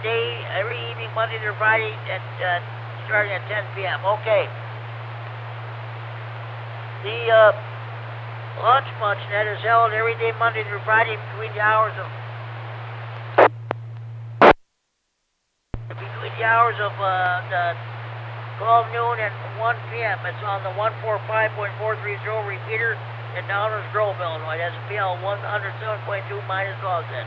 day, every evening, Monday through Friday, starting at 10 p.m. Okay. The Lunch Munch net is held every day, Monday through Friday, between the hours of 12 noon and 1 p.m. It's on the 145.430 repeater in Downers Grove, Illinois. That's a PL 107.2 minus offset.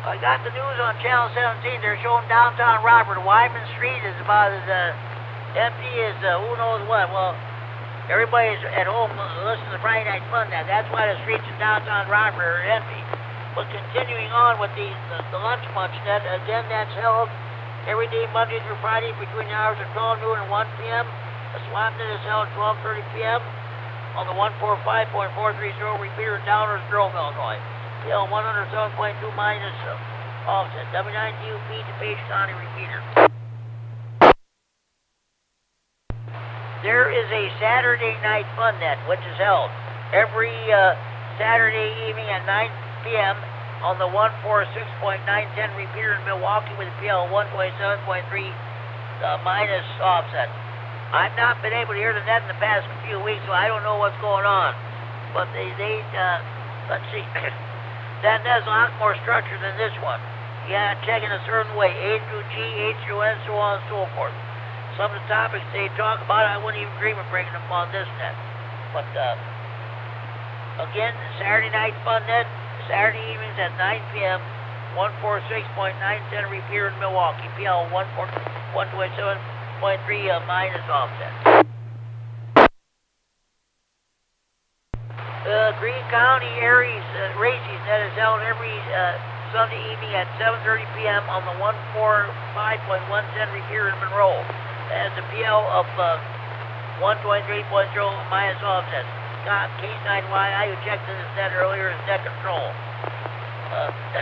I got the news on Channel 17. They're showing downtown Robert. Wyman Street is about as empty as who knows what. Well, everybody's at home listening to Friday Night Fun now. That's why the streets in downtown Robert are empty. But continuing on with the Lunch Munch net, again, that's held every day, Monday through Friday, between the hours of 12 noon and 1 p.m. The Swap net is held at 12:30 p.m. on the 145.430 repeater in Downers Grove, Illinois. PL 107.2 minus offset. W9DUP to Page County repeater. There is a Saturday Night Fun Net, which is held every Saturday evening at 9 p.m. on the 146.910 repeater in Milwaukee with a PL 127.3 minus offset. I've not been able to hear the net in the past few weeks, so I don't know what's going on. But let's see. That net's a lot more structured than this one. You gotta check in a certain way, A through G, H through N, so on and so forth. Some of the topics they talk about, I wouldn't even dream of bringing them on this net. But, again, Saturday Night Fun Net, Saturday evenings at 9 p.m., 146.910 repeater in Milwaukee, PL 127.3 minus offset. Greene County Aries Races net is held every Sunday evening at 7:30 p.m. on the 145.110 repeater in Monroe. That has a PL of 123.0 minus offset. Scott, K9YI, who checked in this net earlier, is net control.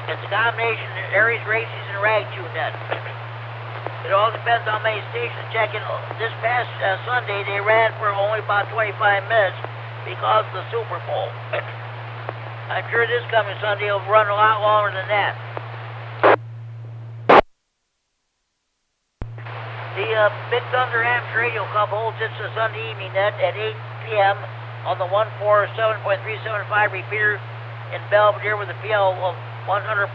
It's a combination of Aries, Races, and Ragtune net. It all depends on how many stations check in. This past Sunday, they ran for only about 25 minutes because of the Super Bowl. I'm sure this coming Sunday will run a lot longer than that. The Big Thunder Amps Radio Club holds its Sunday evening net at 8 p.m. on the 147.375 repeater in Belvedere with a PL of 100.0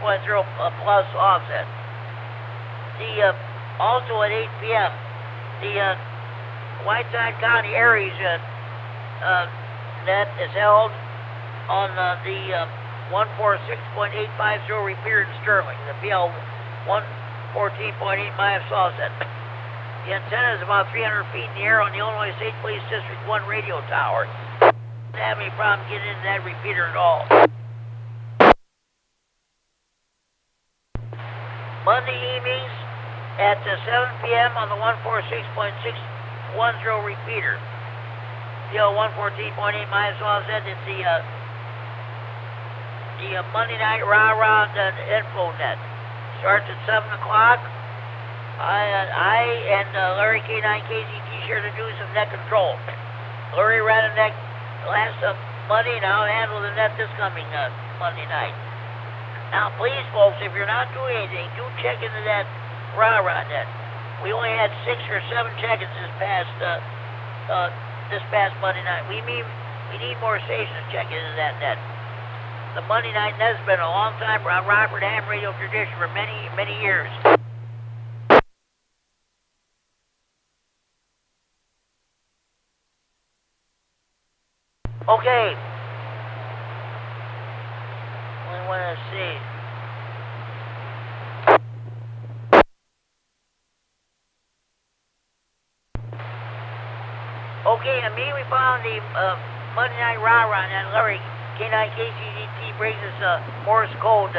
plus offset. Also at 8 p.m., the Whiteside County Aries net is held on the 146.850 repeater in Sterling, the PL 114.8 minus offset. The antenna is about 300 feet in the air on the Illinois State Police District 1 radio tower. Don't have any problem getting into that repeater at all. Monday evenings at 7 p.m. on the 146.610 repeater. PL 114.8 minus offset. It's the Monday night rah-rah info net. Starts at 7 o'clock. I and Larry K9KZT share to do some net control. Larry ran a net last Monday, and I'll handle the net this coming Monday night. Now, please, folks, if you're not doing anything, do check into that rah-rah net. We only had 6 or 7 check-ins this past Monday night. We need more stations checking into that net. The Monday night net has been a long time Rockford Ham radio tradition for many, many years. Okay. We want to see. Okay, immediately following the Monday night rah-rah and Larry K9KZT brings us Morse code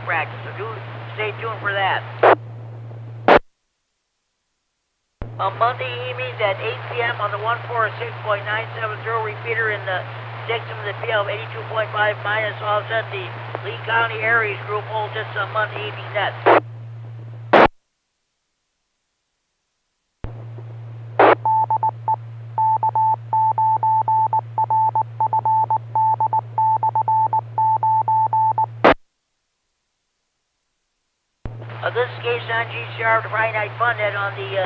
practice, so do stay tuned for that. On Monday evenings at 8 p.m. on the 146.970 repeater in the Dixon with a PL of 82.5 minus offset, the Lee County Aries group holds its Monday evening net. This is K9 GCR, the Friday Night Fun Net on the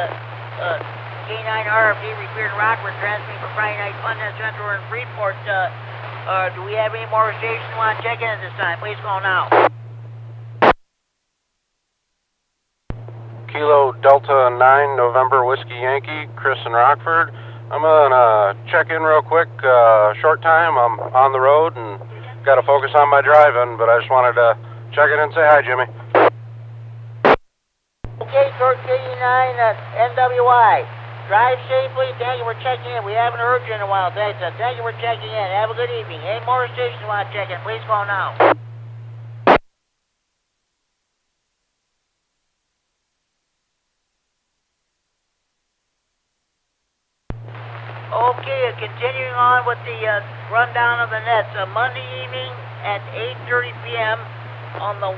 K9RFD Repeater in Rockford, transmitting for Friday Night Fun Net Center in Freeport. Do we have any more stations you want to check in at this time? Please call now. Kilo Delta 9, November Whiskey Yankee, Chris in Rockford. I'm gonna check in real quick, short time. I'm on the road and gotta focus on my driving, but I just wanted to check in and say hi, Jimmy. Okay, Kurt KD9 NWI. Drive safely. Thank you for checking in. We haven't heard you in a while. Thank you for checking in. Have a good evening. Any more stations you want to check in? Please call now. Okay, continuing on with the rundown of the nets. Monday evening at 8:30 p.m. on the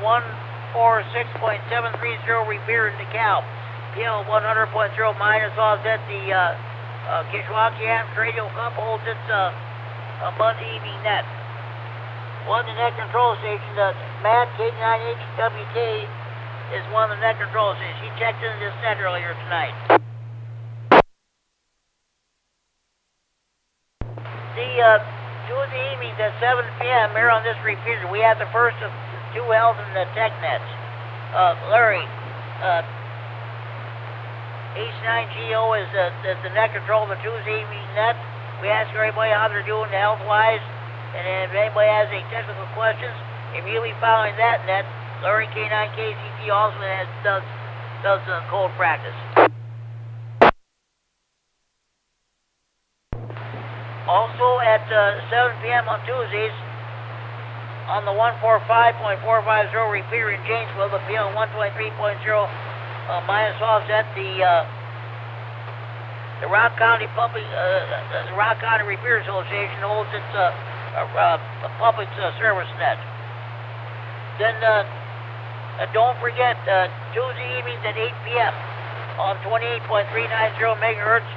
146.730 repeater in DeKalb. PL 100.0 minus offset. The Kishwaukee Amps Radio Club holds its Monday evening net. One of the net control stations, Matt KD9HWK, is one of the net control stations. He checked into this net earlier tonight. Tuesday evenings at 7 p.m. here on this repeater, we have the first of 2 held in the tech nets. Larry, H9GO is the net control of the Tuesday evening net. We ask everybody how they're doing health-wise, and if anybody has any technical questions, immediately following that net, Larry K9KZT also does cold practice. Also at 7 p.m. on Tuesdays, on the 145.450 repeater in Janesville, the PL 123.0 minus offset, the Rock County Public, the Rock County Repeater Association holds its public service net. Then Don't forget, Tuesday evenings at 8 p.m. on 28.390 megahertz,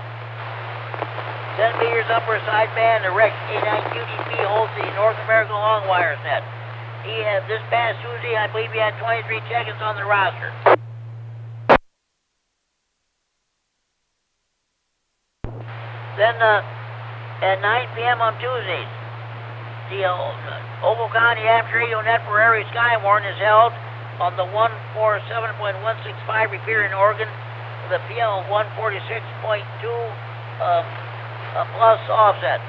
10 meters upper sideband, the Rex K9QDP holds the North American long wires net. This past Tuesday, I believe he had 23 check-ins on the roster. Then at 9 p.m. on Tuesdays, the Ogle County Amateur Radio Net for Area Skywarn is held on the 147.165 repeater in Oregon with a PL of 146.2 plus offset.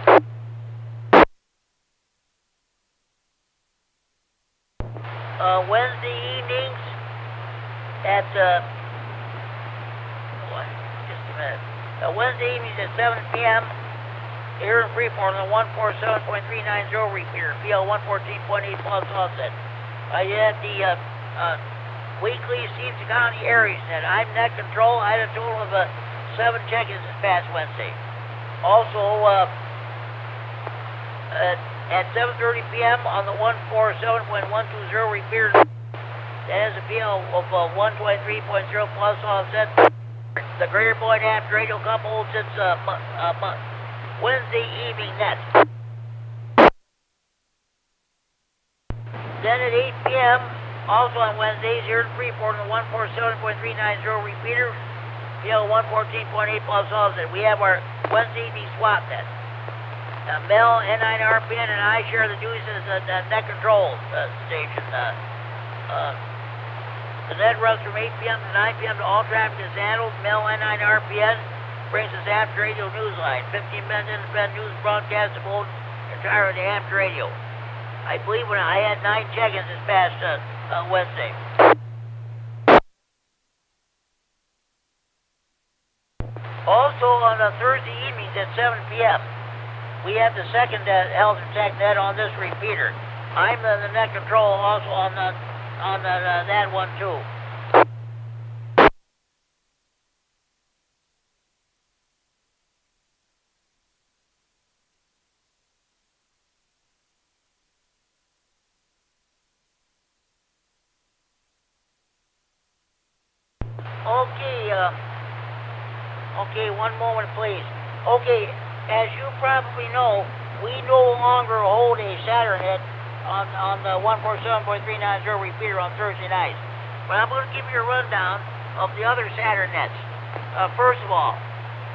Wednesday evenings at just a minute. Wednesday evenings at 7 p.m. here in Freeport on the 147.390 repeater, PL 114.8 plus offset. I had the weekly Stevenson County Aries net. I'm net control. I had a total of 7 check-ins this past Wednesday. Also, at 7:30 p.m. on the 147.120 repeater, that has a PL of 123.0 plus offset. The Greater Boyd Amateur Radio Club holds its Wednesday evening net. Then at 8 p.m., also on Wednesdays, here in Freeport on the 147.390 repeater, PL 114.8 plus offset. We have our Wednesday evening swap net. Mel, K9RFD, and I share the duties as the net control station. The net runs from 8 p.m. to 9 p.m. to all traffic is handled. Mel, K9RFD brings us Amateur Radio Newsline. 15 minutes independent news broadcast of both entire the Amateur Radio. I believe when I had 9 check-ins this past Wednesday. Also on Thursday evenings at 7 p.m., we have the second Health and Tech net on this repeater. I'm the net control also on that one too. Okay, one moment please. Okay, as you probably know, we no longer hold a Saturn net on the 147.390 repeater on Thursday nights. But I'm going to give you a rundown of the other Saturn nets. First of all,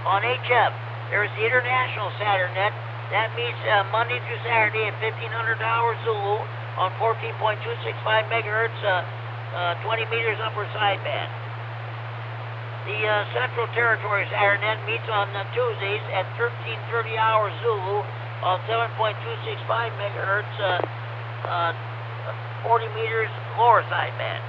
on HF, there's the International Saturn net. That meets Monday through Saturday at 1500 hours Zulu on 14.265 megahertz, 20 meters upper sideband. The Central Territory Saturn net meets on Tuesdays at 1330 hours Zulu on 7.265 megahertz, 40 meters lower sideband.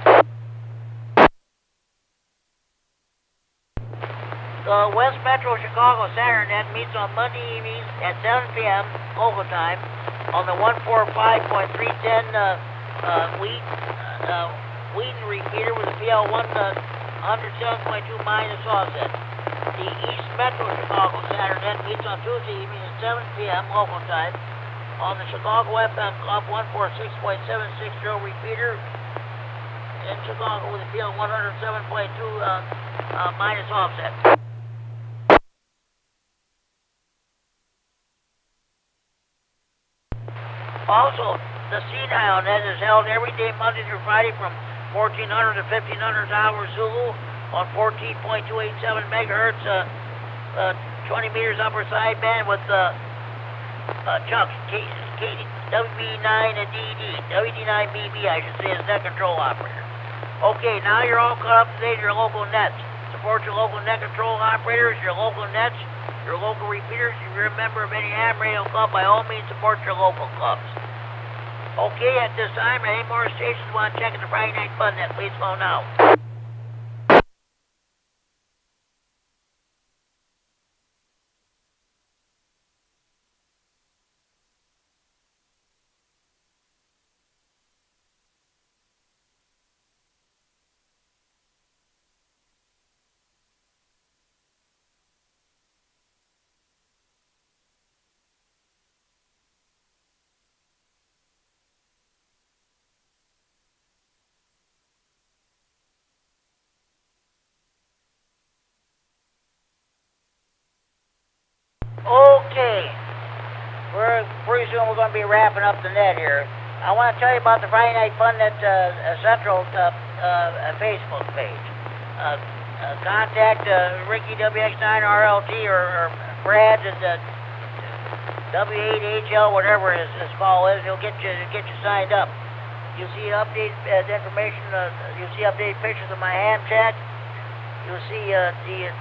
The West Metro Chicago Saturn net meets on Monday evenings at 7 p.m. local time on the 145.310 Wheaton repeater with a PL 107.2 minus offset. The East Metro Chicago Saturn net meets on Tuesday evening at 7 p.m. local time on the Chicago FM Club 146.760 repeater in Chicago with a PL 107.2 minus offset. Also, the Senile net is held every day Monday through Friday from 1400 to 1500 hours Zulu on 14.287 megahertz, 20 meters upper sideband with chunks, W9AXD I should say, as net control operator. Okay, now you're all caught up to date your local nets. Support your local net control operators, your local nets, your local repeaters. If you're a member of any ham radio club, by all means support your local clubs. Okay, at this time, any more stations want to check in the Friday Night Fun net, please phone now. we're going to be wrapping up the net here. I want to tell you about the Friday Night Fun Net Central Facebook page. Contact Ricky WX9RLT or Brad at W9AXD, whatever his call is. He'll get you signed up. You'll see updated information. You'll see updated pictures of my ham shack. You'll see the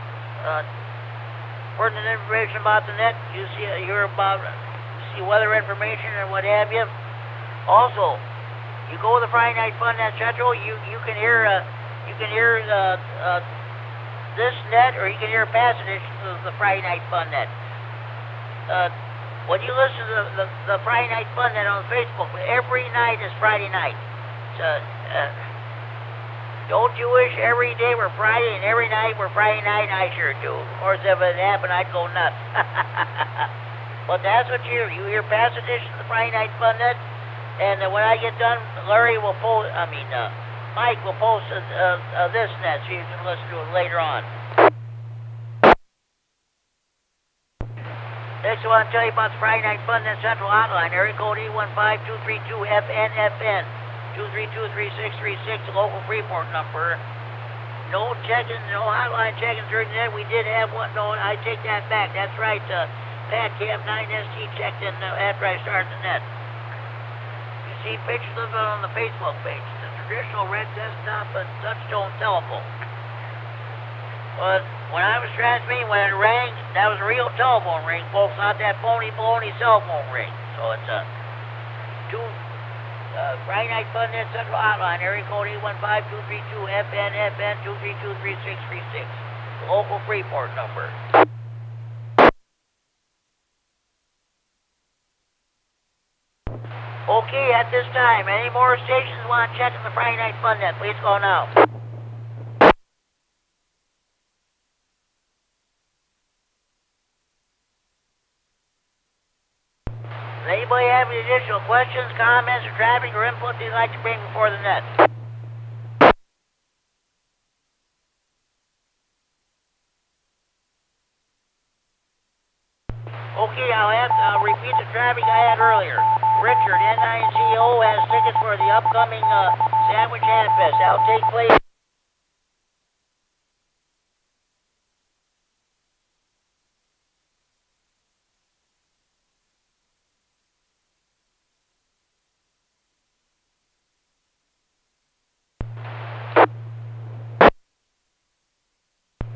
pertinent information about the net. You see weather information and what have you. Also, you go to the Friday Night Fun Net Central. You can hear this net, or you can hear past editions of the Friday Night Fun Net. When you listen to the Friday Night Fun Net on Facebook, every night is Friday night. Don't you wish every day were Friday and every night were Friday night? I sure do. Of course, if it happened, I'd go nuts. But that's what you hear. You hear past editions of the Friday Night Fun Net, and when I get done, Mike will post this net so you can listen to it later on. Next, I want to tell you about the Friday Night Fun Net Central Hotline, area code 815-232-FNFN, 232-3636, the local Freeport number. No check-in, no hotline check-ins during the net. We did have one. No, I take that back. That's right. Pat K9RFD checked in after I started the net. You see pictures of it on the Facebook page. The traditional red desktop and touch-tone telephone. But when I was transmitting, when it rang, that was a real telephone ring, folks, not that phony baloney cell phone ring. So it's Friday Night Fun Net Central Hotline, area code 815-232-FNFN, 232-3636, the local Freeport number. Okay, at this time, any more stations want to check in the Friday Night Fun Net? Please call now. Does anybody have any additional questions, comments, or traffic or input they'd like to bring before the net? Okay, I'll repeat the traffic I had earlier. Richard, N9CO, has tickets for the upcoming Sandwich Ham Fest. That'll take place.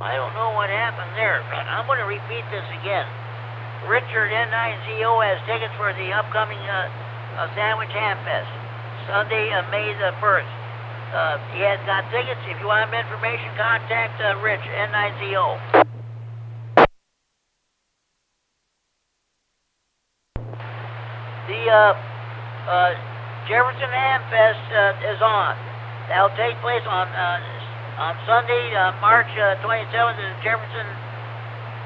I don't know what happened there. I'm going to repeat this again. Richard, N9CO, has tickets for the upcoming Sandwich Ham Fest, Sunday, May the 1st. He has got tickets. If you want information, contact Rich, N9CO. The Jefferson Ham Fest is on. That'll take place on Sunday, March 27th at the Jefferson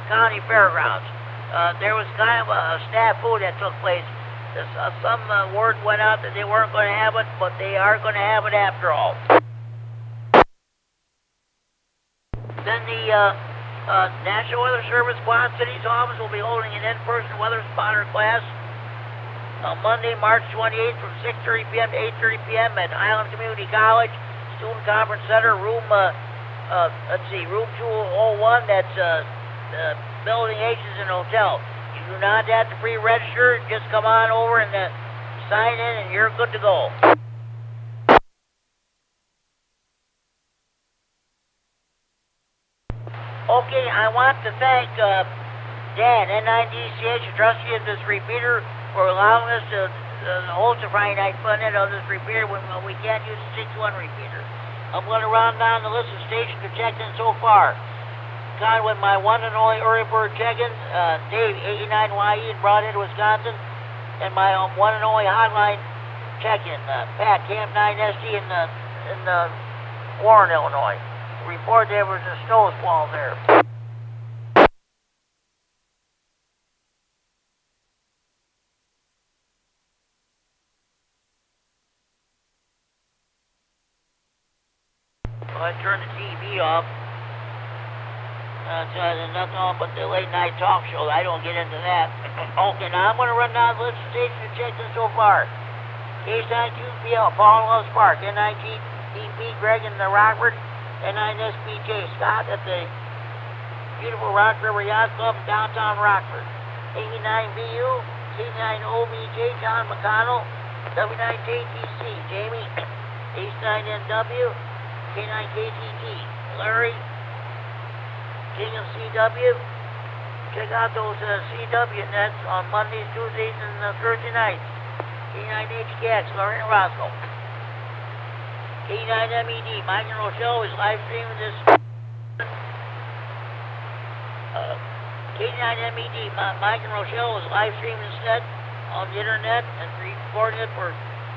County Fairgrounds. There was kind of a snafu that took place. Some word went out that they weren't going to have it, but they are going to have it after all. Then the National Weather Service Quad City's office will be holding an in-person weather spotter class on Monday, March 28th from 6:30 p.m. to 8:30 p.m. at Highland Community College, Student Conference Center, room 201. That's Building H's and Hotel. You do not have to pre-register. Just come on over and sign in, and you're good to go. Okay, I want to thank Dan, N9DCH, the trustee of this repeater, for allowing us to host the Friday Night Fun Net of this repeater when we can't use the 6-1 repeater. I'm going to round down the list of stations who checked in so far. Con with my one and only early bird check-in, Dave, 89YE in Broadhead, Wisconsin, and my one and only hotline check-in, Pat, K9RFD in Warren, Illinois. Report there was a snow squall there. Well, I turned the TV off. There's nothing on but the late night talk show. I don't get into that. Okay, now I'm going to run down the list of stations and check this so far. K9QPL, Paul and Loves Park, N9TP, Greg and the Rockford, N9SBJ, Scott at the beautiful Rock River Yacht Club in downtown Rockford. K9VU, K9OBJ, John McConnell, W9JTC, Jamie, H9NW, K9KTT, Larry, King of CW. Check out those CW nets on Mondays, Tuesdays, and Thursday nights. K9HKX, Lorraine Roscoe. K9MED, Mike and Rochelle is live streaming this. K9MED, Mike and Rochelle is live streaming this net on the internet and recording it for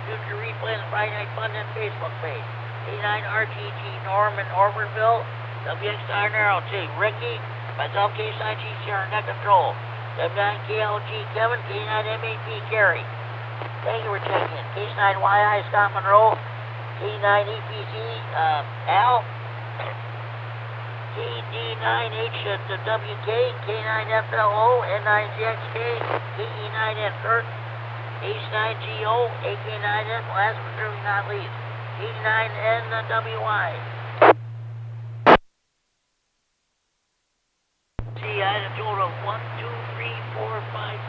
future replay on the Friday Night Fun Net Facebook page. K9RGG, Norman Orfordville, WX9RLT, Ricky, myself, K9GCR, Net Control, W9KLG, Kevin, K9MED, Gary. Thank you for checking in. K9YI, Scott Monroe, K9EPC, Al, KD9H at the WK, K9FLO, N9ZXK, KE9N Kurt, H9GO, AK9N, last but certainly not least, K9NWI. See, I had a total of 1, 2, 3, 4, 5,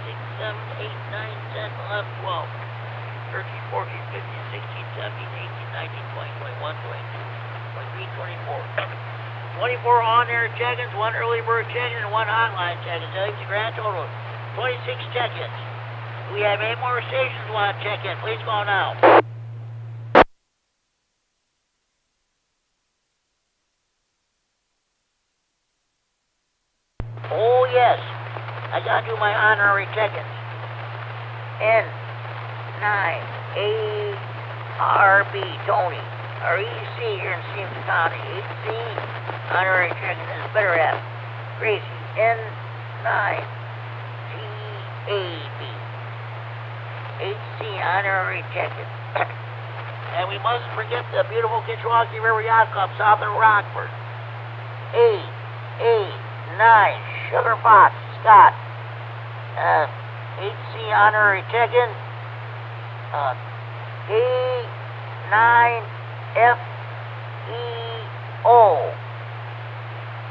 6, 7, 8, 9, 10, 11, 12, 13, 14, 15, 16, 17, 18, 19, 20, 21, 22, 23, 24. 24 on-air check-ins, 1 early bird check-in, and 1 hotline check-in. That leaves a grand total of 26 check-ins. We have 8 more stations who want to check in. Please call now. Oh, yes. I got to do my honorary check-ins. N9ARB, Tony. REC here in Stevenson County. HC, honorary check-in is better at. Gracie, N9TAB. HC, honorary check-in. And we mustn't forget the beautiful Kitchwaukee River Yacht Club south of Rockford. A9, Sugar Fox, Scott. HC, honorary check-in. K9FEO.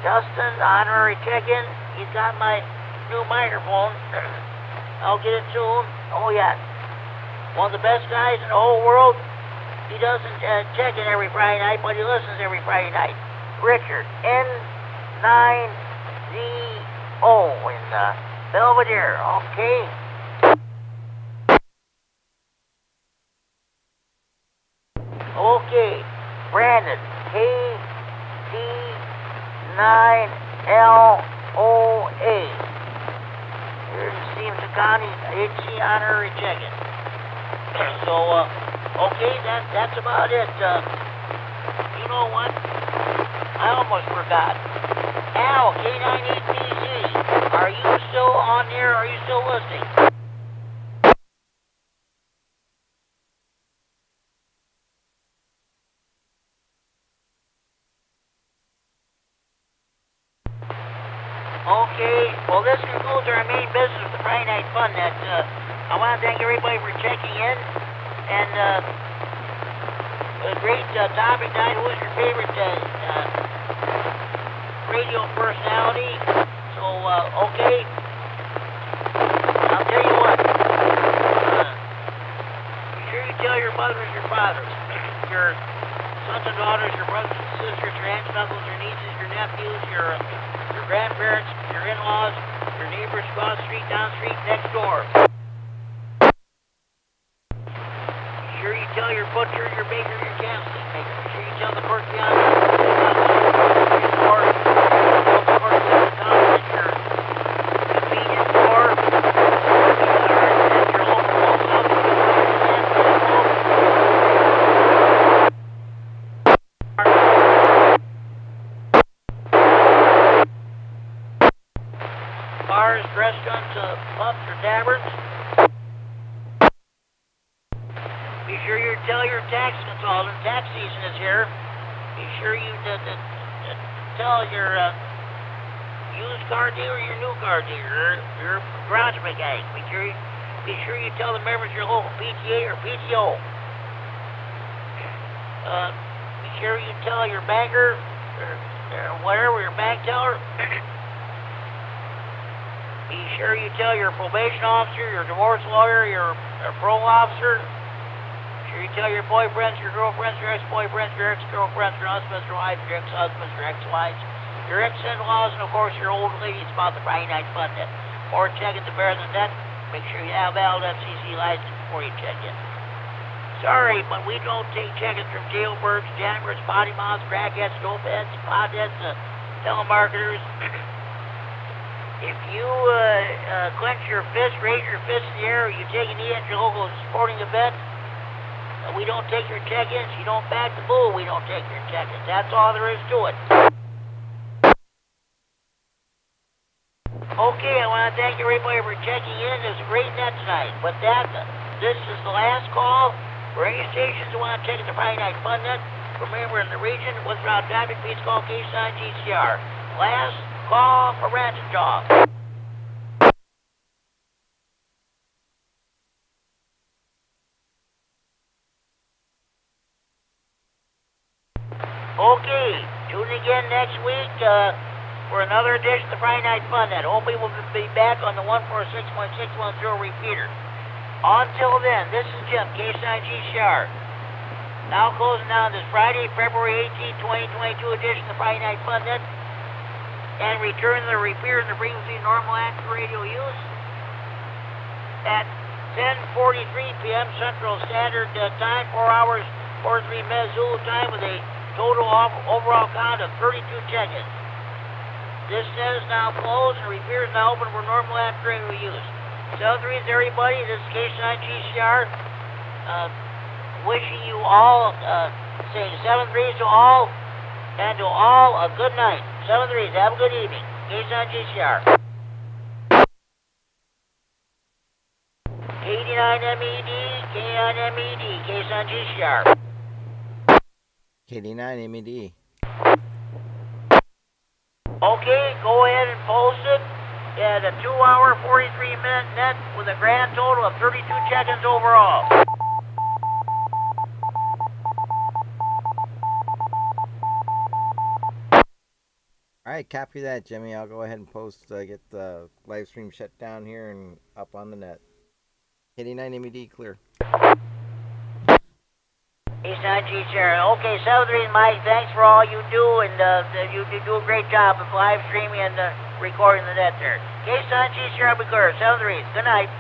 Justin, honorary check-in. He's got my new microphone. I'll get it soon. Oh, yeah. One of the best guys in the whole world. He doesn't check in every Friday night, but he listens every Friday night. Richard, N9ZO in Belvedere. Okay. Okay. Brandon, KD9LOA. Here's the Stevenson County HC honorary check-in. So, okay, that's about it. You know what? I almost forgot. Al, K9APZ, are you still on there? Are you still listening? Okay, well, this concludes our main business of the Friday Night Fun Net. I want to thank everybody for checking in. And a great topic tonight. Who's your favorite radio personality? So, okay. I'll tell you what. Be sure you tell your mothers, your fathers, your sons and daughters, your brothers and sisters, your aunts and uncles, your nieces, your nephews, your grandparents, your in-laws, your neighbors across the street, down the street, next door. Be sure you tell your butcher, your baker, your candlestick maker. Be sure you tell the clerk beyond your store, tell the clerk beyond the counter at your convenience store, or at your local post office. Bars, restaurants, pubs, or taverns. Be sure you tell your tax consultant, tax season is here. Be sure you tell your used car dealer, your new car dealer, your garage mechanic. Be sure you tell the members of your local PTA or PTO. Be sure you tell your banker or whatever, your bank teller. Be sure you tell your probation officer, your divorce lawyer, your parole officer. Be sure you tell your boyfriends, your girlfriends, your ex-boyfriends, your ex-girlfriends, your husbands, your wives, your ex-husbands, your ex-wives, your ex-in-laws, and of course your old ladies about the Friday Night Fun Net. Or check it the better than that. Make sure you have valid FCC license before you check in. Sorry, but we don't take check-ins from jailbirds, janitors, potty mouths, crackheads, dopeheads, potheads, telemarketers. If you clench your fist, raise your fist in the air, or you take a knee at your local sporting event, we don't take your check-ins. You don't back the bull, we don't take your check-ins. That's all there is to it. Okay, I want to thank everybody for checking in. It was a great net tonight. With that, this is the last call. For any stations that want to check the Friday Night Fun Net, from anywhere in the region, without traffic, please call K9GCR. Last call for Ratchet Jaw. Okay, tune in again next week for another edition of the Friday Night Fun Net. Hopefully we'll be back on the 146.610 repeater. Until then, this is Jim, K9GCR. Now closing down this Friday, February 18, 2022 edition of the Friday Night Fun Net. And return the repeater to frequency normal active radio use at 10:43 p.m. Central Standard Time, 4 hours, 43 minutes Zulu time, with a total overall count of 32 check-ins. This net is now closed and the repeater is now open for normal active radio use. 7-3s, everybody. This is K9GCR. Wishing you all, saying 7-3s to all, and to all a good night. 7-3s, have a good evening. K9GCR. KD9MED, K9MED, K9GCR. KD9MED. Okay, go ahead and post it at a 2-hour, 43-minute net with a grand total of 32 check-ins overall. All right, copy that, Jimmy. I'll go ahead and post, get the live stream shut down here and up on the net. KD9MED clear. K9GCR. Okay, 7-3, Mike, thanks for all you do, and you do a great job of live streaming and recording the net there. K9GCR, be clear. 7-3, good night.